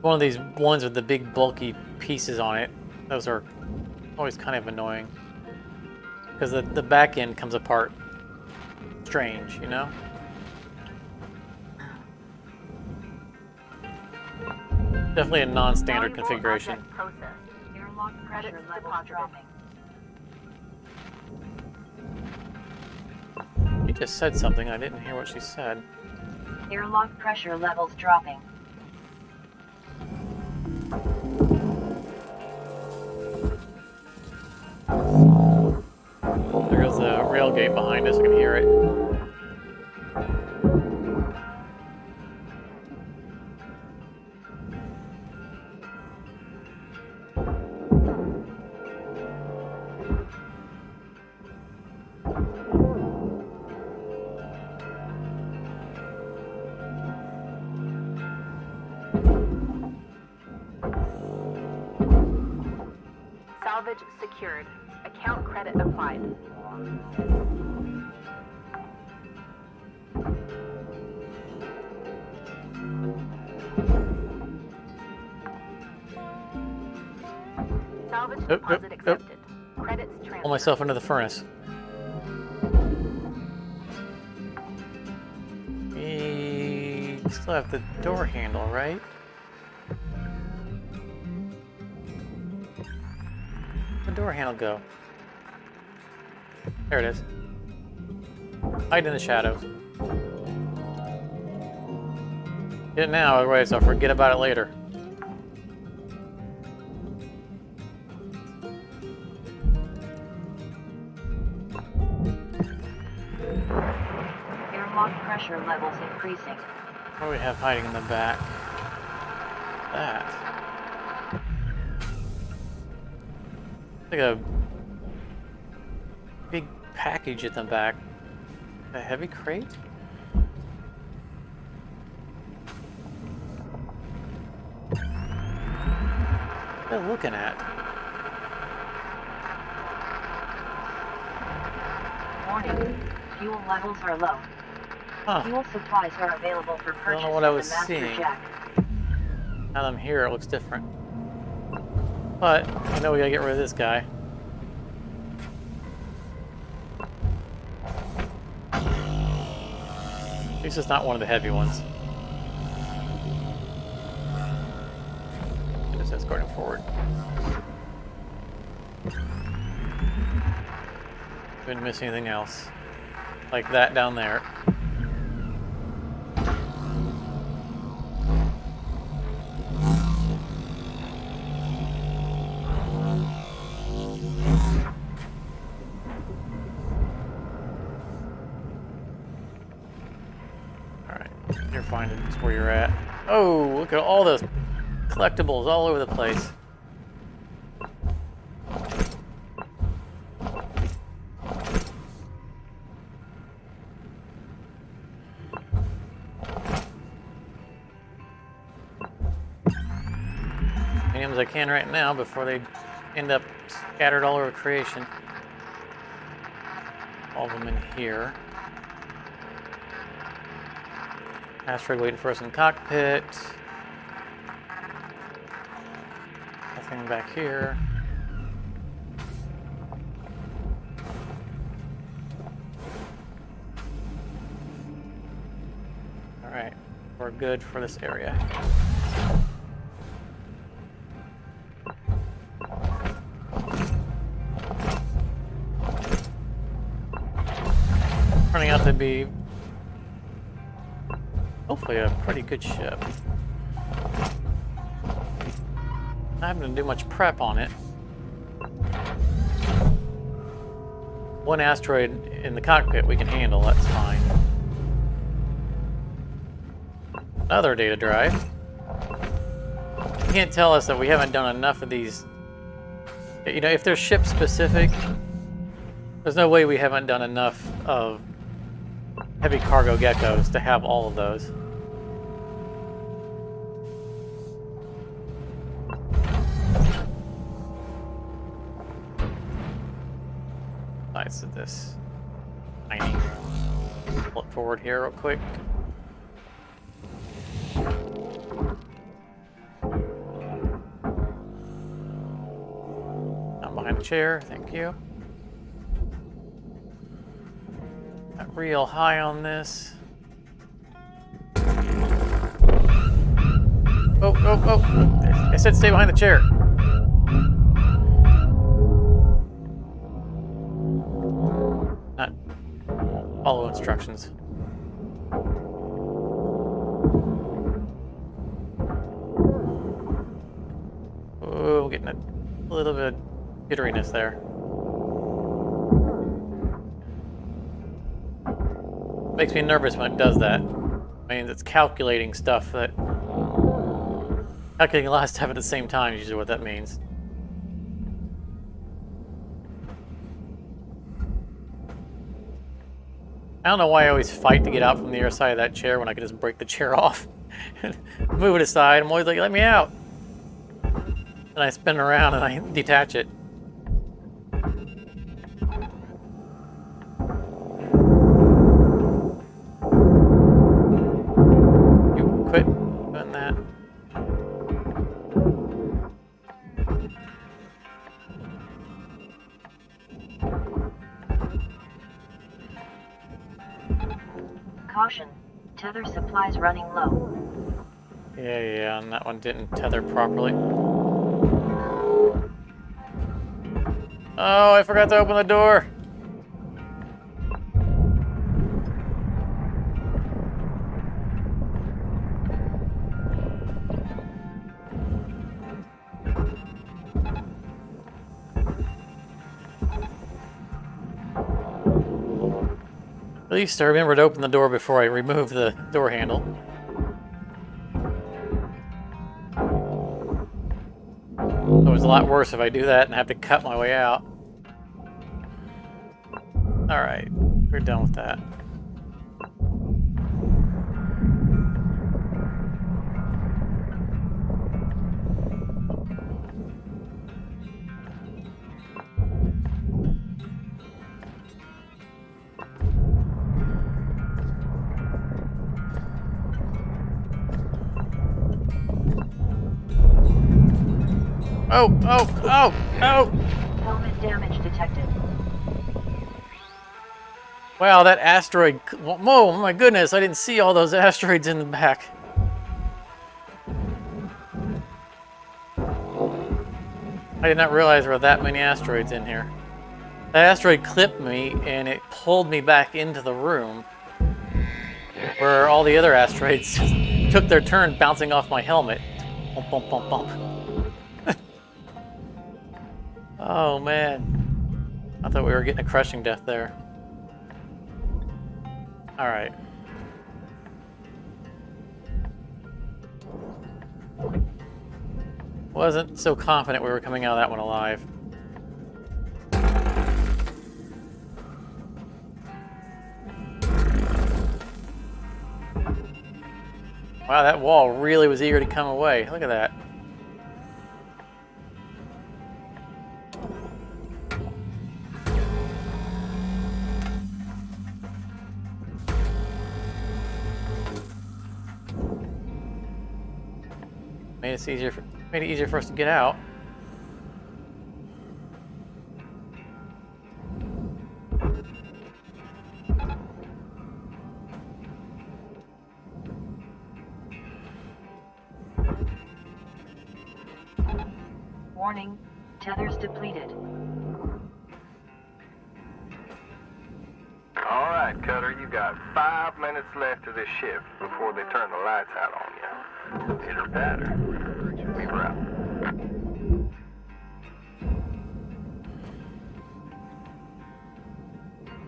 Speaker 1: One of these ones with the big bulky pieces on it. Those are always kind of annoying. Because the back end comes apart strange, you know? Definitely a non-standard configuration.
Speaker 3: Airlock pressure levels dropping.
Speaker 1: She just said something. I didn't hear what she said.
Speaker 3: Airlock pressure levels dropping.
Speaker 1: There goes the rail gate behind us. I can hear it.
Speaker 3: Salvage secured. Account credit applied. Salvage deposit accepted. Credits transferred.
Speaker 1: Pull myself into the furnace. We still have the door handle, right? Where'd the door handle go? There it is. Hide in the shadows. Get it now, otherwise I'll forget about it later.
Speaker 4: Airlock pressure levels increasing.
Speaker 1: What do we have hiding in the back? That. Like a big package at the back. A heavy crate? What are they looking at?
Speaker 4: Warning. Fuel levels are low.
Speaker 1: Huh.
Speaker 4: Fuel supplies are available for
Speaker 1: I
Speaker 4: purchase
Speaker 1: don't know what I
Speaker 4: in the
Speaker 1: was
Speaker 4: master
Speaker 1: seeing.
Speaker 4: jack.
Speaker 1: Now that I'm here, it looks different. But I know we gotta get rid of this guy. At least it's not one of the heavy ones. Just escorting forward. Didn't miss anything else. Like that down there. Alright, you're fine. It's where you're at. Oh, look at all those collectibles all over the place. As I can right now before they end up scattered all over creation. All of them in here. Asteroid waiting for us in cockpit. Nothing back here. Alright, we're good for this area. Turning out to be hopefully a pretty good ship. Not having to do much prep on it. One asteroid in the cockpit we can handle, that's fine. Another data drive. You can't tell us that we haven't done enough of these. You know, if they're ship specific, there's no way we haven't done enough of heavy cargo geckos to have all of those. Nice of this tiny. Look forward here real quick. I'm behind the chair, thank you. Not real high on this. Oh, oh, oh! I said stay behind the chair. Not follow instructions. Oh, getting a little bit of jitteriness there. Makes me nervous when it does that. I mean, it's calculating stuff that... Calculating a lot of stuff at the same time is usually what that means. I don't know why I always fight to get out from the other side of that chair when I could just break the chair off and move it aside. I'm always like, let me out. And I spin around and I detach it.
Speaker 4: Caution, tether supplies running low.
Speaker 1: Yeah, and that one didn't tether properly. Oh, I forgot to open the door. At least I remembered to open the door before I removed the door handle. It was a lot worse if I do that and have to cut my way out. Alright, we're done with that. Oh!
Speaker 4: Helmet damage detected.
Speaker 1: Wow, that asteroid... Whoa, my goodness, I didn't see all those asteroids in the back. I did not realize there were that many asteroids in here. That asteroid clipped me, and it pulled me back into the room where all the other asteroids took their turn bouncing off my helmet. Bump, bump, bump, bump. Oh, man. I thought we were getting a crushing death there. Alright. Wasn't so confident we were coming out of that one alive. Wow, that wall really was eager to come away. Look at that. Made it easier for us to get out.
Speaker 4: Warning, tethers depleted.
Speaker 5: All right, Cutter, you got 5 minutes left of this shift before they turn the lights out on you. Pitter patter. We were out.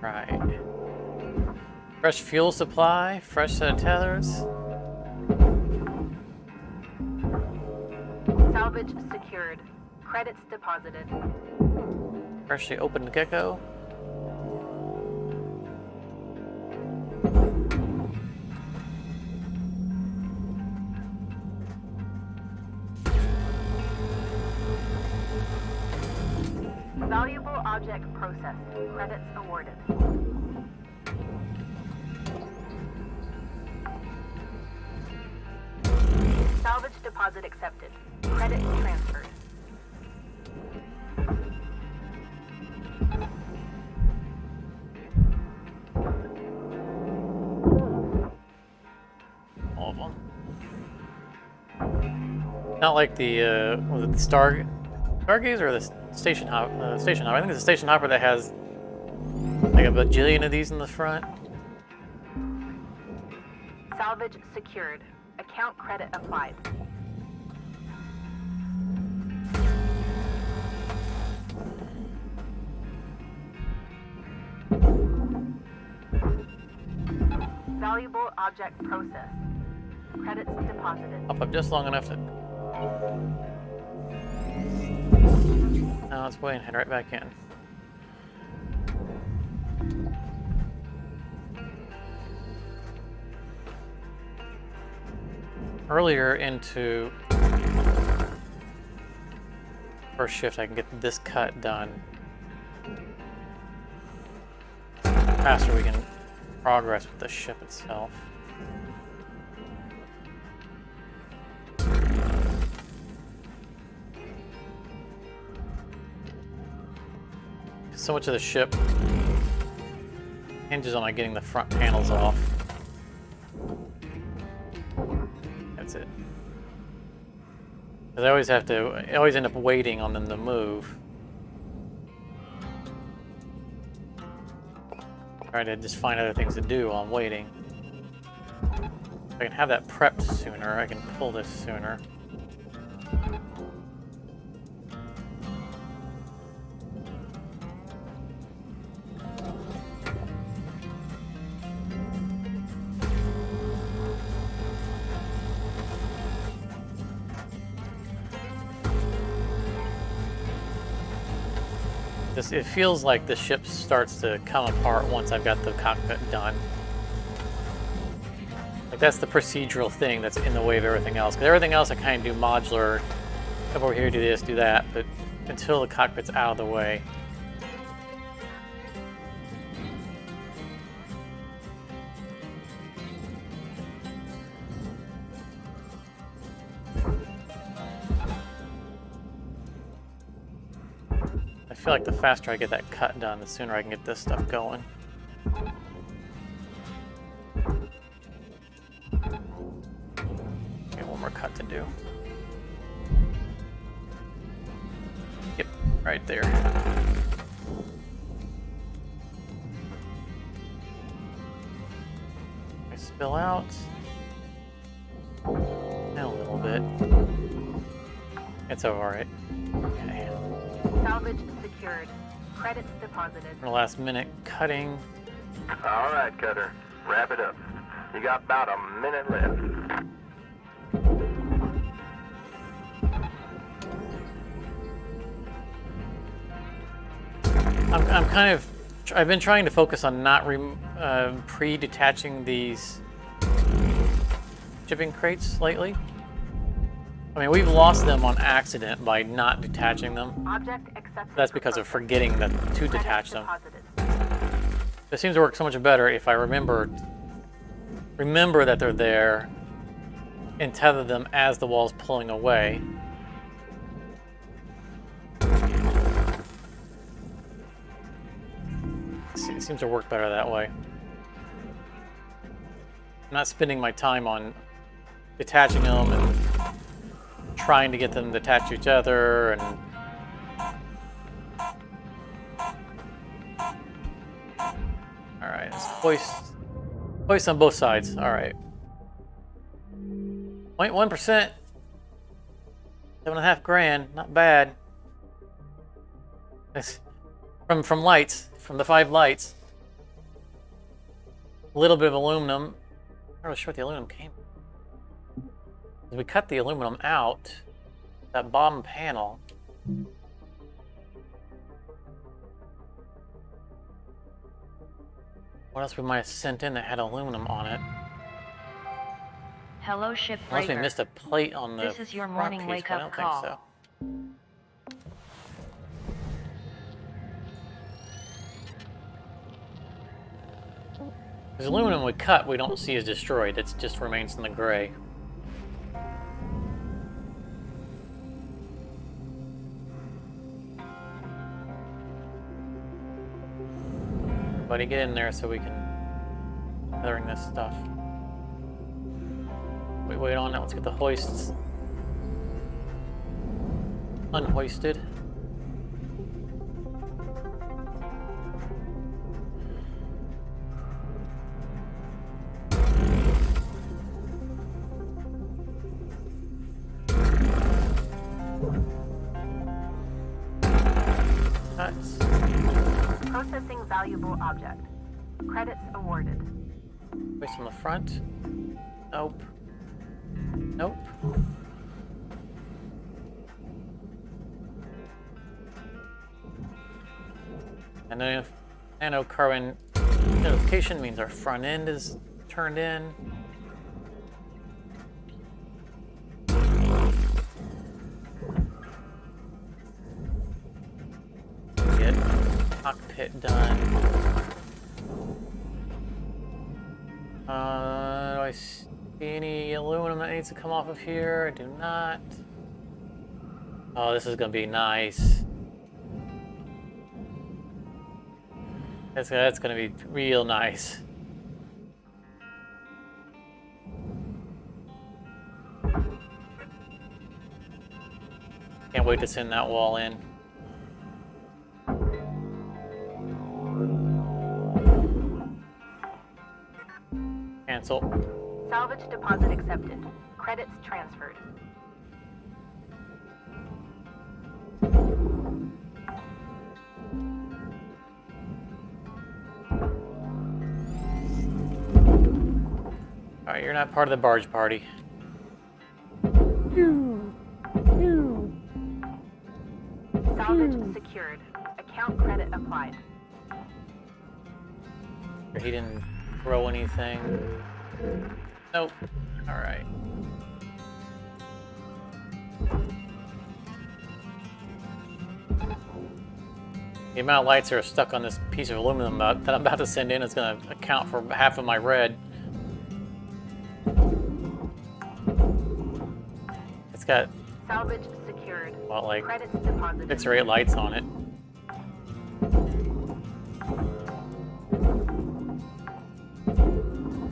Speaker 1: Right. Fresh fuel supply, fresh set of tethers.
Speaker 3: Salvage secured. Credits deposited.
Speaker 1: Freshly opened gecko.
Speaker 3: Valuable object processed. Credits awarded. Salvage deposit accepted. Credit transferred.
Speaker 1: All of them. Not like the was it the Stargazer or the station hopper? Station hopper. I think it's a station hopper that has like a bajillion of these in the front.
Speaker 3: Salvage secured. Account credit applied. Valuable object processed. Credits deposited.
Speaker 1: Up just long enough to... Now it's way and head right back in. Earlier into first shift, I can get this cut done. Faster we can progress with the ship itself. So much of the ship hinges on getting the front panels off. That's it. Because I always end up waiting on them to move. Trying to just find other things to do while I'm waiting. If I can have that prepped sooner, I can pull this sooner. It feels like the ship starts to come apart once I've got the cockpit done. Like that's the procedural thing that's in the way of everything else. Because everything else I kind of do modular. Come over here, do this, do that. But until the cockpit's out of the way. I feel like the faster I get that cut done, the sooner I can get this stuff going. Okay, one more cut to do. Yep, right there. I spill out. Now a little bit. It's alright. Okay.
Speaker 3: Salvage secured. Credits deposited.
Speaker 1: For the last minute cutting.
Speaker 5: All right, Cutter. Wrap it up. You got about a minute left.
Speaker 1: I've been trying to focus on not pre-detaching these shipping crates lately. I mean, we've lost them on accident by not detaching them.
Speaker 3: Object accepted.
Speaker 1: That's because of forgetting to detach them. It seems to work so much better if I remember that they're there and tether them as the wall's pulling away. It seems to work better that way. I'm not spending my time on detaching them and trying to get them to attach to each other and alright, let's hoist on both sides. Alright. 0.1%. 7.5 grand, not bad. It's from lights, from the 5 lights. A little bit of aluminum. I'm not really sure what the aluminum came from. We cut the aluminum out, that bottom panel. What else we might have sent in that had aluminum on it?
Speaker 4: Hello, Shipbreaker.
Speaker 1: Unless we missed a plate on the
Speaker 4: This is your
Speaker 1: front
Speaker 4: morning
Speaker 1: piece,
Speaker 4: wake
Speaker 1: but I
Speaker 4: up
Speaker 1: don't
Speaker 4: call.
Speaker 1: think so. Because aluminum we cut, we don't see as destroyed. It just remains in the gray. Everybody get in there so we can feathering this stuff. Wait on it. Let's get the hoists unhoisted. Cuts.
Speaker 3: Processing valuable object. Credits awarded.
Speaker 1: Hoist on the front. Nope. Nope. And then if nanocarbon notification means our front end is turned in. Get cockpit done. Do I see any aluminum that needs to come off of here? I do not. Oh, this is gonna be nice. That's gonna be real nice. can't wait to send that wall in. Cancel.
Speaker 3: Salvage deposit accepted. Credits transferred.
Speaker 1: Alright, you're not part of the barge party.
Speaker 3: Salvage secured. Account credit applied.
Speaker 1: He didn't throw anything. Nope. Alright. The amount of lights that are stuck on this piece of aluminum that I'm about to send in is going to account for half of my red. It's got,
Speaker 3: Salvage secured.
Speaker 1: well, like
Speaker 3: Credits deposited.
Speaker 1: 6 or 8 lights on it.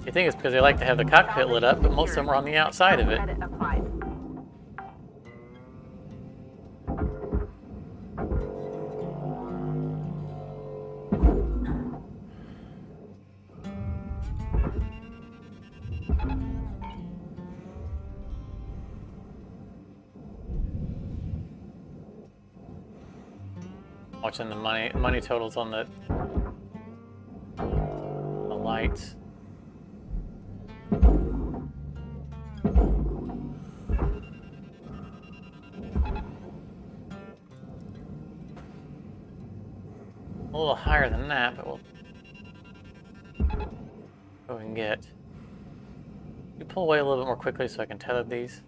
Speaker 1: You think it's because they like to have the cockpit lit up, but most of them are on the outside of it.
Speaker 3: Credit applied.
Speaker 1: Watching the money totals on the lights. A little higher than that, but we'll go and get. You pull away a little bit more quickly so I can tether these.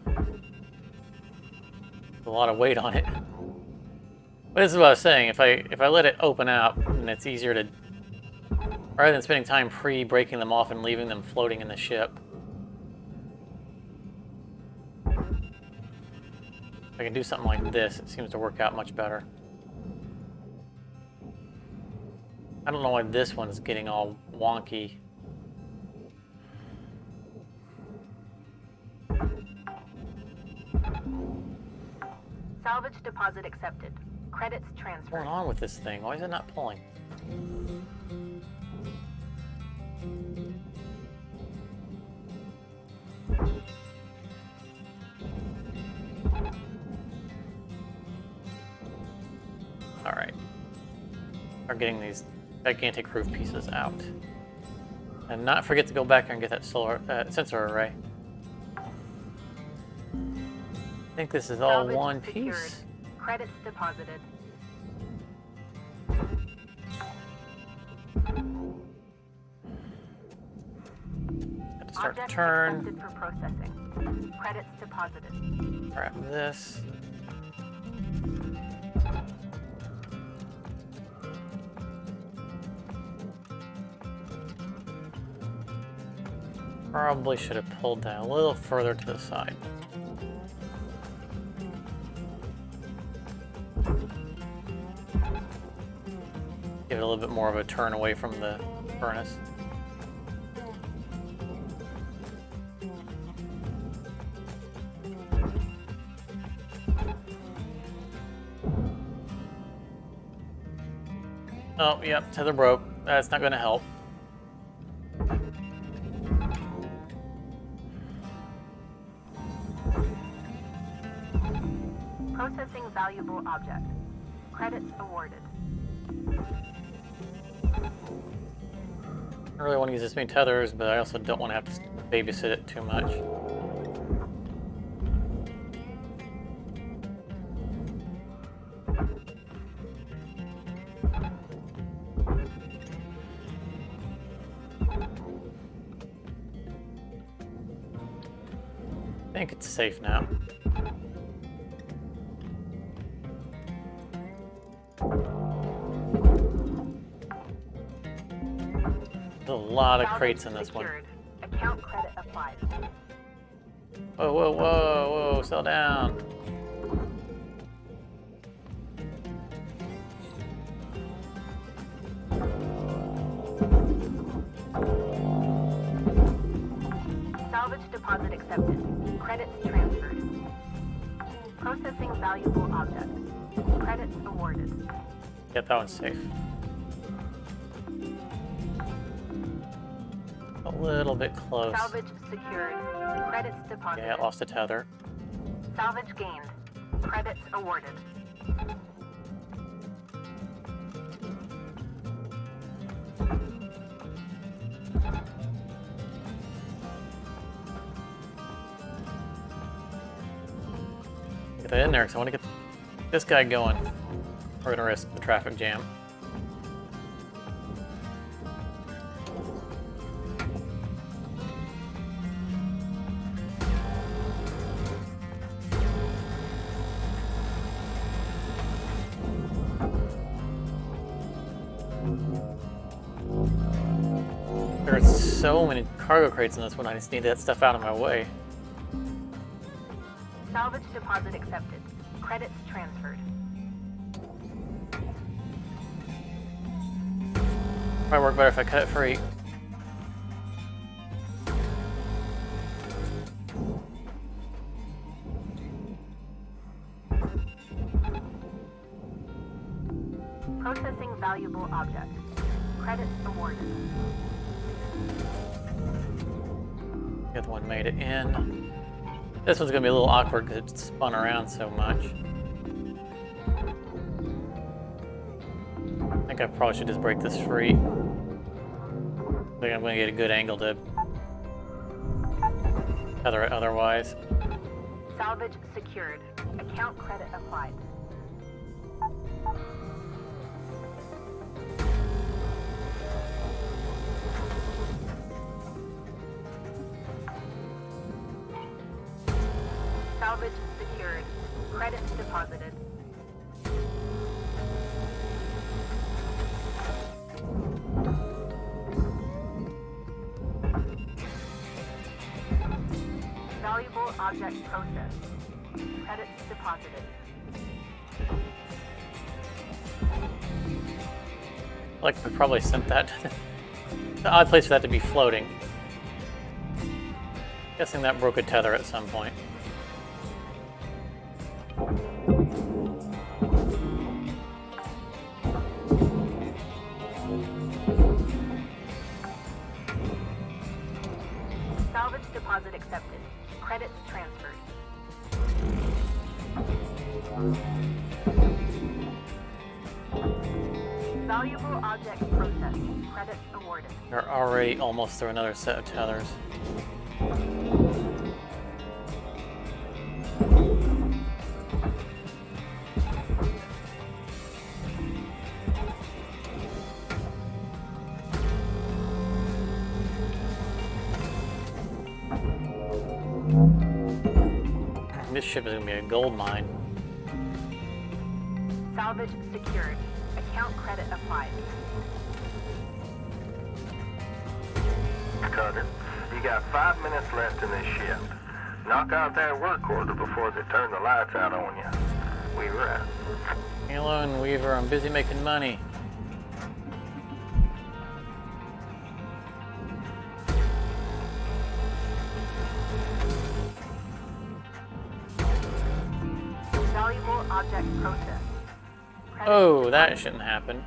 Speaker 1: There's a lot of weight on it. But this is what I was saying. If I let it open out, then it's easier to, rather than spending time pre-breaking them off and leaving them floating in the ship. If I can do something like this, it seems to work out much better. I don't know why this one's getting all wonky.
Speaker 3: Salvage deposit accepted. Credits
Speaker 1: What's
Speaker 3: transferred.
Speaker 1: going on with this thing? Why is it not pulling? Alright. Start getting these gigantic roof pieces out. And not forget to go back there and get that sensor array. I think this is all
Speaker 3: Salvage
Speaker 1: one
Speaker 3: secured.
Speaker 1: piece.
Speaker 3: Credits deposited.
Speaker 1: Have to start
Speaker 3: Object
Speaker 1: to turn.
Speaker 3: accepted for processing. Credits deposited.
Speaker 1: Grab this. Probably should have pulled that a little further to the side. Give it a little bit more of a turn away from the furnace. Oh, yep, tether broke. That's not going to help.
Speaker 3: Processing valuable object. Credits awarded.
Speaker 1: I really want to use this many tethers, but I also don't want to have to babysit it too much. I think it's safe now. There's a lot of crates in this one.
Speaker 3: Secured. Account credit applied.
Speaker 1: Whoa, whoa, whoa, whoa, settle down.
Speaker 3: Salvage deposit accepted. Credits transferred. Processing valuable object. Credits awarded.
Speaker 1: Yep, that one's safe. A little bit close.
Speaker 3: Salvage secured. Credits deposited.
Speaker 1: Yeah, lost a tether.
Speaker 3: Salvage gained. Credits awarded.
Speaker 1: Get that in there because I want to get this guy going. We're gonna risk the traffic jam. There's so many cargo crates in this one, I just need that stuff out of my way.
Speaker 3: Salvage deposit accepted. Credits transferred.
Speaker 1: Might work better if I cut it free.
Speaker 3: Processing valuable object. Credits awarded.
Speaker 1: The other one made it in. This one's gonna be a little awkward because it spun around so much. I think I probably should just break this free. I think I'm gonna get a good angle to tether it otherwise.
Speaker 3: Salvage secured. Account credit applied. Salvage secured. Credits deposited. Valuable object processed. Credits deposited.
Speaker 1: Like we probably sent that to the odd place for that to be floating. Guessing that broke a tether at some point.
Speaker 3: Salvage deposit accepted. Credits transferred. Valuable object processed. Credits awarded.
Speaker 1: They're already almost through another set of tethers. This ship is going to be a gold mine.
Speaker 3: Salvage secured. Account credit applied.
Speaker 5: Cutter, you got 5 minutes left in this shift. Knock out that work order before they turn the lights out on you. We were out.
Speaker 1: Hello, and Weaver, I'm busy making money.
Speaker 3: Valuable object processed. Credits
Speaker 1: Oh, that
Speaker 3: deposited.
Speaker 1: shouldn't happen.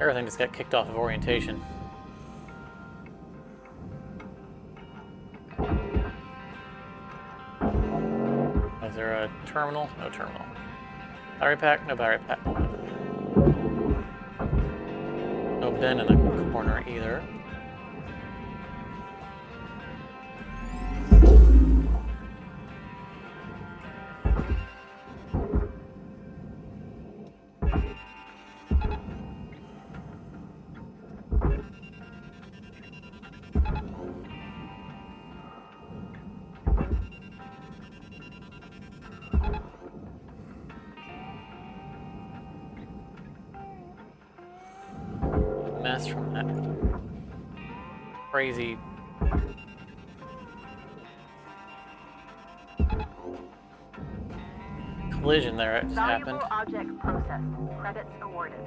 Speaker 1: Everything just got kicked off of orientation. Is there a terminal? No terminal. Battery pack? No battery pack. No bin in the corner either. Mess from that crazy collision there it just
Speaker 3: Valuable
Speaker 1: happened.
Speaker 3: object processed. Credits awarded.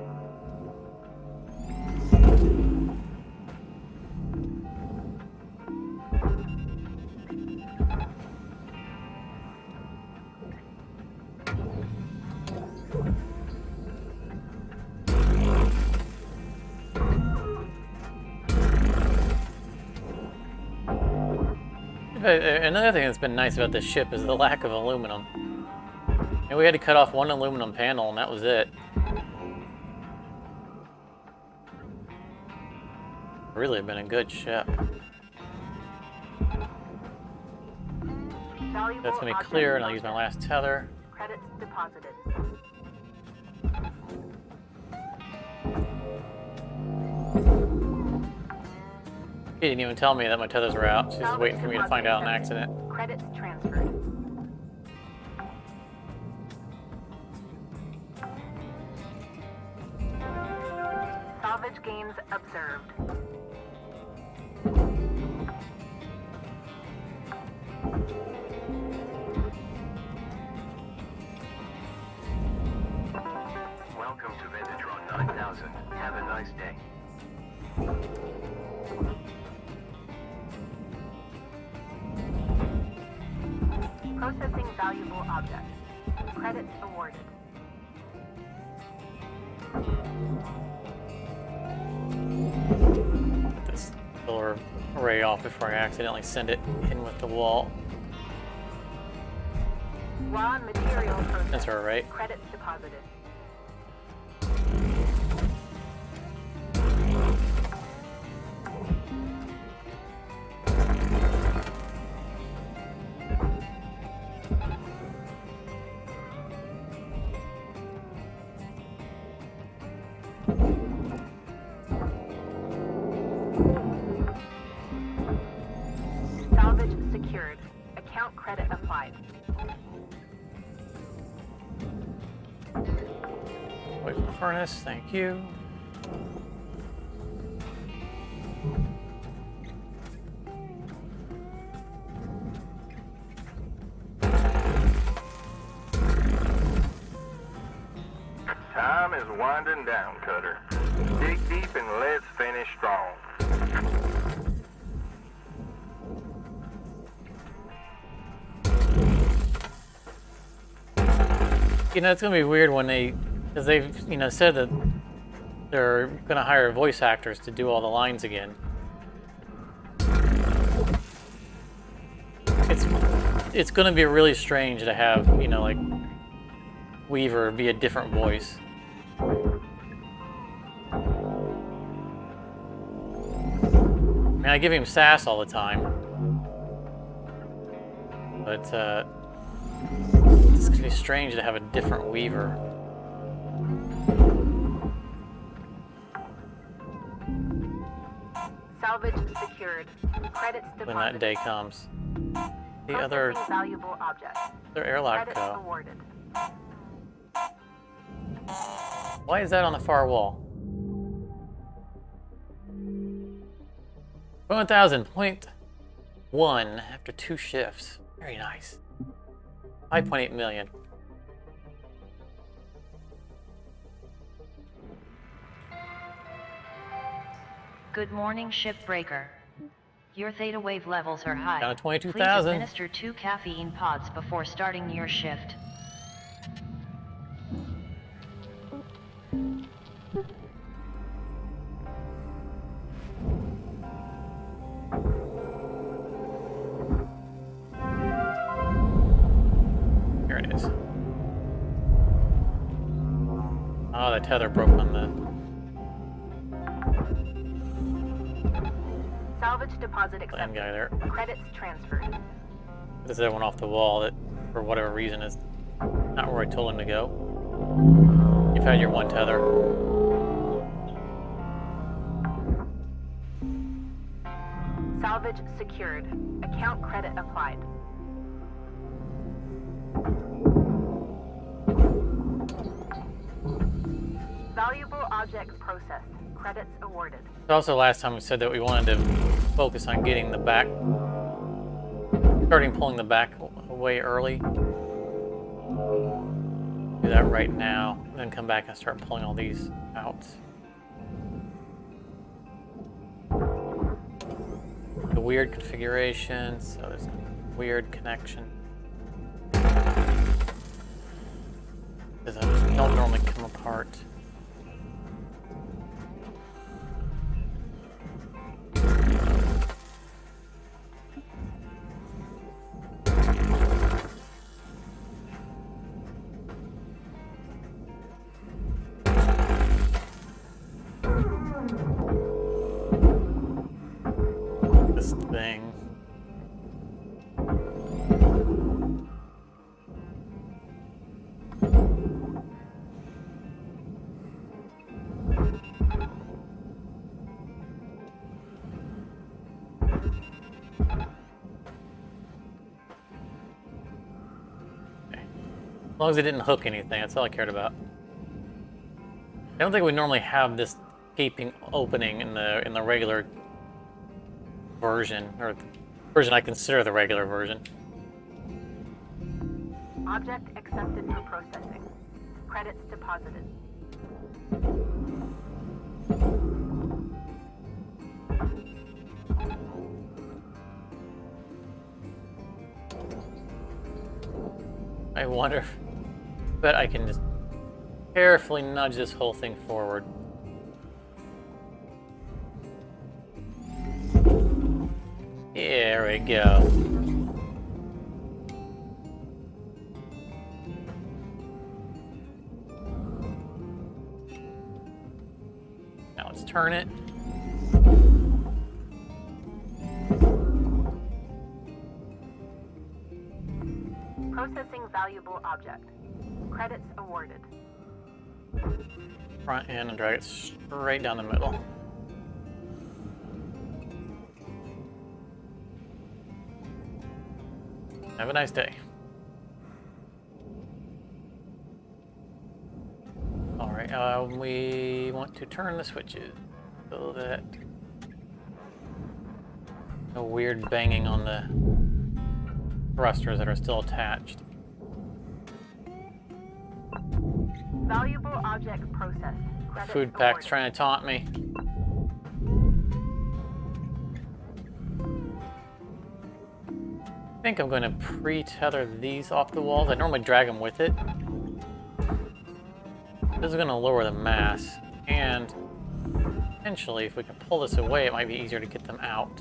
Speaker 1: Another thing that's been nice about this ship is the lack of aluminum. And we had to cut off one aluminum panel, and that was it. Really been a good ship.
Speaker 3: Valuable
Speaker 1: That's gonna be
Speaker 3: object
Speaker 1: clear, and I'll use my
Speaker 3: processed.
Speaker 1: last tether.
Speaker 3: Credits deposited.
Speaker 1: He didn't even tell me that my tethers were out. She's just
Speaker 3: Salvage
Speaker 1: waiting for me to find out an
Speaker 3: deposit.
Speaker 1: accident.
Speaker 3: Credits transferred. Salvage gains observed.
Speaker 2: Welcome to Vintatron 9000. Have a nice day.
Speaker 3: Processing valuable objects. Credits awarded.
Speaker 1: Put this solar array off before I accidentally send it in with the wall.
Speaker 3: Raw material processed.
Speaker 1: Sensor array.
Speaker 3: Credits deposited. Salvage secured. Account credit applied.
Speaker 1: Wait for the furnace, thank you.
Speaker 5: Time is winding down, Cutter. Dig deep and let's finish strong.
Speaker 1: You know, it's gonna be weird when because they've, said that they're gonna hire voice actors to do all the lines again. It's gonna be really strange to have, like Weaver be a different voice. I mean, I give him sass all the time, but it's gonna be strange to have a different Weaver.
Speaker 3: Salvage secured. Credits deposited.
Speaker 1: When that day comes. The other
Speaker 3: Processing valuable objects.
Speaker 1: airlock
Speaker 3: Credits
Speaker 1: go.
Speaker 3: awarded.
Speaker 1: Why is that on the far wall? 1,000.1 after 2 shifts. Very nice. 5.8 million.
Speaker 4: Good morning, Shipbreaker. Your theta wave levels are high.
Speaker 1: Down to
Speaker 4: Please
Speaker 1: 22,000.
Speaker 4: administer 2 caffeine pods before starting your shift.
Speaker 1: Here it is. Oh, the tether broke on the...
Speaker 3: Salvage deposit
Speaker 1: land
Speaker 3: accepted.
Speaker 1: guy there.
Speaker 3: Credits transferred.
Speaker 1: This other one off the wall that, for whatever reason, is not where I told him to go. You've had your one tether.
Speaker 3: Salvage secured. Account credit applied. Valuable objects processed. Credits awarded.
Speaker 1: Also, last time we said that we wanted to focus on getting the back, starting pulling the back away early. Do that right now, then come back and start pulling all these out. The weird configuration, so there's a weird connection. Because I don't normally come apart. As long as it didn't hook anything, that's all I cared about. I don't think we normally have this gaping opening in the regular version, or the version I consider the regular version.
Speaker 3: Object accepted for processing. Credits deposited.
Speaker 1: I wonder, but I can just carefully nudge this whole thing forward. There we go. Now let's turn it.
Speaker 3: Processing valuable object. Credits awarded.
Speaker 1: Front end and drag it straight down the middle. Have a nice day. Alright, we want to turn the switches so that no weird banging on the thrusters that are still attached.
Speaker 3: Valuable object processed. Credits
Speaker 1: Food pack's
Speaker 3: awarded.
Speaker 1: trying to taunt me. I think I'm going to pre-tether these off the walls. I normally drag them with it. This is going to lower the mass, and potentially if we can pull this away, it might be easier to get them out.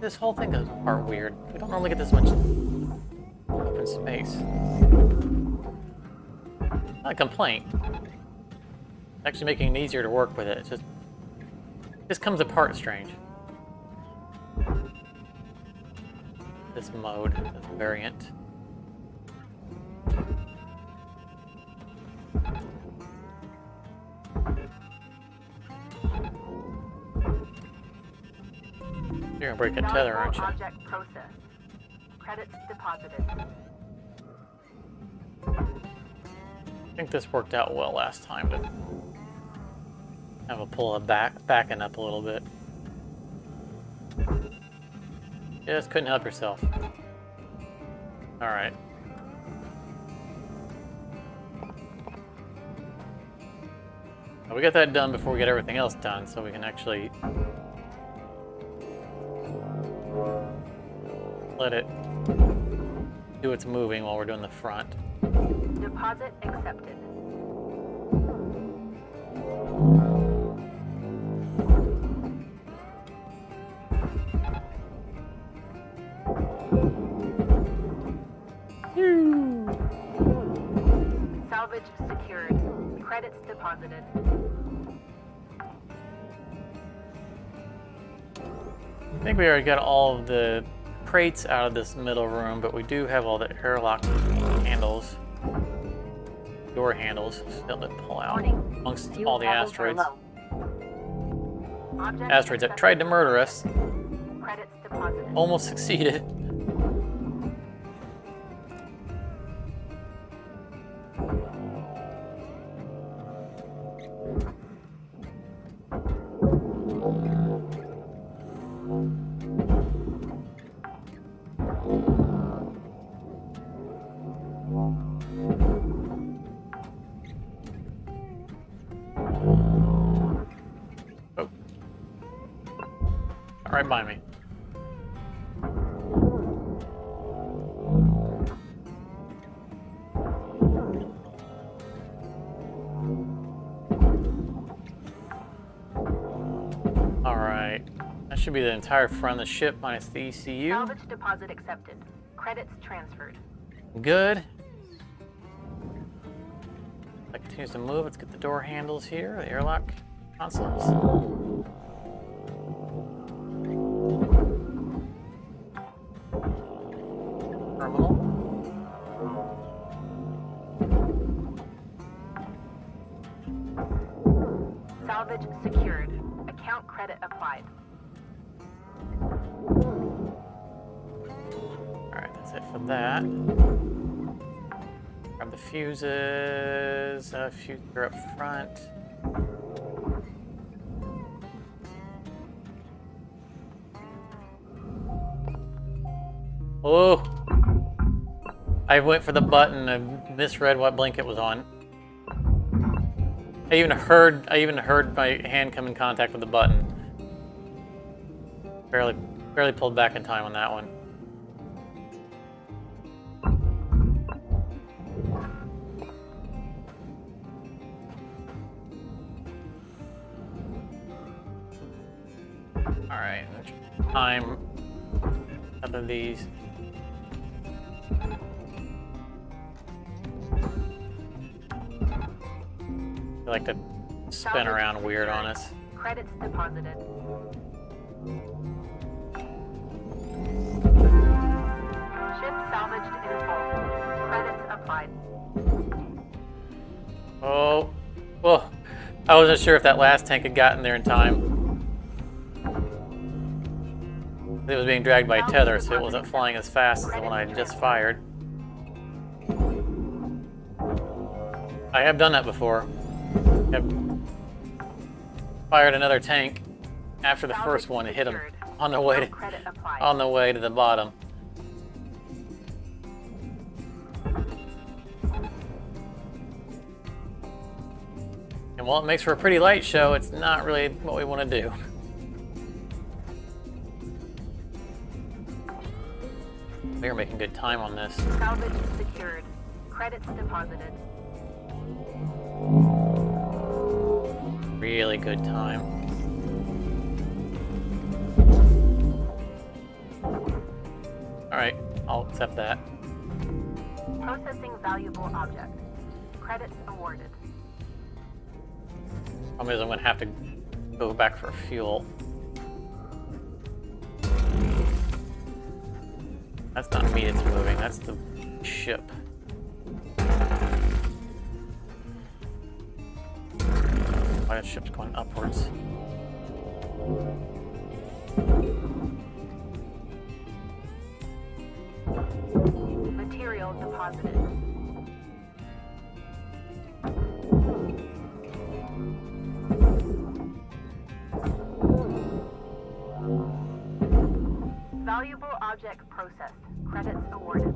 Speaker 1: This whole thing goes apart weird. We don't normally get this much open space. Not a complaint. It's actually making it easier to work with it. It's just this comes apart strange. This mode, this variant. You're gonna break a tether, aren't you?
Speaker 3: Object processed. Credits deposited.
Speaker 1: I think this worked out well last time to have a pull it backing up a little bit. Just couldn't help yourself. All right. Well, we got that done before we get everything else done, so we can actually let it do its moving while we're doing the front.
Speaker 3: Deposit accepted. Salvage secured. Credits deposited.
Speaker 1: I think we already got all of the crates out of this middle room, but we do have all the airlock handles, door handles still to pull out amongst all the asteroids. Asteroids that tried to murder us.
Speaker 3: Credits deposited.
Speaker 1: Almost succeeded. Oh. Right by me. Alright. That should be the entire front of the ship minus the ECU.
Speaker 3: Salvage deposit accepted. Credits transferred.
Speaker 1: Good. That continues to move. Let's get the door handles here, the airlock consoles. Terminal.
Speaker 3: Salvage secured. Account credit applied.
Speaker 1: that. Grab the fuses. Fuses are up front. Oh! I went for the button and misread what blink it was on. I even heard my hand come in contact with the button. Barely pulled back in time on that one. All right, time. Other these. They like to spin around weird on us.
Speaker 3: Credits deposited. Ship salvaged in full. Credits applied.
Speaker 1: Oh, well, I wasn't sure if that last tank had gotten there in time. It was being dragged by a tether, so it wasn't flying as fast as the one I just fired. I have done that before. I've fired another tank after the first one and hit him on the way to the bottom. And while it makes for a pretty light show, it's not really what we want to do. We are making good time on this.
Speaker 3: Salvage secured. Credits deposited.
Speaker 1: Really good time. Alright, I'll accept that.
Speaker 3: Processing valuable object. Credits awarded.
Speaker 1: Problem is I'm going to have to go back for fuel. That's not me that's moving, that's the ship. Why the ship's going upwards?
Speaker 3: Material deposited. Valuable object processed. Credits awarded.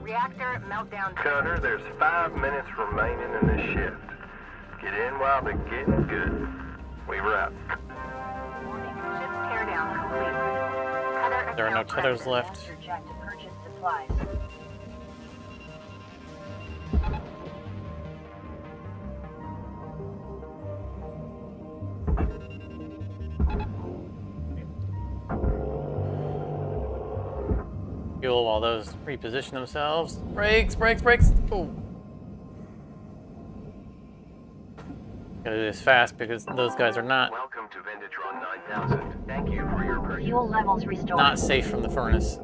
Speaker 3: Reactor meltdown.
Speaker 5: Cutter, there's 5 minutes remaining in this shift. Get in while the getting's good. We're out.
Speaker 3: Ship teardown complete. Cutter
Speaker 1: There are no
Speaker 3: account
Speaker 1: tethers
Speaker 3: credits.
Speaker 1: left.
Speaker 4: Check to purchase supplies.
Speaker 1: Fuel while those reposition themselves. Brakes, brakes, brakes! Oh. Gotta do this fast because those guys are not
Speaker 2: Welcome to Vendatron 9000. Thank you for your purchase.
Speaker 4: Fuel levels restored.
Speaker 1: not safe from the furnace.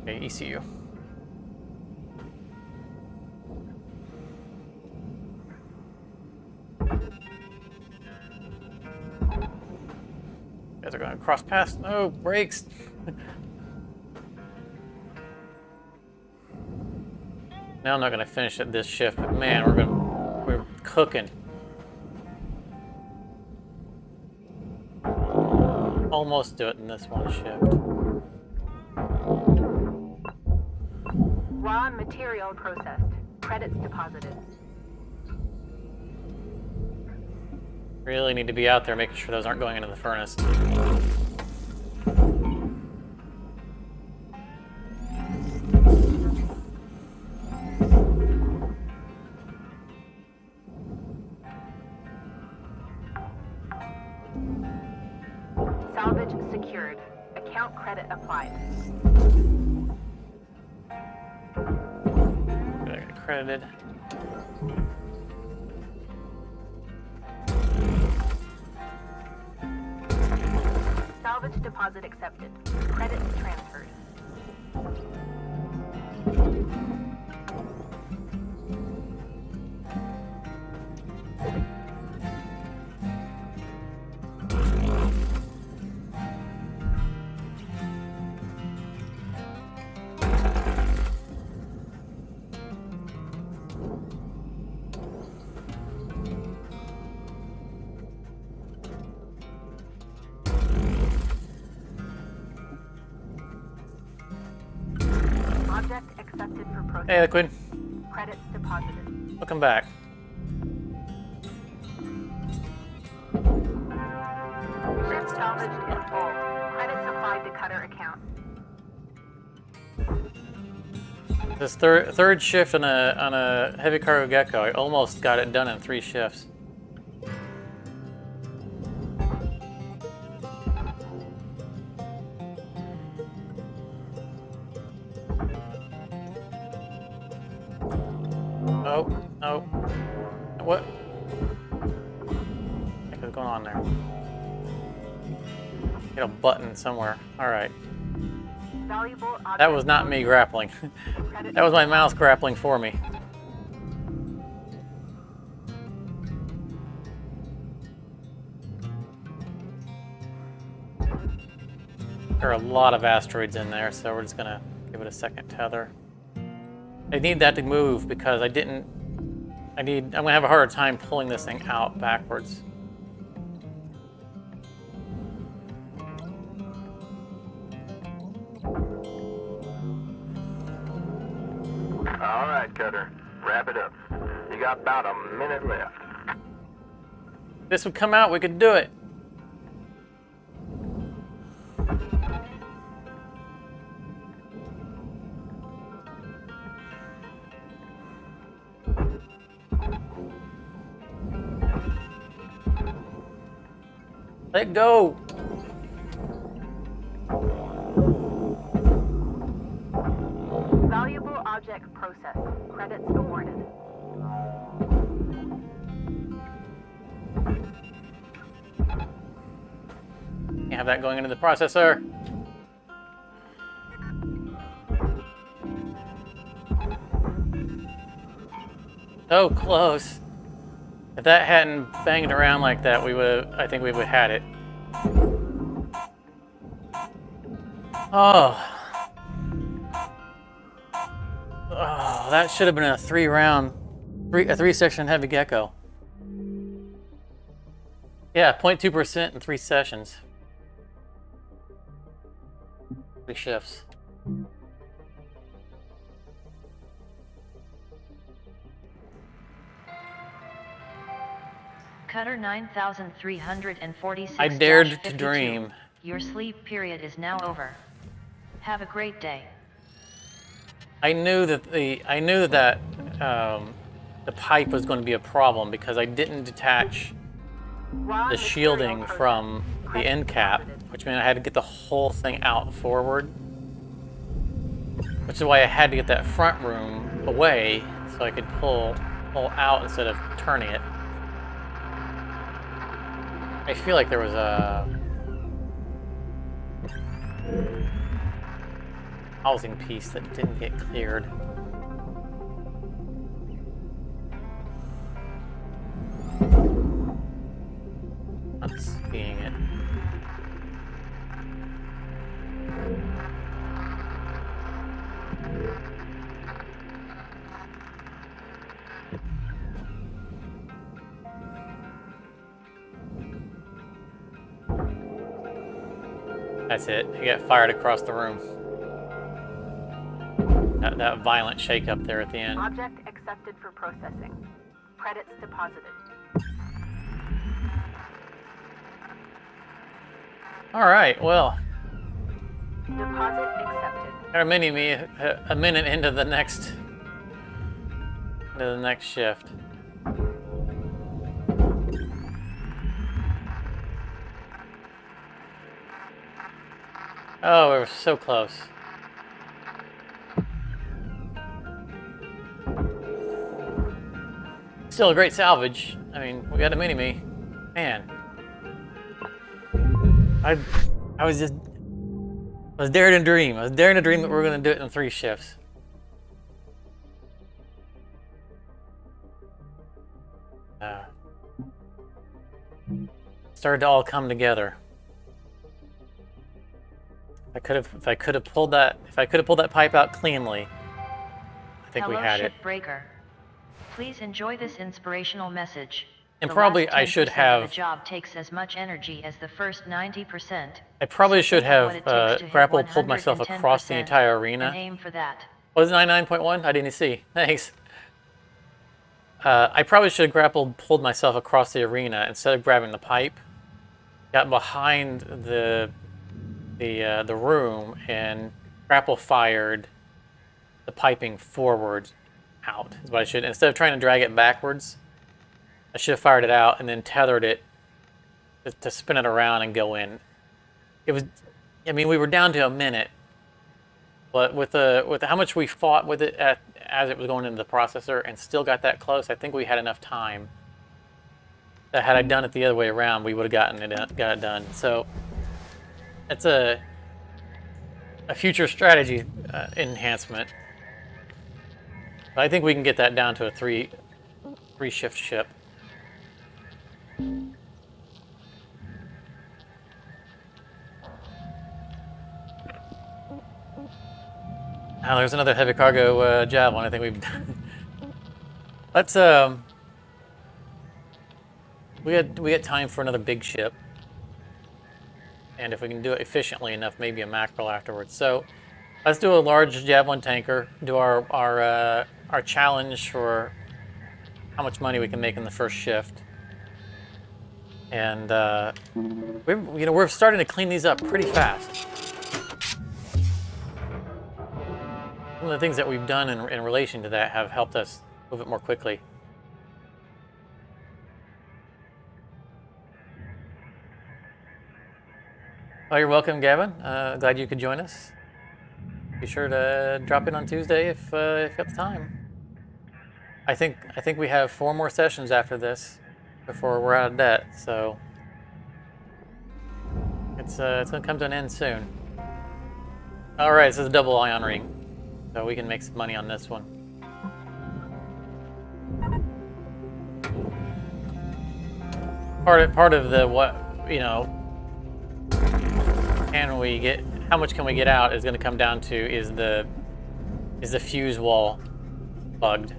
Speaker 1: Okay, ECU. Guys are going to cross paths. No, brakes. Now I'm not going to finish at this shift, but man, we're cooking. Almost do it in this one shift.
Speaker 3: Raw material processed. Credits deposited.
Speaker 1: Really need to be out there making sure those aren't going into the furnace.
Speaker 3: Salvage secured. Account credit applied.
Speaker 1: Did I get credited?
Speaker 3: Salvage deposit accepted. Credits transferred. Object accepted for processing.
Speaker 1: Hey, Liquid.
Speaker 3: Credits deposited.
Speaker 1: Welcome back.
Speaker 3: Ship salvaged in full. Credits applied to cutter account.
Speaker 1: This third shift on a heavy cargo gecko, I almost got it done in 3 shifts. Oh, no. What? What is going on there? Get a button somewhere. Alright.
Speaker 3: Valuable object.
Speaker 1: That was not me grappling.
Speaker 3: Credits
Speaker 1: That was my mouse grappling for me. There are a lot of asteroids in there, so we're just gonna give it a second tether. I need that to move because I'm gonna have a harder time pulling this thing out backwards.
Speaker 5: All right, Cutter. Wrap it up. You got about a minute left.
Speaker 1: If this would come out, we could do it. Let go.
Speaker 3: Valuable object processed. Credits awarded.
Speaker 1: You have that going into the processor. So close. If that hadn't banged around like that, I think we would have had it. Oh. Oh, that should have been a 3-session heavy gecko. Yeah, 0.2% in 3 sessions. 3 shifts.
Speaker 4: Cutter 9346.
Speaker 1: I dared to dream.
Speaker 4: Your sleep period is now over. Have a great day.
Speaker 1: I knew that the pipe was going to be a problem because I didn't detach the shielding from the end cap, which meant I had to get the whole thing out forward. Which is why I had to get that front room away so I could pull out instead of turning it. I feel like there was a housing piece that didn't get cleared. Not seeing it. That's it. He got fired across the room. That violent shake up there at the end.
Speaker 3: Object accepted for processing. Credits deposited.
Speaker 1: All right. Well,
Speaker 3: Deposit accepted.
Speaker 1: our Mini-Me a minute into the next shift. Oh, we were so close. still a great salvage. I mean, we got a Mini-Me. Man. I was daring to dream. I was daring to dream that we were going to do it in 3 shifts. Started to all come together. If I could have pulled that pipe out cleanly, I think we had it.
Speaker 4: Shipbreaker. Please enjoy this inspirational message.
Speaker 1: And
Speaker 4: The
Speaker 1: probably
Speaker 4: last
Speaker 1: I should
Speaker 4: 10% of
Speaker 1: have.
Speaker 4: the job takes as much energy as the first 90%.
Speaker 1: I probably
Speaker 4: So
Speaker 1: should
Speaker 4: think of what
Speaker 1: have
Speaker 4: it takes to hit
Speaker 1: grapple pulled myself across the
Speaker 4: 110%
Speaker 1: entire
Speaker 4: and
Speaker 1: arena.
Speaker 4: aim for that.
Speaker 1: Was it 99.1? I didn't see. Thanks. I probably should have pulled myself across the arena instead of grabbing the pipe. Got behind the room and grapple fired the piping forward out. Is what I should. Instead of trying to drag it backwards, I should have fired it out and then tethered it to spin it around and go in. It was. I mean, we were down to a minute, but with how much we fought with it as it was going into the processor and still got that close, I think we had enough time that had I done it the other way around, we would have got it done. So it's a future strategy enhancement. But I think we can get that down to a 3-shift ship. Now there's another heavy cargo javelin. I think we've done. Let's we had time for another big ship, and if we can do it efficiently enough, maybe a mackerel afterwards. So let's do a large javelin tanker. Do our challenge for how much money we can make in the first shift, and we're starting to clean these up pretty fast. Some of the things that we've done in relation to that have helped us move it more quickly. Oh, you're welcome, Gavin. Glad you could join us. Be sure to drop in on Tuesday if you got the time. I think we have 4 more sessions after this before we're out of debt, so it's gonna come to an end soon. All right, this is a double ion ring. So we can make some money on this one. Part of the how much can we get out is going to come down to is the fuse wall bugged.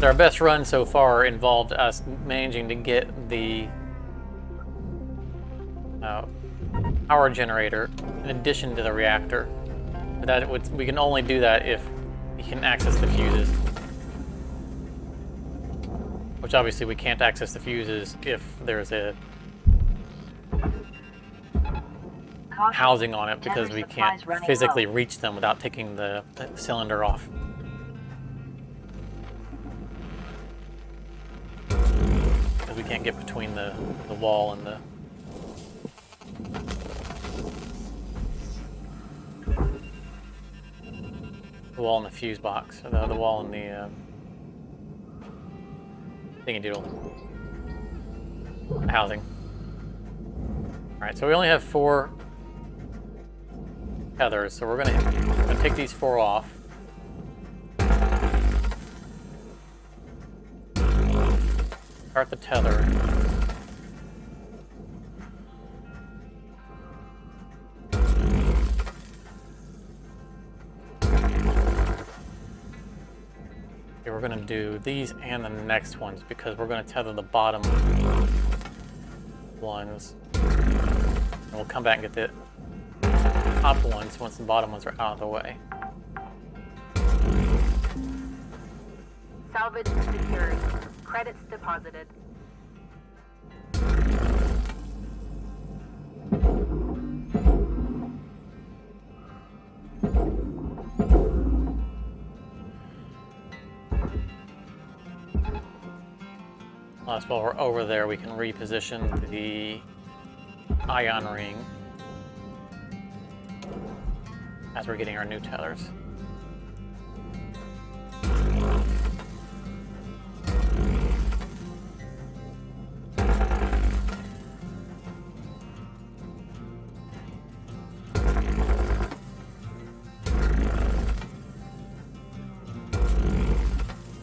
Speaker 1: Our best run so far involved us managing to get the power generator in addition to the reactor. But we can only do that if we can access the fuses. Which obviously we can't access the fuses if there's a housing on it, because we can't physically reach them without taking the cylinder off. Because we can't get between the wall and the wall and the fuse box, or the wall and the thingy-doodle housing. All right, so we only have 4 tethers, so we're gonna take these 4 off. Start the tether. We're going to do these and the next ones because we're going to tether the bottom ones. And we'll come back and get the top ones once the bottom ones are out of the way.
Speaker 3: Salvage secured. Credits deposited.
Speaker 1: While we're over there, we can reposition the ion ring as we're getting our new tethers.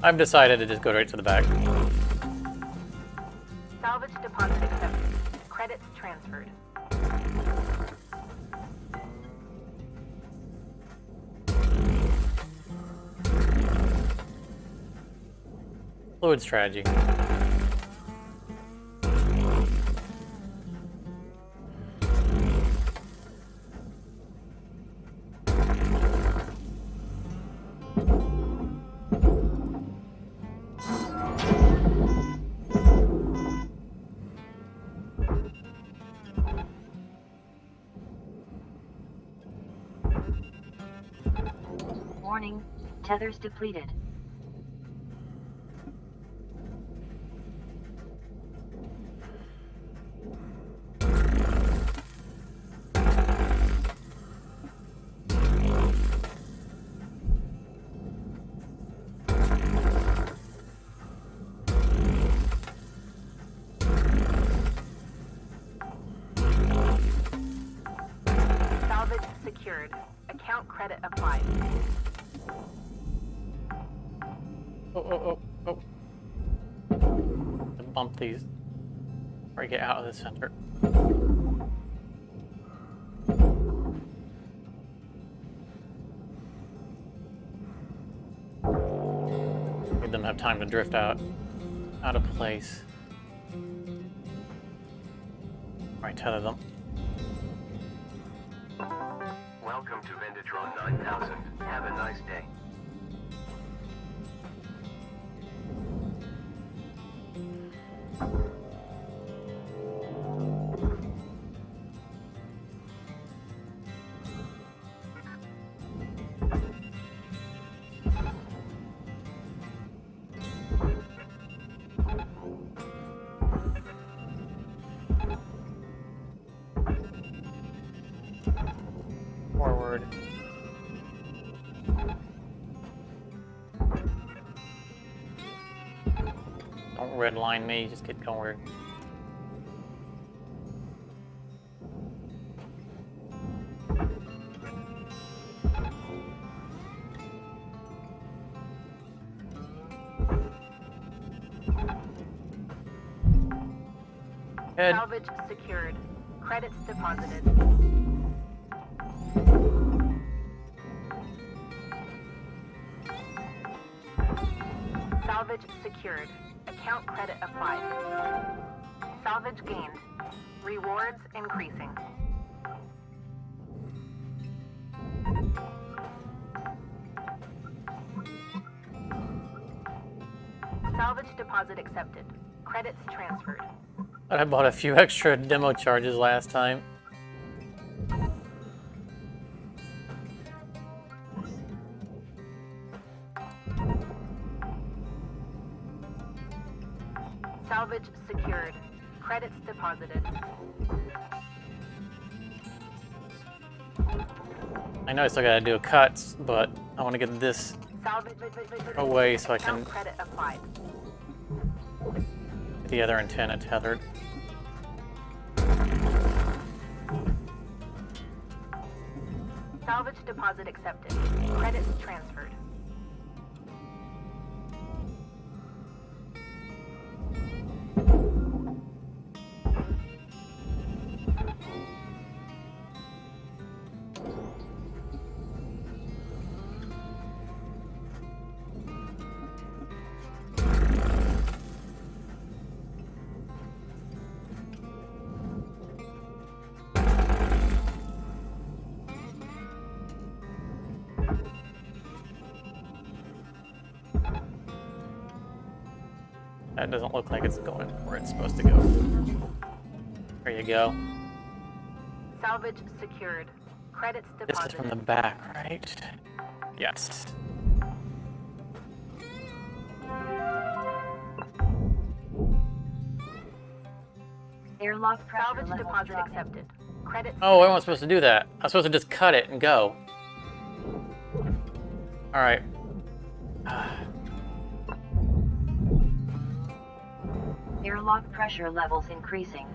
Speaker 1: I've decided to just go right to the back.
Speaker 3: Salvage deposit accepted. Credits transferred.
Speaker 1: Fluid strategy.
Speaker 4: Warning, tethers depleted.
Speaker 3: Salvage secured. Account credit applied.
Speaker 1: Oh. Bump these before I get out of the center. Made them have time to drift out of place. Alright, tether them.
Speaker 5: Welcome to Vendatron 9000. Have a nice day.
Speaker 1: Forward. Don't redline me, just get going. Head.
Speaker 3: Salvage secured. Credits deposited. Salvage secured. Account credit applied. Salvage gained. Rewards increasing. Salvage deposit accepted. Credits transferred.
Speaker 1: I bought a few extra demo charges last time.
Speaker 3: Salvage secured. Credits deposited.
Speaker 1: I know I still gotta do cuts, but I want to get this
Speaker 3: Salvage
Speaker 1: away so I
Speaker 3: account
Speaker 1: can
Speaker 3: credit applied.
Speaker 1: get the other antenna tethered.
Speaker 3: Salvage deposit accepted. Credits transferred.
Speaker 1: That doesn't look like it's going where it's supposed to go. There you go.
Speaker 3: Salvage secured. Credits
Speaker 1: This
Speaker 3: deposited.
Speaker 1: is from the back, right? Yes.
Speaker 4: Airlock pressure
Speaker 3: Salvage
Speaker 4: level
Speaker 3: deposit
Speaker 4: dropping.
Speaker 3: accepted. Credits.
Speaker 1: Oh, I wasn't supposed to do that. I was supposed to just cut it and go. Alright.
Speaker 4: Airlock pressure levels increasing.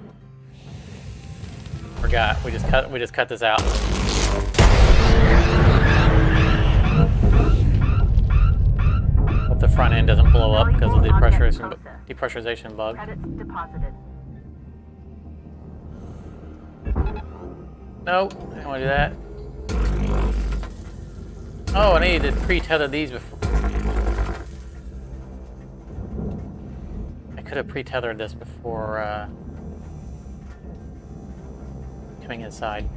Speaker 1: Forgot. We just cut this out. What the front end doesn't blow up because of the
Speaker 3: Valuable
Speaker 1: depressurization,
Speaker 3: object processed.
Speaker 1: depressurization bug.
Speaker 3: Credits deposited.
Speaker 1: Nope, I don't want to do that. Oh, I needed to pre-tether these before. I could have pre-tethered this before coming inside.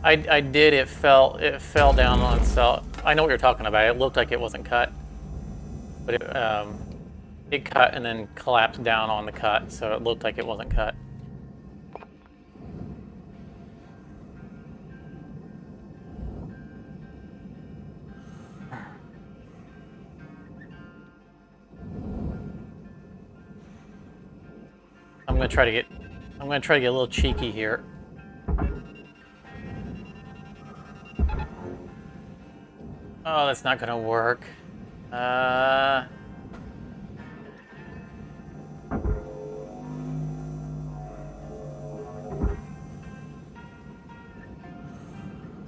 Speaker 1: I did. It fell down on itself. I know what you're talking about. It looked like it wasn't cut, but it cut and then collapsed down on the cut, so it looked like it wasn't cut. I'm gonna try to get a little cheeky here. Oh, that's not gonna work. I'm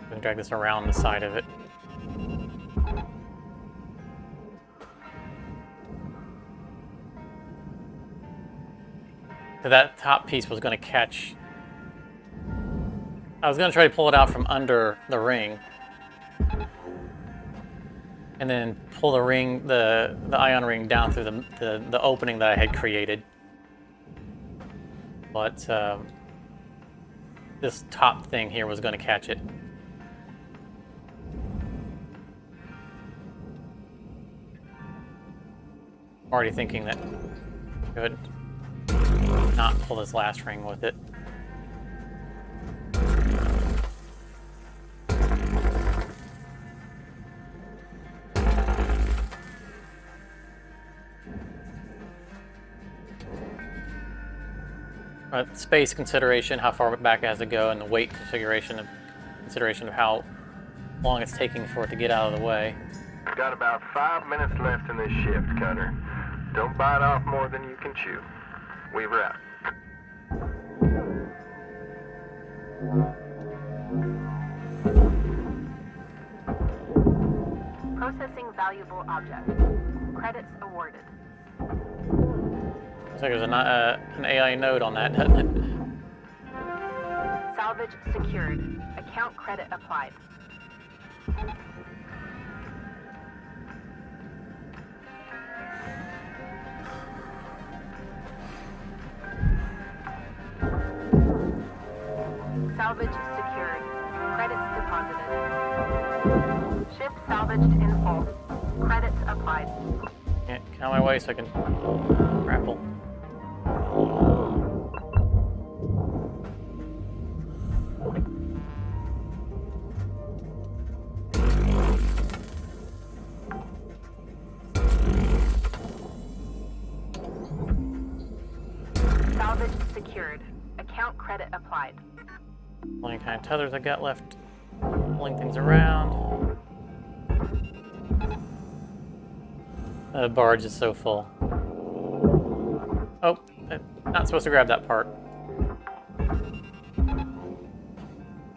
Speaker 1: gonna drag this around the side of it. So that top piece was gonna catch. I was gonna try to pull it out from under the ring. And then pull the ring, the ion ring down through the opening that I had created. But this top thing here was going to catch it. I'm already thinking that I could not pull this last ring with it. Space consideration, how far back it has to go, and the weight consideration of how long it's taking for it to get out of the way.
Speaker 5: Got about 5 minutes left in this shift, Cutter. Don't bite off more than you can chew. Weaver out.
Speaker 3: Processing valuable object. Credits awarded.
Speaker 1: Looks like there's an AI node on that, doesn't it?
Speaker 3: Salvage secured. Account credit applied. Salvage secured. Credits deposited. Ship salvaged in full. Credits applied.
Speaker 1: Get out of my way so I can grapple.
Speaker 3: Salvage secured. Account credit applied.
Speaker 1: Only kind of tethers I got left. Pulling things around. The barge is so full. Oh, I'm not supposed to grab that part.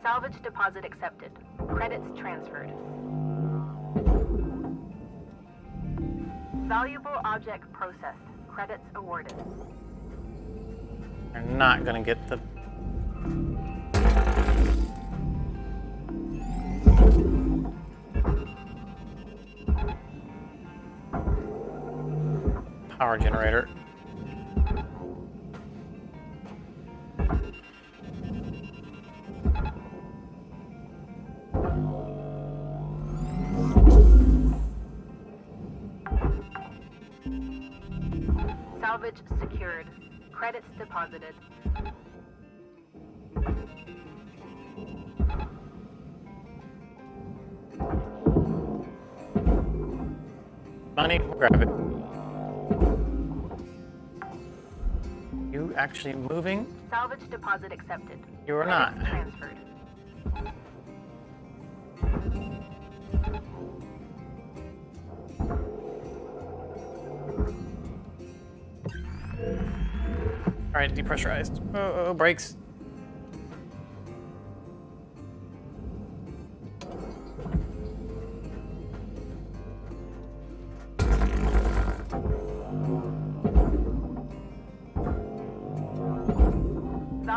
Speaker 3: Salvage deposit accepted. Credits transferred. Valuable object processed. Credits awarded.
Speaker 1: They're not gonna get the... power generator.
Speaker 3: Salvage secured. Credits deposited.
Speaker 1: Money, we'll grab it. You actually moving?
Speaker 3: Salvage deposit accepted.
Speaker 1: You are
Speaker 3: Credits
Speaker 1: not.
Speaker 3: transferred.
Speaker 1: Alright, depressurized. Oh, brakes.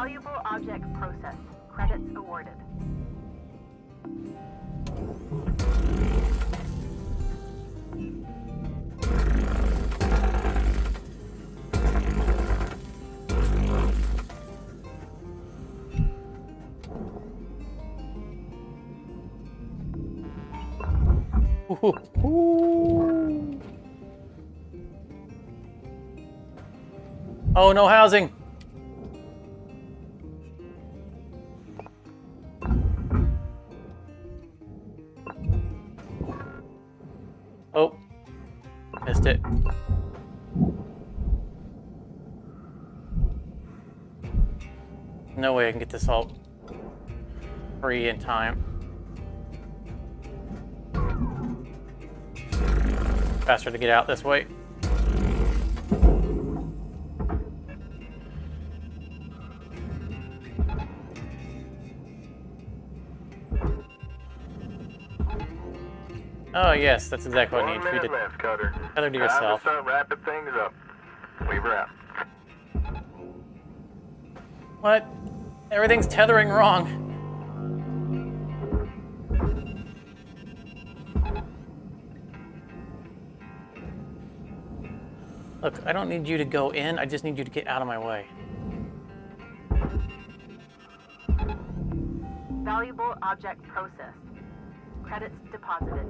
Speaker 3: Valuable object processed. Credits awarded.
Speaker 1: Oh, no housing. Oh, missed it. No way I can get this all free in time. Faster to get out this way. Oh yes, that's exactly what I need.
Speaker 5: 1 minute left, Cutter.
Speaker 1: Tether to
Speaker 5: Time
Speaker 1: yourself.
Speaker 5: to start wrapping things up. We wrap.
Speaker 1: What? Everything's tethering wrong. Look, I don't need you to go in, I just need you to get out of my way.
Speaker 3: Valuable object processed. Credits deposited.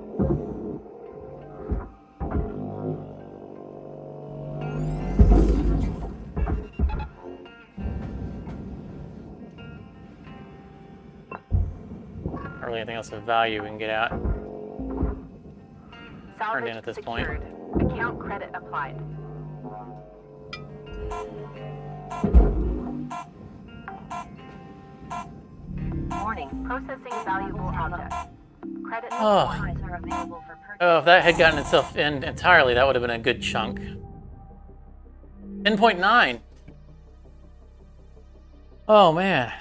Speaker 1: Not really anything else of value we can get out.
Speaker 3: Salvage
Speaker 1: in at this
Speaker 3: secured.
Speaker 1: point.
Speaker 3: Account credit applied. Warning. Processing valuable object. Credit supplies are available for purchase.
Speaker 1: Oh, if that had gotten itself in entirely, that would have been a good chunk. 10.9. Oh man.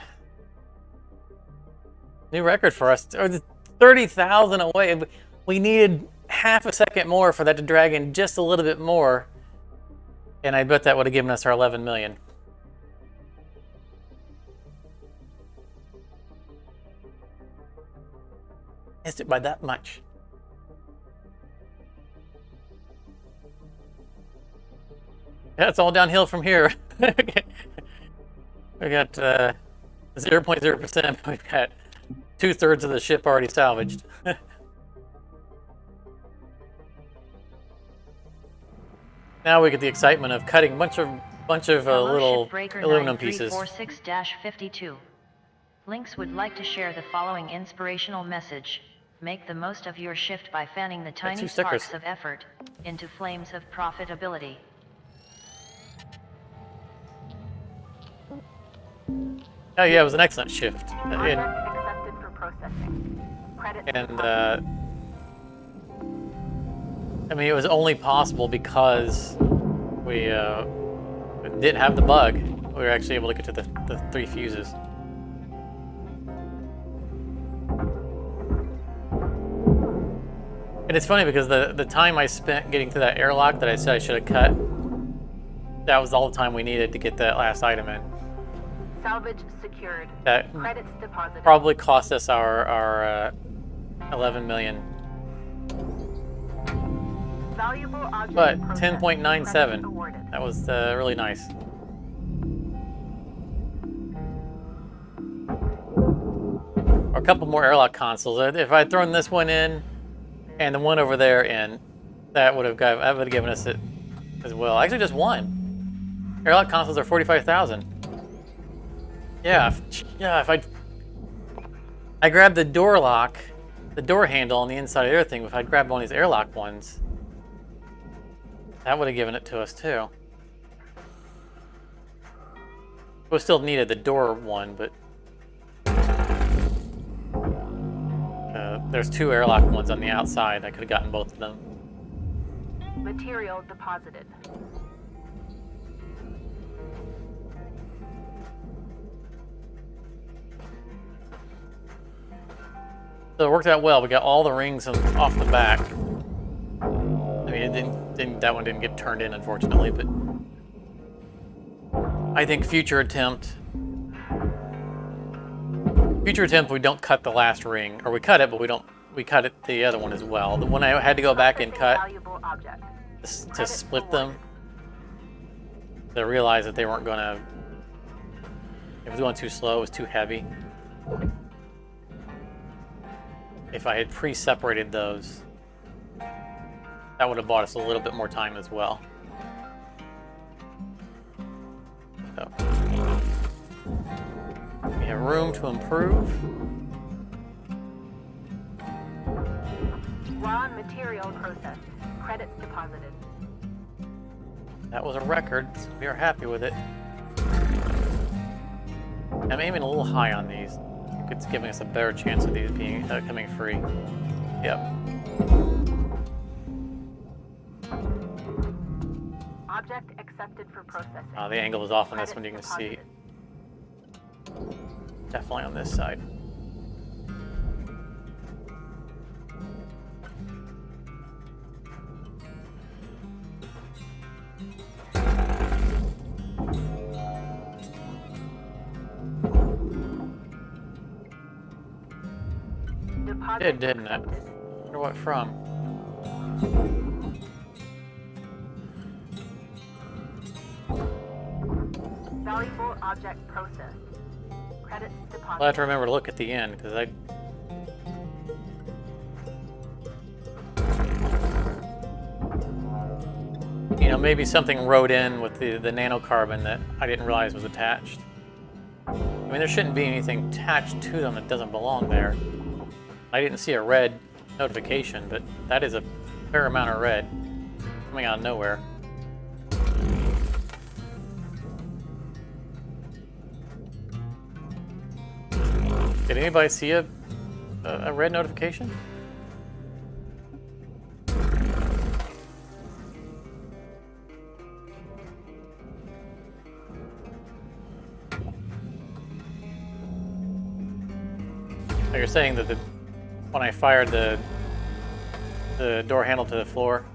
Speaker 1: New record for us. 30,000 away. We needed half a second more for that to drag in just a little bit more. And I bet that would have given us our 11 million. Missed it by that much. Yeah, it's all downhill from here. We got 0.0%. We've got 2/3 of the ship already salvaged. Now we get the excitement of cutting a bunch of little aluminum pieces.
Speaker 4: v0.6.2. Lynx would like to share the following inspirational message. Make the most of your shift by fanning the tiny
Speaker 1: 2 stickers.
Speaker 4: sparks of effort into flames of profitability.
Speaker 1: Oh yeah, it was an excellent shift.
Speaker 3: Project accepted for processing. Credit
Speaker 1: And
Speaker 3: deposited.
Speaker 1: I mean, it was only possible because we didn't have the bug. We were actually able to get to the 3 fuses. And it's funny because the time I spent getting to that airlock that I said I should have cut, that was all the time we needed to get that last item in.
Speaker 3: Salvage secured.
Speaker 1: That
Speaker 3: Credits deposited.
Speaker 1: probably cost us our 11 million.
Speaker 3: Valuable object
Speaker 1: But
Speaker 3: processed.
Speaker 1: 10.97.
Speaker 3: Credits awarded.
Speaker 1: That was really nice. Or a couple more airlock consoles. If I had thrown this one in and the one over there in, that would have given us it as well. Actually, just one. Airlock consoles are 45,000. Yeah, if I grabbed the door lock, the door handle on the inside of the other thing. If I'd grabbed one of these airlock ones, that would have given it to us too. We still needed the door one, but there's 2 airlock ones on the outside. I could have gotten both of them.
Speaker 3: Material deposited.
Speaker 1: So it worked out well. We got all the rings off the back. I mean, that one didn't get turned in, unfortunately, but I think future attempt Future attempt, we don't cut the last ring, or we cut it, but we cut it the other one as well. The one I had to go back and cut to split them, to realize that they weren't gonna. It was going too slow. It was too heavy. If I had pre-separated those, that would have bought us a little bit more time as well. So, we have room to improve.
Speaker 3: Raw material processed. Credits deposited.
Speaker 1: That was a record, so we are happy with it. I'm aiming a little high on these. It's giving us a better chance of these being coming free. Yep.
Speaker 3: Object accepted for processing.
Speaker 1: The angle is off on this one, you can see. Definitely on this side. It did, didn't it? Wonder what from.
Speaker 3: Valuable object processed. Credits deposited.
Speaker 1: I'll have to remember to look at the end, because I... You know, maybe something wrote in with the nanocarbon that I didn't realize was attached. I mean, there shouldn't be anything attached to them that doesn't belong there. I didn't see a red notification, but that is a fair amount of red coming out of nowhere. Did anybody see a red notification? Oh, you're saying that when I fired the door handle to the floor.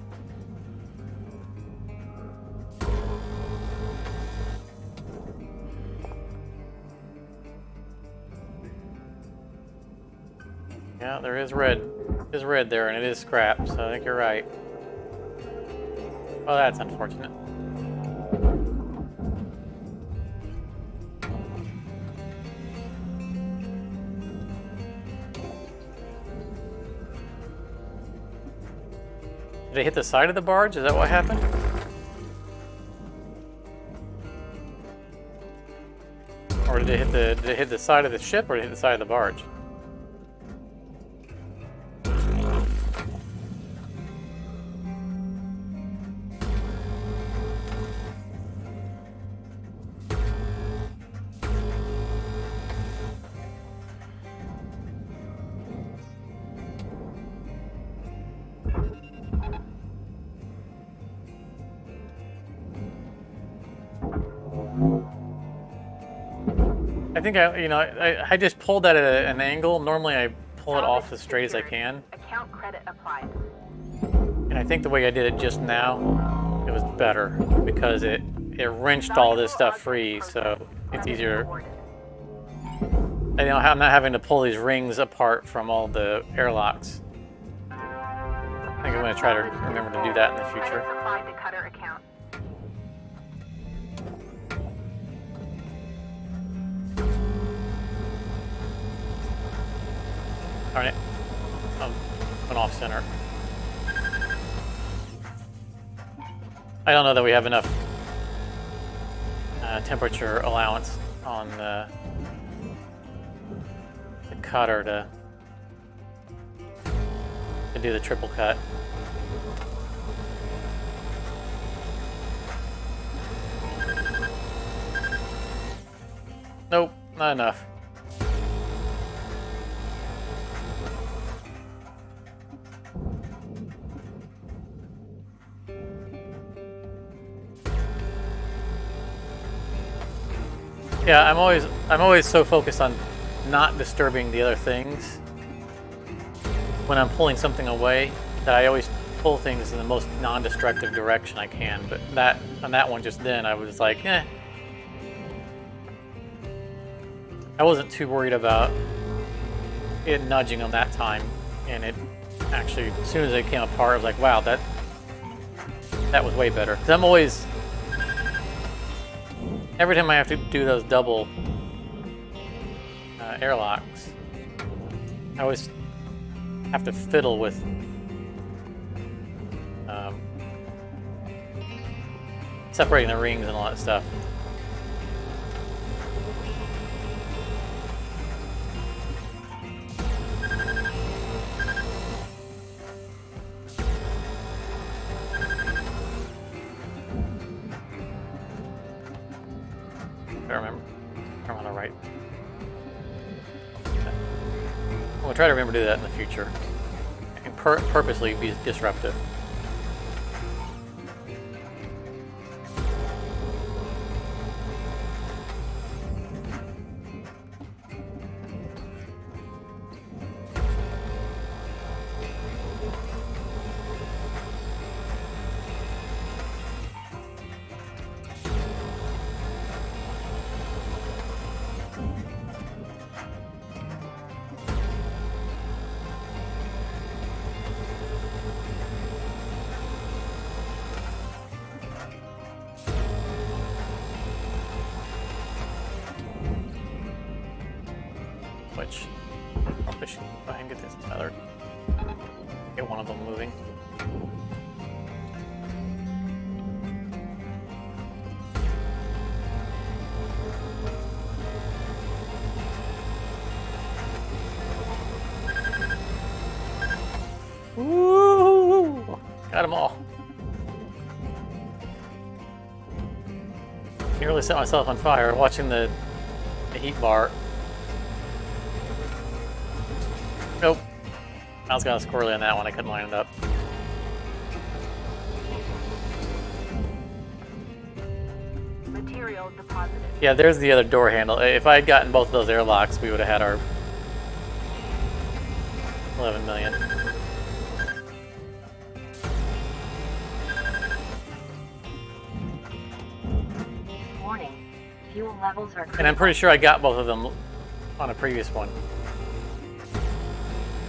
Speaker 1: Yeah, there is red. There's red there, and it is scrap, so I think you're right. Oh, that's unfortunate. Did it hit the side of the barge? Is that what happened? Or did it hit the side of the ship, or did it hit the side of the barge? I think I just pulled that at an angle. Normally I pull it off as straight as I can.
Speaker 3: Account credit applied.
Speaker 1: And I think the way I did it just now, it was better because it wrenched all this stuff free, so it's easier. I'm not having to pull these rings apart from all the airlocks. I think I'm going to try to remember to do that in the future.
Speaker 3: Credits applied to cutter account.
Speaker 1: Darn it. Went off center. I don't know that we have enough temperature allowance on the cutter to do the triple cut. Nope, not enough. Yeah, I'm always so focused on not disturbing the other things when I'm pulling something away that I always pull things in the most non-destructive direction I can. But on that one just then, I was like, I wasn't too worried about it nudging them that time, and it actually, as soon as it came apart, I was like, wow, that was way better. 'Cause I'm always, every time I have to do those double airlocks, I always have to fiddle with separating the rings and all that stuff. I remember. I'm on the right. I'm gonna try to remember to do that in the future. And purposely be disruptive. Which probably should go ahead and get this tethered. Get one of them moving. Woo! Got them all. Nearly set myself on fire watching the heat bar. Nope. I was kind of squirrely on that one. I couldn't line it up.
Speaker 3: Material deposited.
Speaker 1: Yeah, there's the other door handle. If I had gotten both of those airlocks, we would have had our 11 million.
Speaker 3: Warning. Fuel levels are
Speaker 1: And I'm pretty sure I got both of them on a previous one.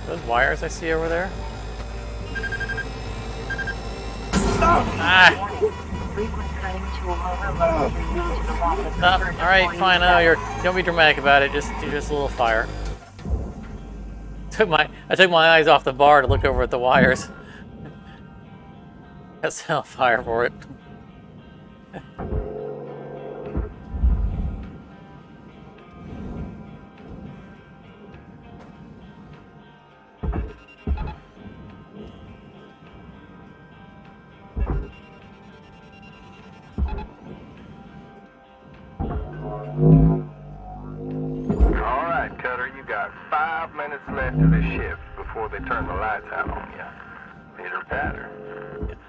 Speaker 1: Those wires I see over there? Ah!
Speaker 3: frequent cutting to a lower level will lead to the loss of
Speaker 1: Stop.
Speaker 3: current
Speaker 1: Alright,
Speaker 3: employee
Speaker 1: fine.
Speaker 3: status.
Speaker 1: Don't be dramatic about it. Just a little fire. I took my eyes off the bar to look over at the wires. That's how fire for it.
Speaker 5: All right, Cutter, you got 5 minutes left of the shift before they turn the lights out on you. Pitter patter.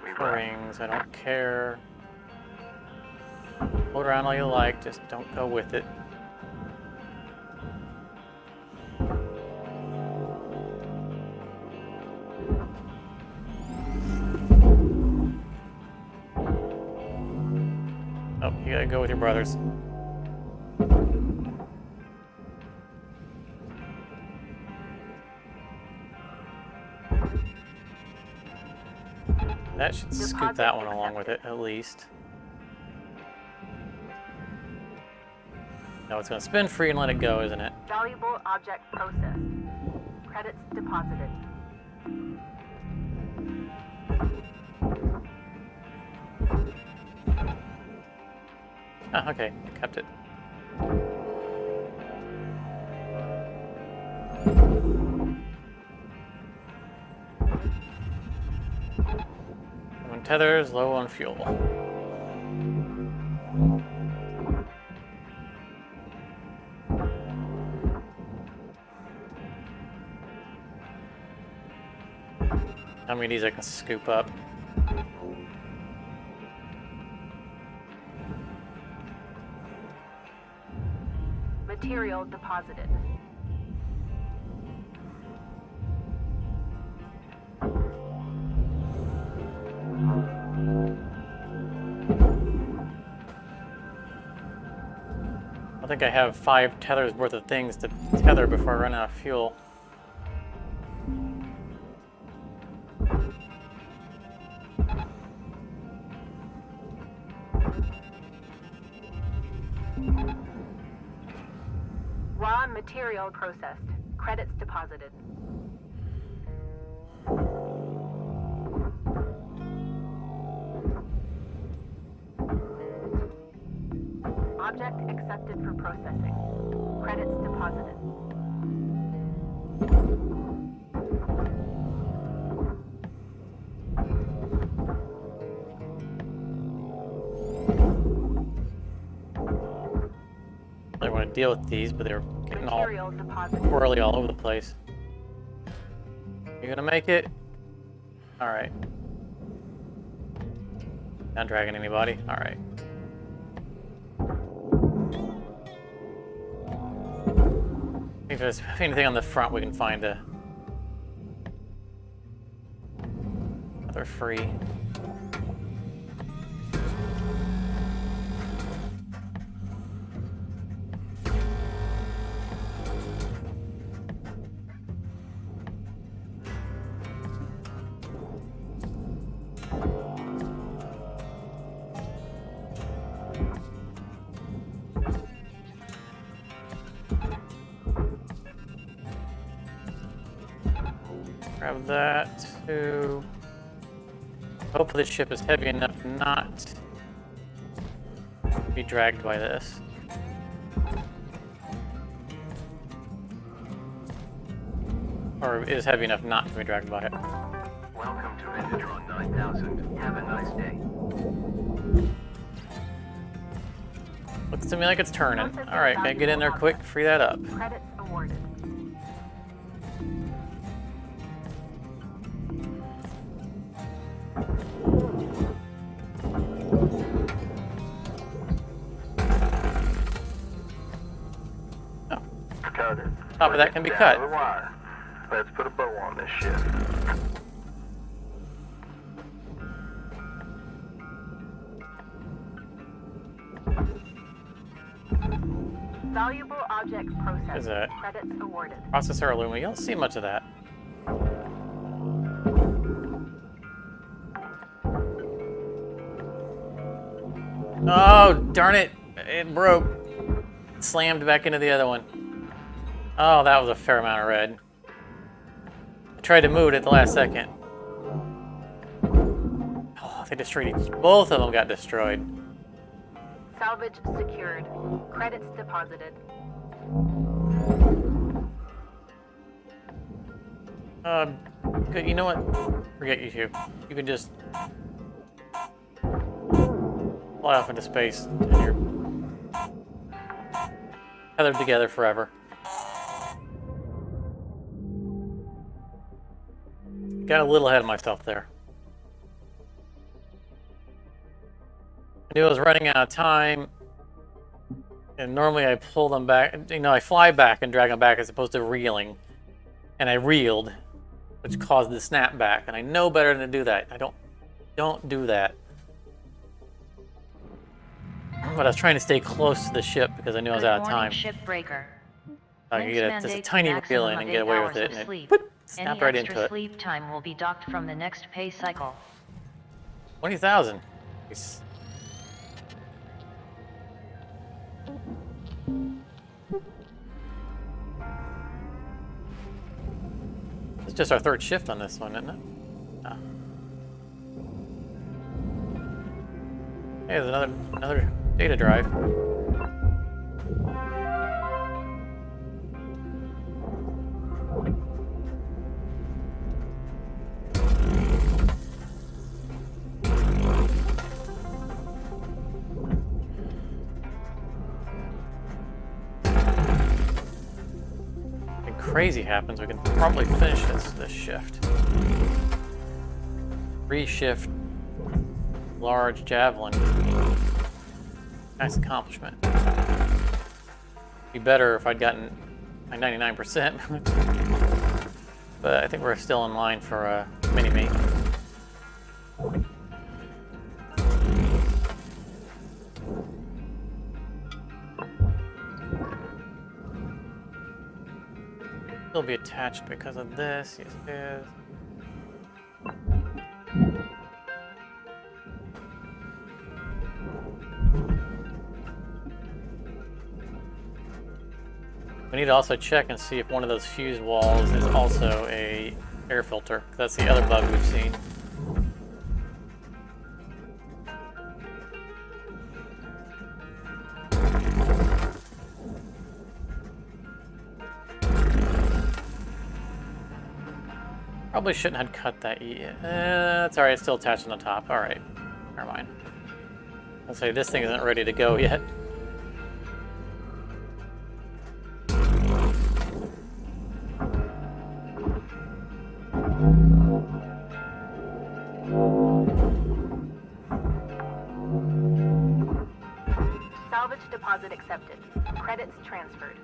Speaker 5: We run.
Speaker 1: Rings, I don't care. Float around all you like, just don't go with it. Oh, you gotta go with your brothers. That should scoop that one along with it, at least. No, it's gonna spin free and let it go, isn't it?
Speaker 3: Valuable object processed. Credits deposited.
Speaker 1: Ah, okay, kept it. When tethers, low on fuel. How many of these I can scoop up?
Speaker 3: Material deposited.
Speaker 1: I think I have 5 tethers worth of things to tether before I run out of fuel.
Speaker 3: Material processed. Credits deposited. Object accepted for processing. Credits deposited.
Speaker 1: I want to deal with these, but they're getting all
Speaker 3: Materials deposited.
Speaker 1: swirly all over the place. You gonna make it? Alright. Not dragging anybody? Alright. If there's anything on the front, we can find another free. Grab that too. Hopefully the ship is heavy enough not to be dragged by this. Or is heavy enough not to be dragged by it.
Speaker 2: Welcome to Rendatron 9000. Have a nice day.
Speaker 1: Looks to me like it's turning. Alright, gotta get in there quick, free that up.
Speaker 3: Credits awarded.
Speaker 1: Oh,
Speaker 5: Cut it.
Speaker 1: top of that can be
Speaker 5: Down
Speaker 1: cut.
Speaker 5: to the wire. Let's put a bow on this ship.
Speaker 3: Valuable object processed.
Speaker 1: Is that?
Speaker 3: Credits awarded.
Speaker 1: Processor aluminum, you don't see much of that. Oh, darn it. It broke. It slammed back into the other one. Oh, that was a fair amount of red. I tried to move it at the last second. Oh, they destroyed each. Both of them got destroyed.
Speaker 3: Salvage secured. Credits deposited.
Speaker 1: Good. You know what? Forget you two. You can just fly off into space and you're tethered together forever. Got a little ahead of myself there. I knew I was running out of time, and normally I pull them back. You know, I fly back and drag them back as opposed to reeling, and I reeled, which caused the snapback. And I know better than to do that. I don't do that. But I was trying to stay close to the ship because I knew I was out of time.
Speaker 4: Shipbreaker.
Speaker 1: I could get just a tiny reel in and get away with it, and it whoop, snap right into
Speaker 4: Any extra
Speaker 1: it.
Speaker 4: sleep time will be docked from the next pay cycle.
Speaker 1: 20,000. Nice. It's just our third shift on this one, isn't it? Oh. Hey, there's another data drive. Crazy happens, we can probably finish this shift. Reshift large javelin. Nice accomplishment. Be better if I'd gotten my 99%. But I think we're still in line for a Mini-Me. Still be attached because of this. Yes, it is. We need to also check and see if one of those fuse walls is also a air filter. That's the other bug we've seen. Probably shouldn't have cut that yet. That's alright, it's still attached on the top. Alright, never mind. I'll say this thing isn't ready to go yet.
Speaker 3: Salvage deposit accepted. Credits transferred.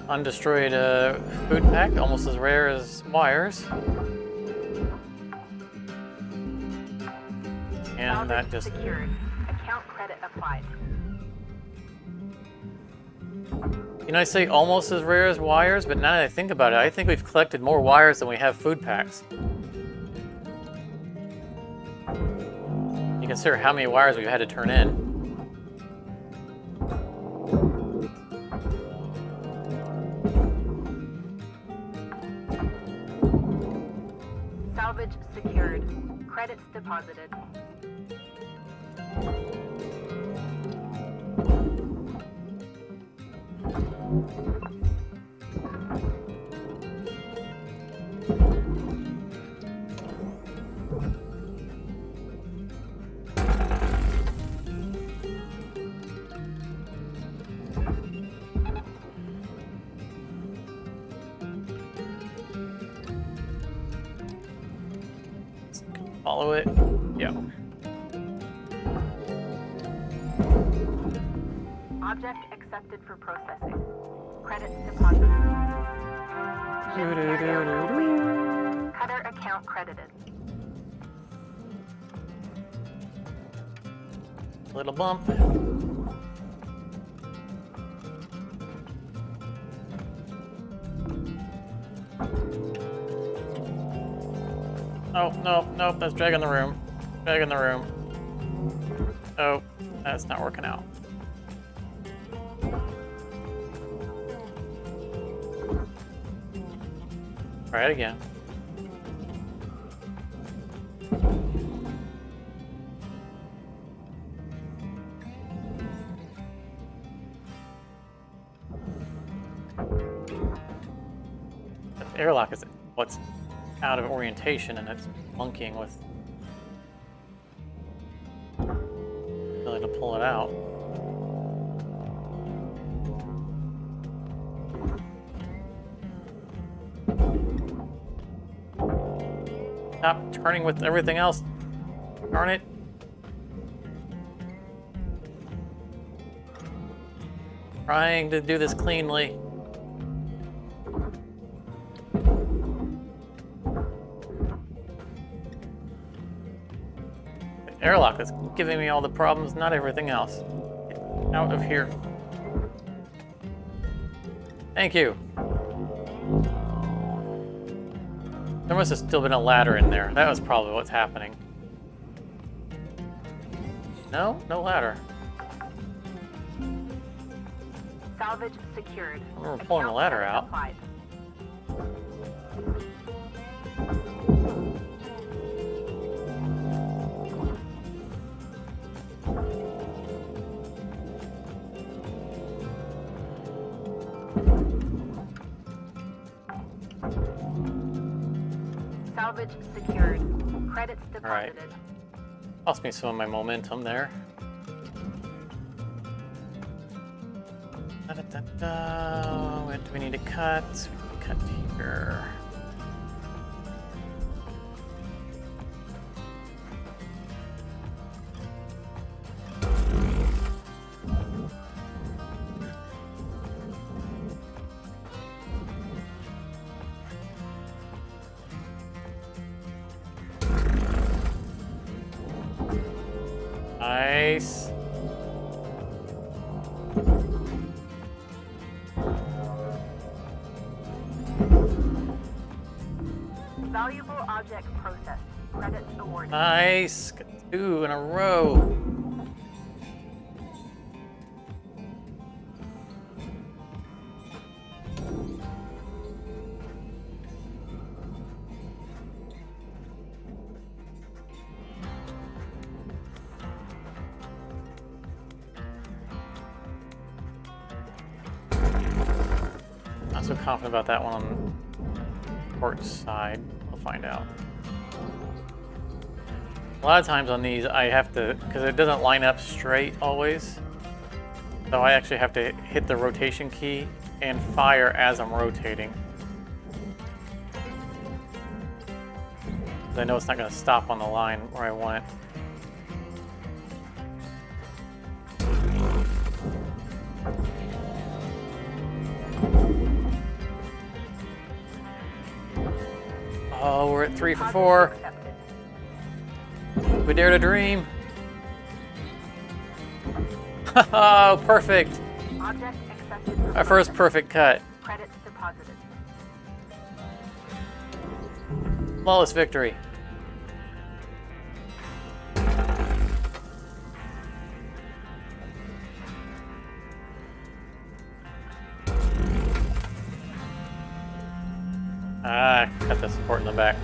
Speaker 1: Undestroyed food pack, almost as rare as wires. And that just...
Speaker 3: secured. Account credit applied.
Speaker 1: You know, I say almost as rare as wires, but now that I think about it, I think we've collected more wires than we have food packs. You consider how many wires we've had to turn in.
Speaker 3: Salvage secured. Credits deposited.
Speaker 1: Follow it. Yep.
Speaker 3: Object accepted for processing. Credits deposited. Ship carryout complete. Cutter account credited.
Speaker 1: Little bump. Oh, no, nope, that's dragging the room. Dragging the room. Oh, that's not working out. Try it again. The airlock is what's out of orientation, and it's monkeying with ability to pull it out. Stop turning with everything else. Darn it. Trying to do this cleanly. Airlock is giving me all the problems, not everything else. Get out of here. Thank you. There must have still been a ladder in there. That was probably what's happening. No? No ladder.
Speaker 3: Salvage secured.
Speaker 1: We're pulling the ladder out.
Speaker 3: Applied. Salvage secured. Credits deposited.
Speaker 1: All right. Lost me some of my momentum there. What do we need to cut? We cut here. Nice.
Speaker 3: Valuable object processed. Credits awarded.
Speaker 1: Nice. Got 2 in a row. Not so confident about that one on the port side. We'll find out. A lot of times on these, I have to, because it doesn't line up straight always, so I actually have to hit the rotation key and fire as I'm rotating. I know it's not going to stop on the line where I want it. Oh, we're at 3 for 4. We dare to dream. Oh, perfect.
Speaker 3: Object accepted for
Speaker 1: Our first perfect cut.
Speaker 3: Credits deposited.
Speaker 1: Flawless victory. Ah, cut the support in the back.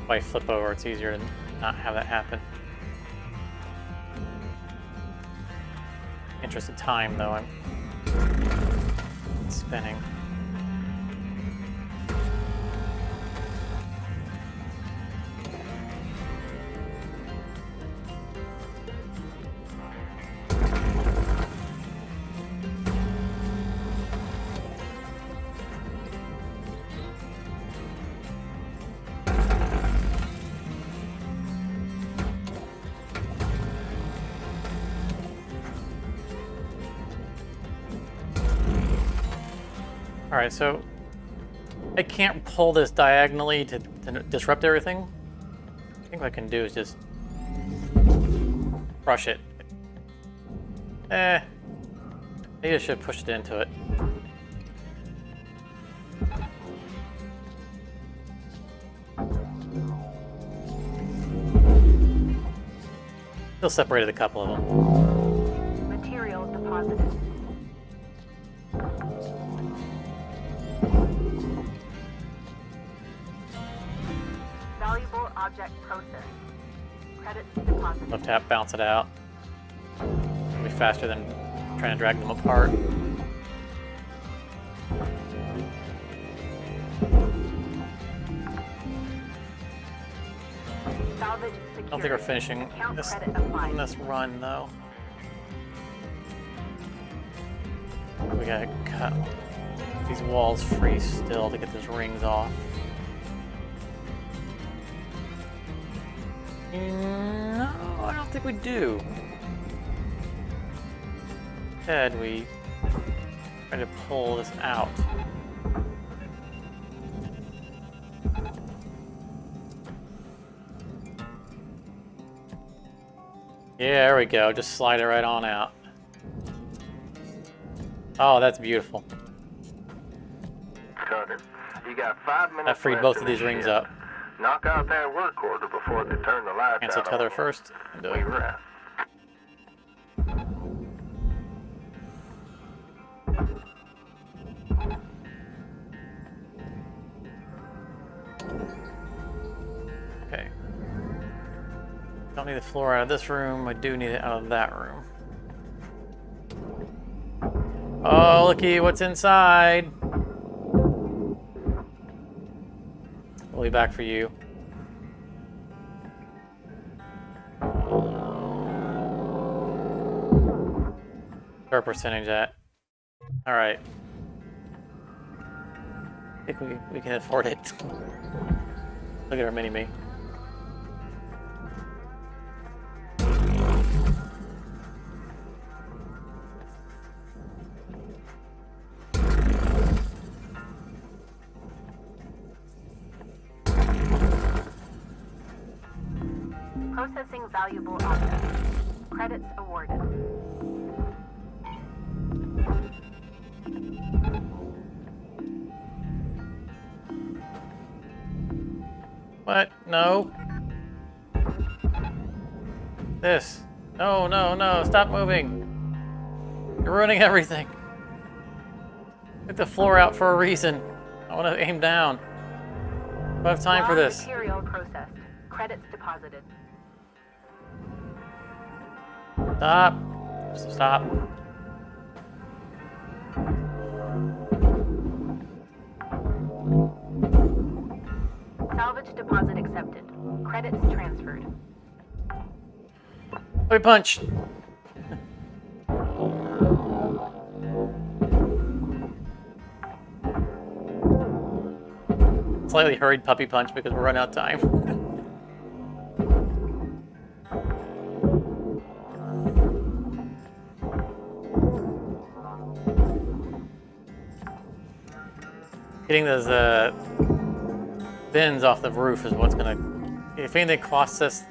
Speaker 1: If I flip over, it's easier to not have that happen. Interest of time, though, I'm spinning. Alright, so I can't pull this diagonally to disrupt everything. I think what I can do is just crush it. Maybe I should have pushed it into it. Still separated a couple of them.
Speaker 3: Material deposited. Valuable object processed. Credits deposited.
Speaker 1: Left tap, bounce it out. It'll be faster than trying to drag them apart.
Speaker 3: Salvage
Speaker 1: I
Speaker 3: secured.
Speaker 1: don't think we're finishing
Speaker 3: Account
Speaker 1: this,
Speaker 3: credit applied.
Speaker 1: this run, though. We gotta cut these walls free still to get those rings off. No, I don't think we do. Instead, we try to pull this out. Yeah, there we go. Just slide it right on out. Oh, that's beautiful.
Speaker 5: Cutter, you got 5 minutes.
Speaker 1: That freed
Speaker 5: left
Speaker 1: both
Speaker 5: in
Speaker 1: of these
Speaker 5: the
Speaker 1: rings
Speaker 5: shift.
Speaker 1: up.
Speaker 5: Knock out that work order before they turn the lights
Speaker 1: Cancel
Speaker 5: out.
Speaker 1: tether
Speaker 5: on you.
Speaker 1: first. Do
Speaker 5: We
Speaker 1: it.
Speaker 5: were out.
Speaker 1: Okay. Don't need the floor out of this room. I do need it out of that room. Oh, looky what's inside. We'll be back for you. Where percentage at? All right. I think we can afford it. Look at our Mini-Me.
Speaker 3: Processing valuable objects. Credits awarded.
Speaker 1: What? No. This. No, no, no. Stop moving. You're ruining everything. Get the floor out for a reason. I want to aim down. I don't have time for this.
Speaker 3: Material processed. Credits deposited.
Speaker 1: Stop. Stop.
Speaker 3: Salvage deposit accepted. Credits transferred.
Speaker 1: Puppy punch. Slightly hurried puppy punch because we're running out of time. Getting those bins off the roof is what's gonna, if anything costs us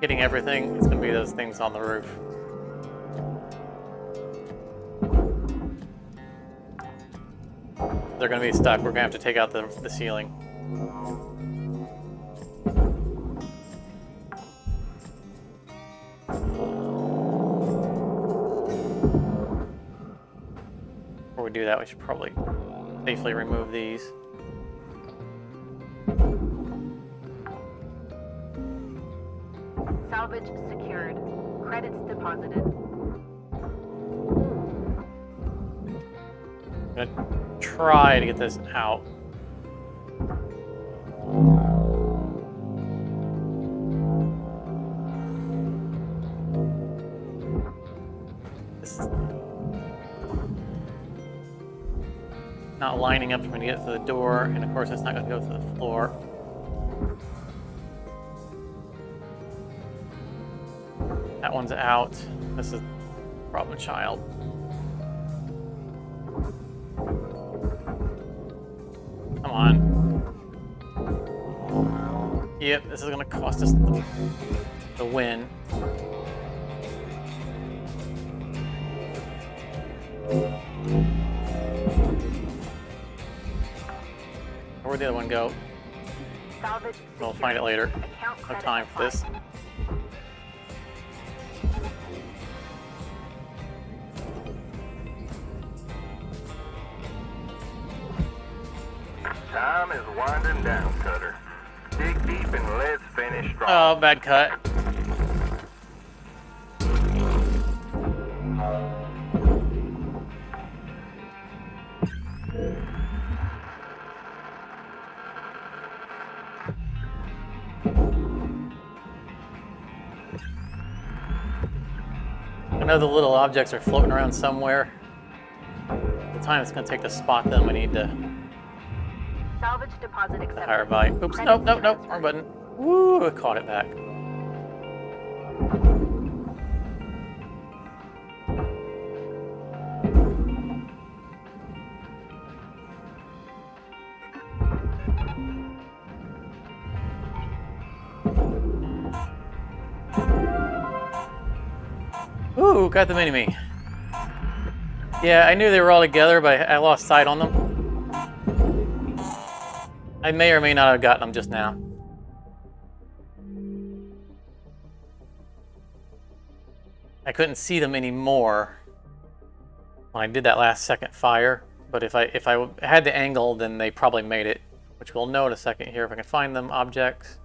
Speaker 1: getting everything, it's gonna be those things on the roof. They're gonna be stuck. We're gonna have to take out the ceiling. Before we do that, we should probably safely remove these.
Speaker 3: Salvage secured. Credits deposited.
Speaker 1: I'm gonna try to get this out. This is not lining up for me to get to the door, and of course it's not going to go to the floor. That one's out. This is problem child. Come on. Yep, this is going to cost us the win. Where'd the other one go?
Speaker 3: Salvage
Speaker 1: We'll
Speaker 3: secured.
Speaker 1: find it later.
Speaker 3: Account
Speaker 1: No
Speaker 3: credit
Speaker 1: time for this.
Speaker 3: applied.
Speaker 5: Time is winding down, Cutter. Dig deep and let's finish strong.
Speaker 1: Oh, bad cut. I know the little objects are floating around somewhere. The time it's going to take to spot them, we need to
Speaker 3: Salvage deposit accepted.
Speaker 1: higher value. Oops,
Speaker 3: Credits
Speaker 1: nope, nope, nope,
Speaker 3: transferred.
Speaker 1: wrong button. Woo, I caught it back. Ooh, got the Mini-Me. Yeah, I knew they were all together, but I lost sight on them. I may or may not have gotten them just now. I couldn't see them anymore when I did that last second fire, but if I had the angle, then they probably made it, which we'll know in a second here if I can find them. Objects.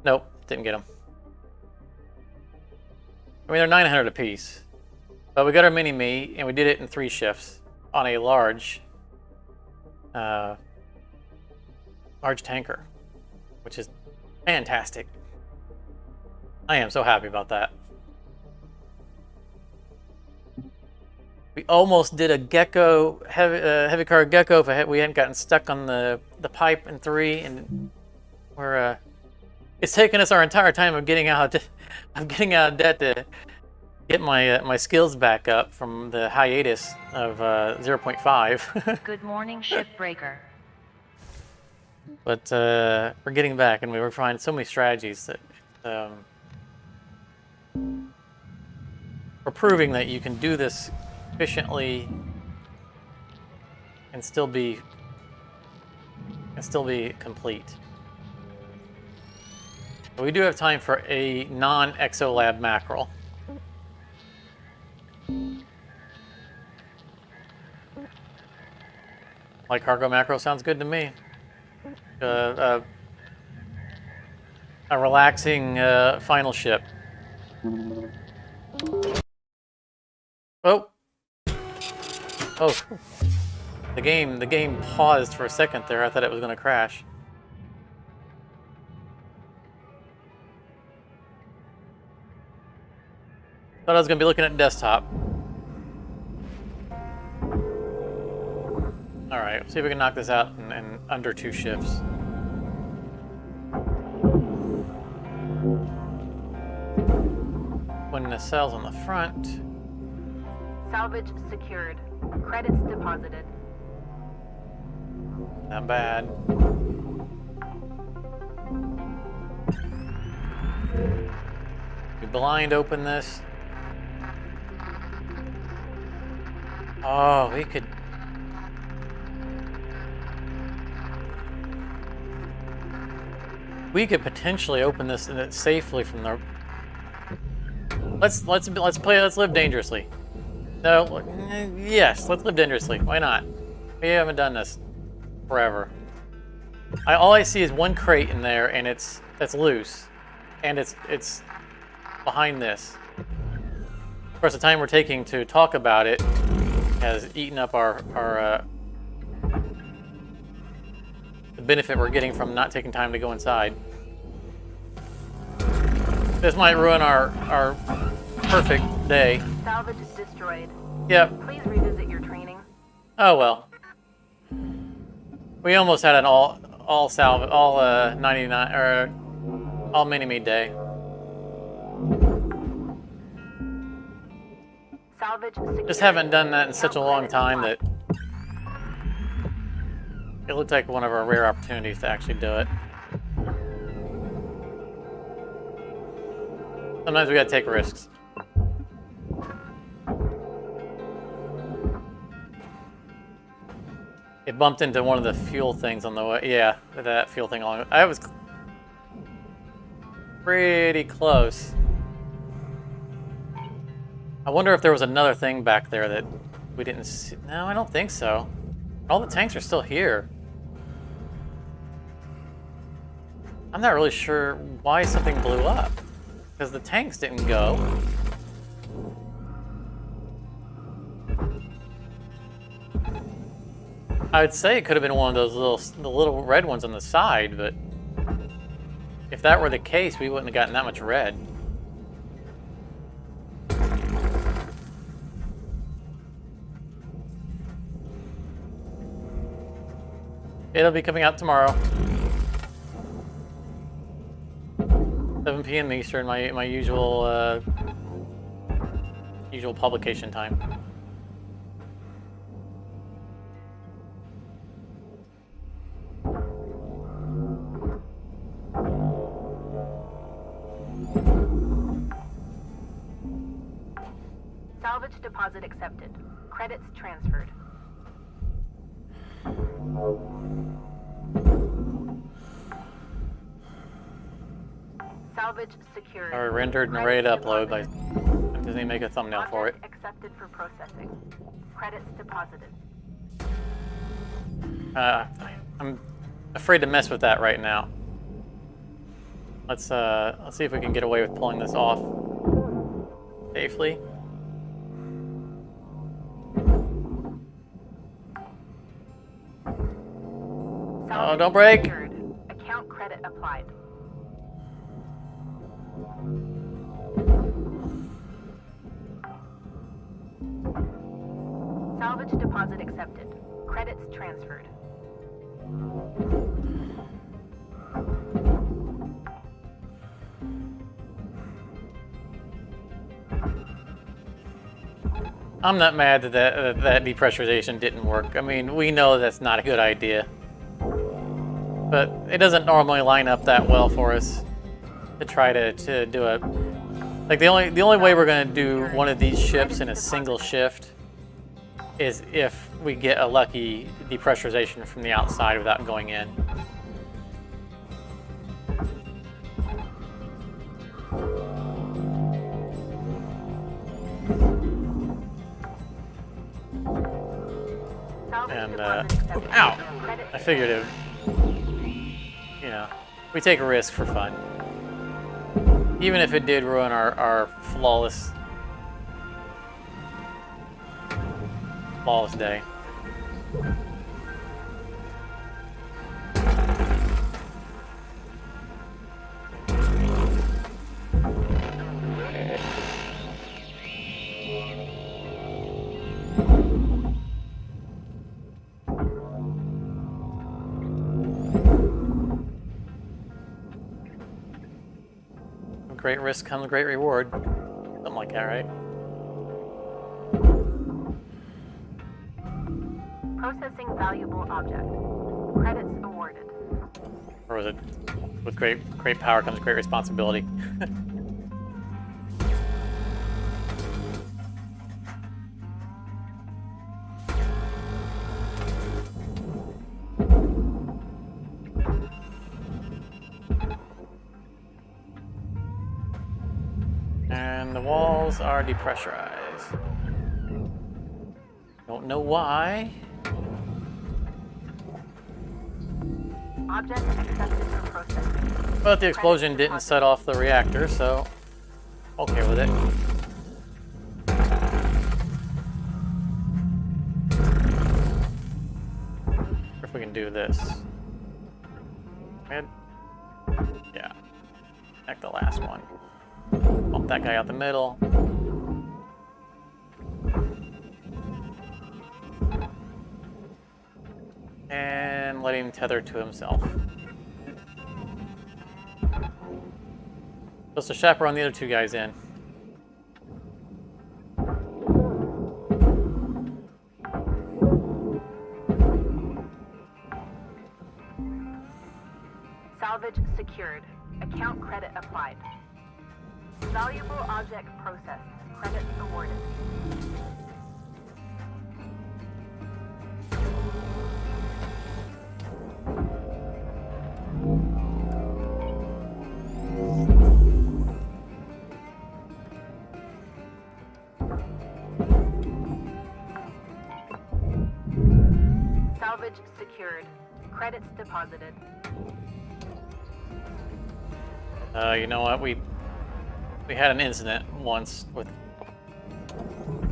Speaker 1: Nope, didn't get them. I mean, they're 900 apiece. But we got our Mini-Me, and we did it in 3 shifts on a large tanker, which is fantastic. I am so happy about that. We almost did a gecko, heavy cargo gecko if we hadn't gotten stuck on the pipe in 3, and we're it's taken us our entire time of getting out of debt to get my skills back up from the hiatus of 0.5.
Speaker 4: Good morning, Shipbreaker.
Speaker 1: But we're getting back, and we were finding so many strategies that we're proving that you can do this efficiently and still be complete. We do have time for a non-exolab mackerel. Like cargo mackerel sounds good to me. A relaxing final ship. Oh. Oh. The game paused for a second there. I thought it was going to crash. Thought I was going to be looking at desktop. Alright, see if we can knock this out in under 2 shifts. When the cell's on the front.
Speaker 3: Salvage secured. Credits deposited.
Speaker 1: Not bad. We blind open this. Oh, we could... We could potentially open this in it safely from the... Let's live dangerously. No, yes, let's live dangerously. Why not? We haven't done this forever. All I see is one crate in there, and that's loose, and it's behind this. Of course, the time we're taking to talk about it has eaten up the benefit we're getting from not taking time to go inside. This might ruin our perfect day.
Speaker 3: Salvage destroyed.
Speaker 1: Yep.
Speaker 3: Please revisit your training.
Speaker 1: Oh well. We almost had an all 99 or all Mini-Me day.
Speaker 3: Salvage secured.
Speaker 1: Just haven't done that in such a long time that it looked like one of our rare opportunities to actually do it. Sometimes we gotta take risks. It bumped into one of the fuel things on the way. Yeah, that fuel thing along. I was pretty close. I wonder if there was another thing back there that we didn't see. No, I don't think so. All the tanks are still here. I'm not really sure why something blew up. Because the tanks didn't go. I would say it could have been one of those the little red ones on the side, but if that were the case, we wouldn't have gotten that much red. It'll be coming out tomorrow. 7 p.m. Eastern, my usual usual publication time.
Speaker 3: Salvage deposit accepted. Credits transferred. Salvage secured.
Speaker 1: Or rendered and ready to upload. I just need to make a thumbnail for it.
Speaker 3: Object accepted for processing. Credits deposited.
Speaker 1: I'm afraid to mess with that right now. Let's see if we can get away with pulling this off safely. Oh, don't break.
Speaker 3: Secured. Account credit applied. Salvage deposit accepted. Credits transferred.
Speaker 1: I'm not mad that that depressurization didn't work. I mean, we know that's not a good idea. But it doesn't normally line up that well for us to try to do it. Like the only way we're going to do one of these ships in a single shift is if we get a lucky depressurization from the outside without going in. And, ow! I figured it, you know, we take a risk for fun. Even if it did ruin our flawless day. Great risk comes great reward. Something like that, right?
Speaker 3: Processing valuable object. Credits awarded.
Speaker 1: Or was it, with great power comes great responsibility? And the walls are depressurized. Don't know why.
Speaker 3: Object accepted for processing.
Speaker 1: But the explosion didn't set off the reactor, so okay with it. If we can do this. And yeah. Connect the last one. Bump that guy out the middle. And let him tether to himself. Supposed to chaperone the other two guys in.
Speaker 3: Salvage secured. Account credit applied. Valuable object processed. Credits awarded. Salvage secured. Credits deposited.
Speaker 1: You know what? We had an incident once with,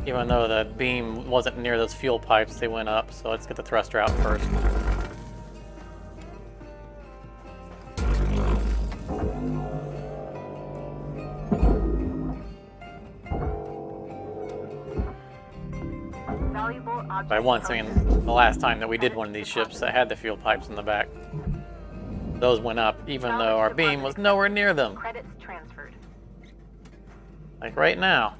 Speaker 1: even though the beam wasn't near those fuel pipes, they went up. So let's get the thruster out first.
Speaker 3: Valuable object
Speaker 1: By once, I
Speaker 3: processed.
Speaker 1: mean the last time that we did one of these ships that had the fuel pipes in the back. Those went up, even though our beam was nowhere near them.
Speaker 3: Credits transferred.
Speaker 1: Like right now.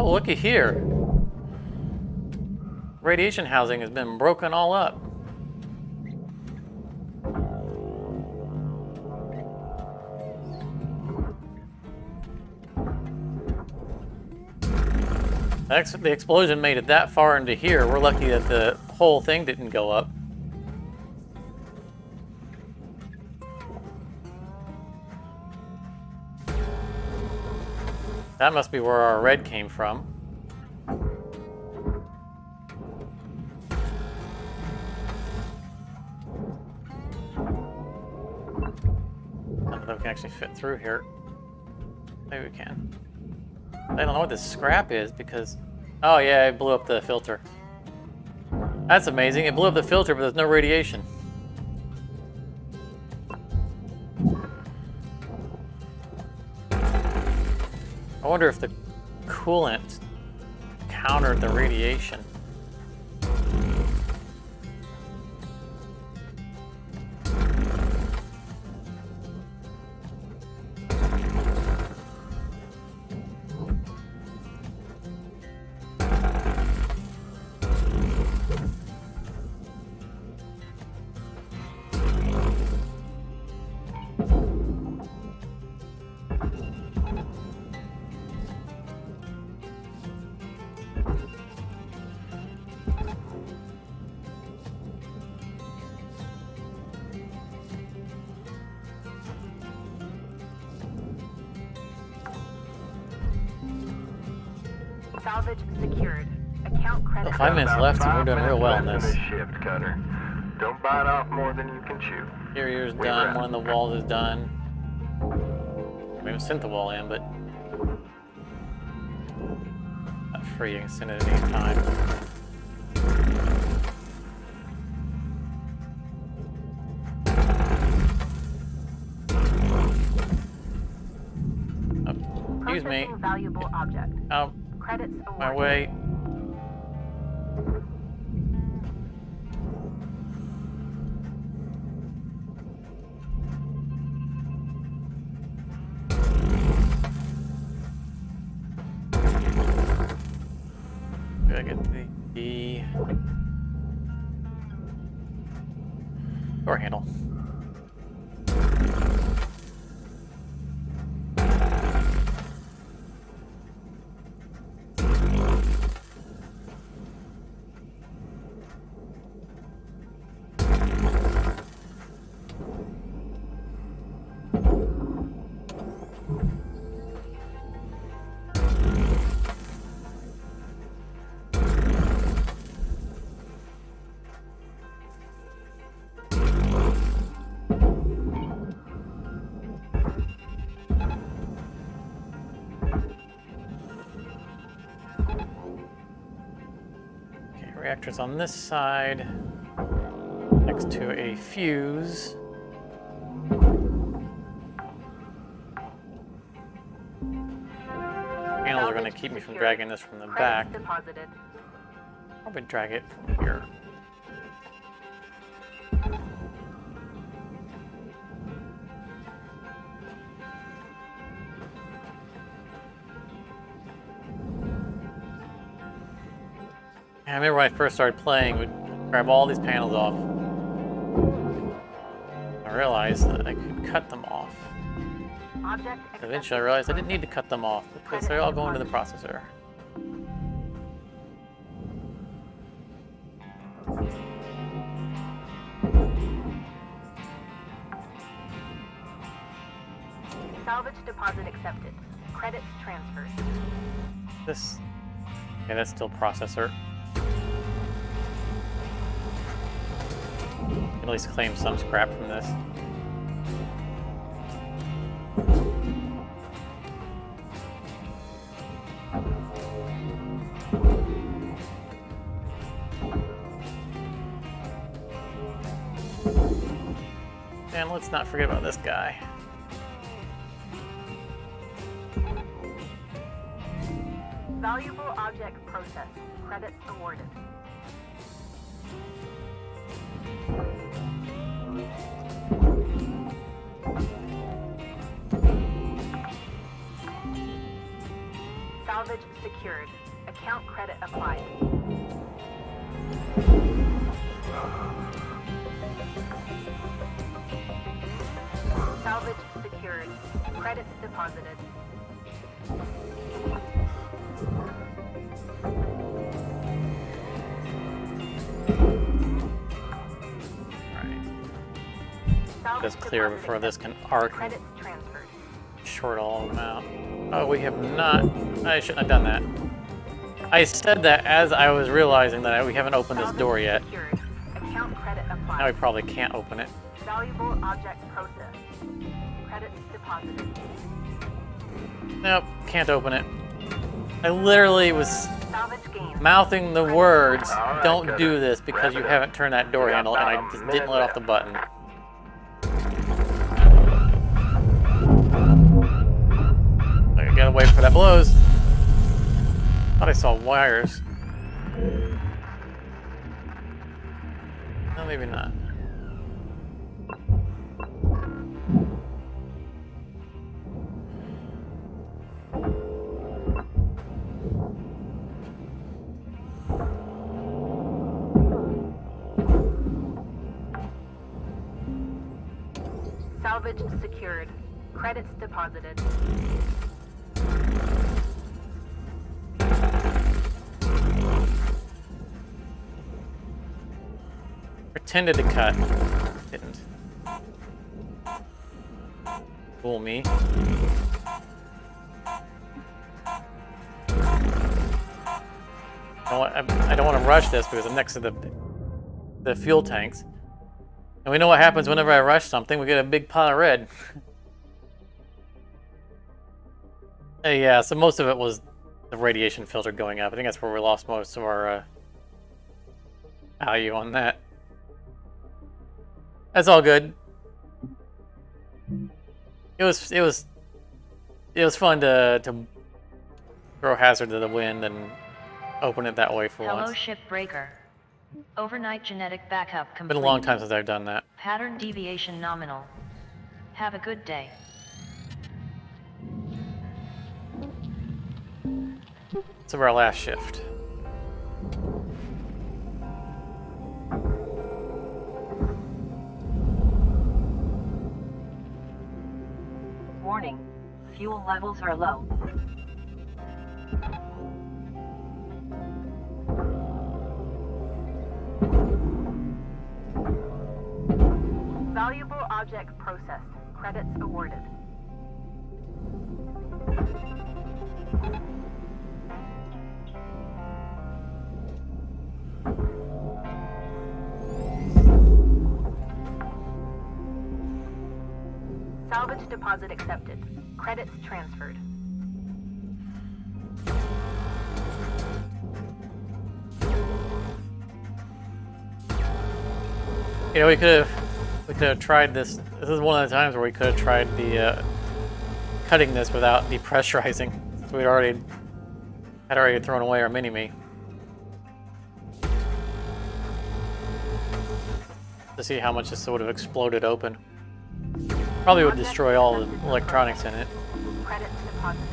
Speaker 1: Oh, looky here. Radiation housing has been broken all up. The explosion made it that far into here. We're lucky that the whole thing didn't go up. That must be where our red came from. I don't know if we can actually fit through here. Maybe we can. I don't know what this scrap is because... Oh yeah, it blew up the filter. That's amazing. It blew up the filter, but there's no radiation. I wonder if the coolant countered the radiation.
Speaker 3: Salvage secured. Account credit.
Speaker 1: 5 minutes
Speaker 5: About
Speaker 1: left, and we're
Speaker 5: 5
Speaker 1: doing real
Speaker 5: minutes
Speaker 1: well in
Speaker 5: left
Speaker 1: this.
Speaker 5: shift, Cutter. Don't bite off more than you can chew.
Speaker 1: Interior's
Speaker 5: We
Speaker 1: done.
Speaker 5: wrap.
Speaker 1: One of the walls is done. We haven't sent the wall in, but not free. You can send it at any time. Oh, excuse me.
Speaker 3: Processing valuable object.
Speaker 1: Out
Speaker 3: Credits
Speaker 1: my
Speaker 3: awarded.
Speaker 1: way. Gotta get the door handle. Reactors on this side, next to a fuse. Panels are going to keep me from dragging this from the back.
Speaker 3: Credits deposited.
Speaker 1: Probably drag it from here. I remember when I first started playing, we'd grab all these panels off. I realized that I could cut them off.
Speaker 3: Object
Speaker 1: Eventually I realized I didn't need to cut them off because they're all going to the processor.
Speaker 3: Salvage deposit accepted. Credits transferred.
Speaker 1: This, yeah, that's still processor. Can at least claim some scrap from this. And let's not forget about this guy.
Speaker 3: Valuable object processed. Credits awarded. Salvage secured. Account credit applied. Salvage secured. Credits deposited.
Speaker 1: Alright. That's clear before this can arc.
Speaker 3: Credits transferred.
Speaker 1: Short all of them out. Oh, we have not. I shouldn't have done that. I said that as I was realizing that we haven't opened this door yet.
Speaker 3: Secured. Account credit applied.
Speaker 1: Now we probably can't open it.
Speaker 3: Valuable object processed. Credits deposited.
Speaker 1: Nope, can't open it. I literally was
Speaker 3: Salvage gain.
Speaker 1: mouthing the words,
Speaker 5: All right,
Speaker 1: don't
Speaker 5: good.
Speaker 1: do this because you haven't turned that door handle, and I just didn't let off the button. I gotta wait for that blows. Thought I saw wires. No, maybe not.
Speaker 3: Salvage secured. Credits deposited.
Speaker 1: Pretended to cut. Didn't. Fool me. I don't want to rush this because I'm next to the fuel tanks. And we know what happens whenever I rush something. We get a big pile of red. Yeah, so most of it was the radiation filter going up. I think that's where we lost most of our value on that. That's all good. It was fun to throw hazard to the wind and open it that way for
Speaker 4: Hello,
Speaker 1: once.
Speaker 4: Shipbreaker. Overnight genetic backup complete.
Speaker 1: Been a long time since I've done that.
Speaker 4: Pattern deviation nominal. Have a good day.
Speaker 1: So our last shift.
Speaker 3: Warning. Fuel levels are low. Valuable object processed. Credits awarded. Salvage deposit accepted. Credits transferred.
Speaker 1: You know, we could have tried this. This is one of the times where we could have tried the cutting this without depressurizing. So we'd already thrown away our Mini-Me. To see how much this would have exploded open. Probably would destroy all the electronics in it.
Speaker 3: Credits deposited.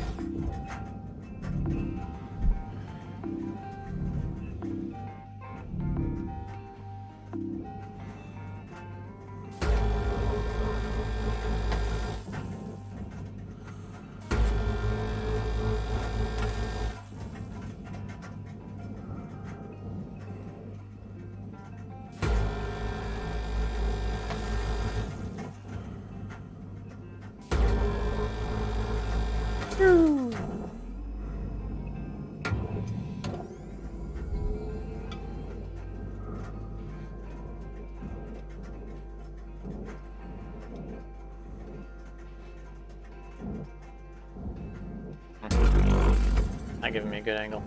Speaker 3: Not giving me a good angle.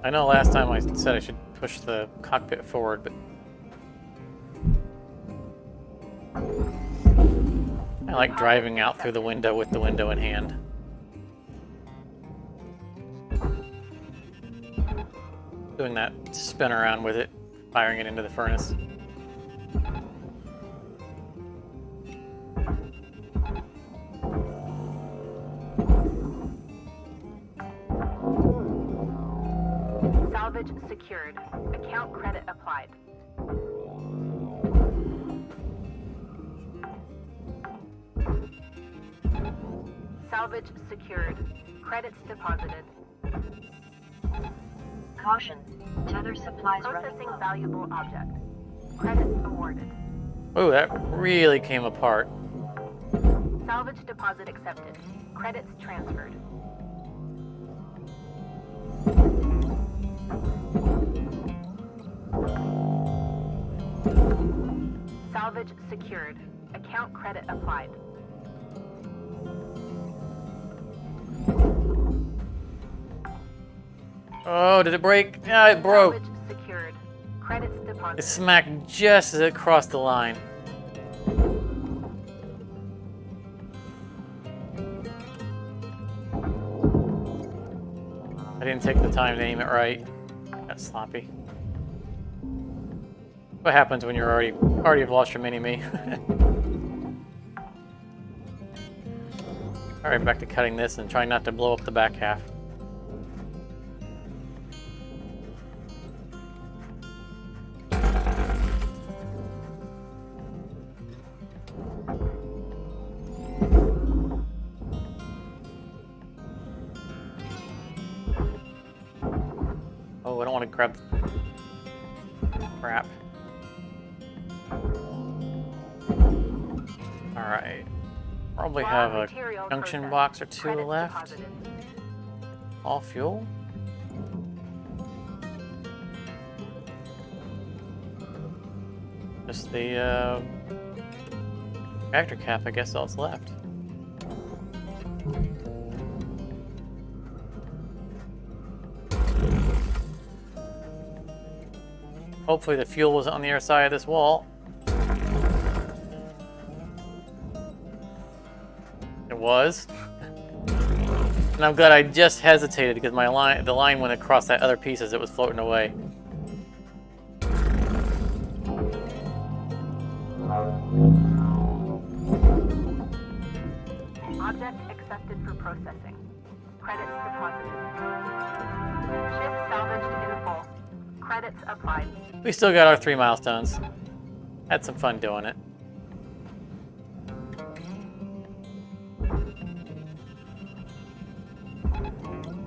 Speaker 3: I know last time I said I should push the cockpit forward, but I like driving out through the window with the window in hand. Doing that spin around with it, firing it into the furnace. Salvage secured. Account credit applied. Salvage secured. Credits deposited. Caution. Tether supplies processing valuable object. Credits awarded.
Speaker 1: Oh, that really came apart.
Speaker 3: Salvage deposit accepted. Credits transferred. Salvage secured. Account credit applied.
Speaker 1: Oh, did it break? Yeah, it broke.
Speaker 3: Salvage secured. Credits
Speaker 1: It
Speaker 3: deposited.
Speaker 1: smacked just as it crossed the line. I didn't take the time to aim it right. Got sloppy. What happens when you're already have lost your Mini-Me? Alright, back to cutting this and trying not to blow up the back half. Oh, I don't want to grab... Crap. Alright. Probably have a junction box or two left. All fuel. Just the reactor cap, I guess, all that's left. Hopefully the fuel wasn't on the other side of this wall. It was. And I'm glad I just hesitated because the line went across that other piece as it was floating away.
Speaker 3: Object accepted for processing. Credits deposited. Ship salvaged in full. Credits applied.
Speaker 1: We still got our 3 milestones. Had some fun doing it.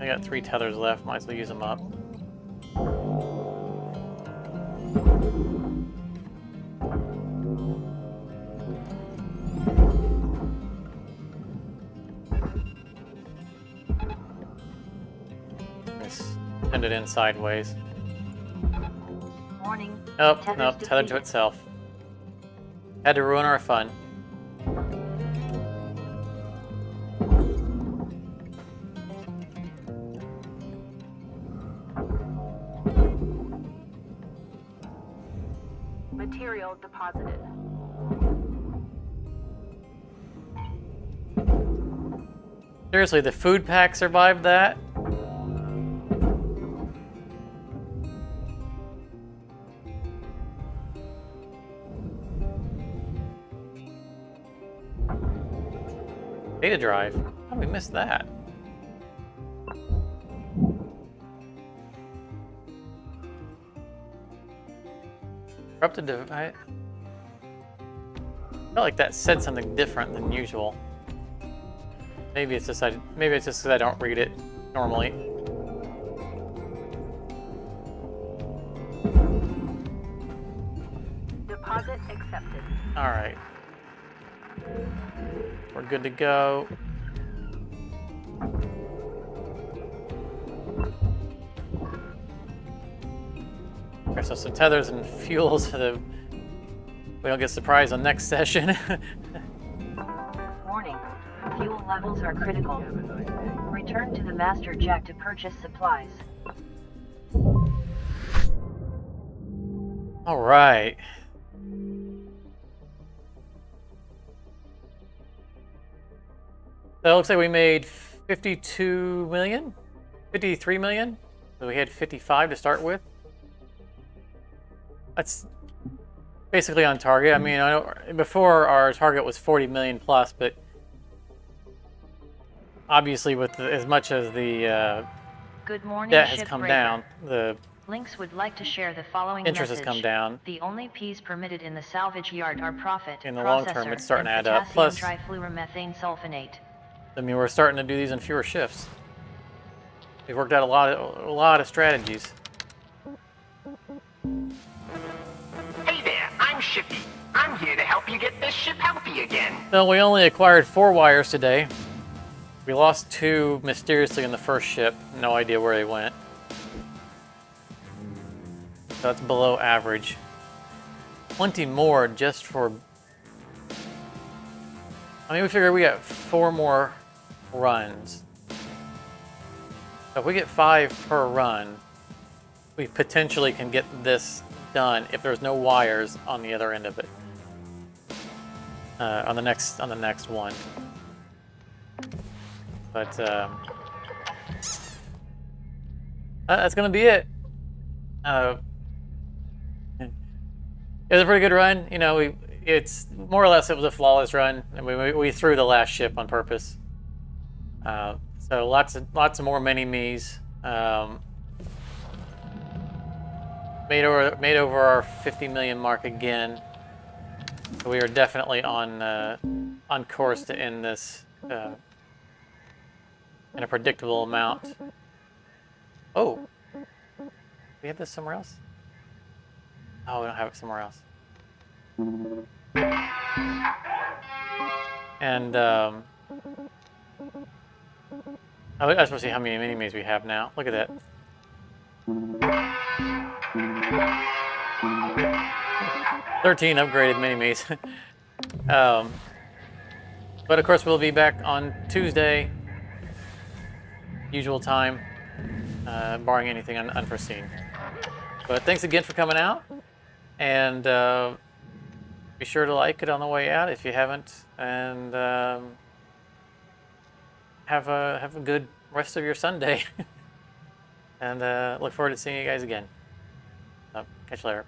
Speaker 1: I got 3 tethers left, might as well use them up. Just send it in sideways.
Speaker 3: Warning.
Speaker 1: Nope, nope, tethered to itself. Had to ruin our fun.
Speaker 3: Material deposited.
Speaker 1: Seriously, the food pack survived that? Data drive. How did we miss that? Corrupted device. I felt like that said something different than usual. Maybe it's just because I don't read it normally.
Speaker 3: Deposit accepted.
Speaker 1: All right. We're good to go. Okay, so some tethers and fuels so that we don't get surprised on next session.
Speaker 4: Warning. Fuel levels are critical. Return to the master jack to purchase supplies.
Speaker 1: All right. So it looks like we made 52 million, 53 million. So we had 55 to start with. That's basically on target. I mean, I know before our target was 40 million plus, but obviously with as much as the
Speaker 4: Good morning,
Speaker 1: debt has come
Speaker 4: Shipbreaker.
Speaker 1: down, the
Speaker 4: Links would like to share the following
Speaker 1: interest
Speaker 4: message.
Speaker 1: has come down.
Speaker 4: The only P's permitted in the salvage yard are profit,
Speaker 1: In the long term,
Speaker 4: processor,
Speaker 1: it's starting to
Speaker 4: and
Speaker 1: add up. Plus,
Speaker 4: potassium trifluoromethane sulfonate.
Speaker 1: I mean, we're starting to do these in fewer shifts. We've worked out a lot of strategies.
Speaker 2: Hey there, I'm Shippy. I'm here to help you get this ship healthy again.
Speaker 1: So we only acquired 4 wires today. We lost 2 mysteriously in the first ship. No idea where they went. So that's below average. 20 more just for... I mean, we figure we got 4 more runs. So if we get 5 per run, we potentially can get this done if there's no wires on the other end of it. On the next one. But that's gonna be it. It was a pretty good run. You know, it's more or less it was a flawless run, and we threw the last ship on purpose. So lots of more Mini-Mes. Made over our 50 million mark again. So we are definitely on course to end this in a predictable amount. Oh, We have this somewhere else? Oh, we don't have it somewhere else. And I was supposed to see how many Mini-Mes we have now. Look at that. 13 upgraded Mini-Mes. But of course, we'll be back on Tuesday, usual time, barring anything unforeseen. But thanks again for coming out, and be sure to like it on the way out if you haven't, and have a good rest of your Sunday. And look forward to seeing you guys again. Catch you later.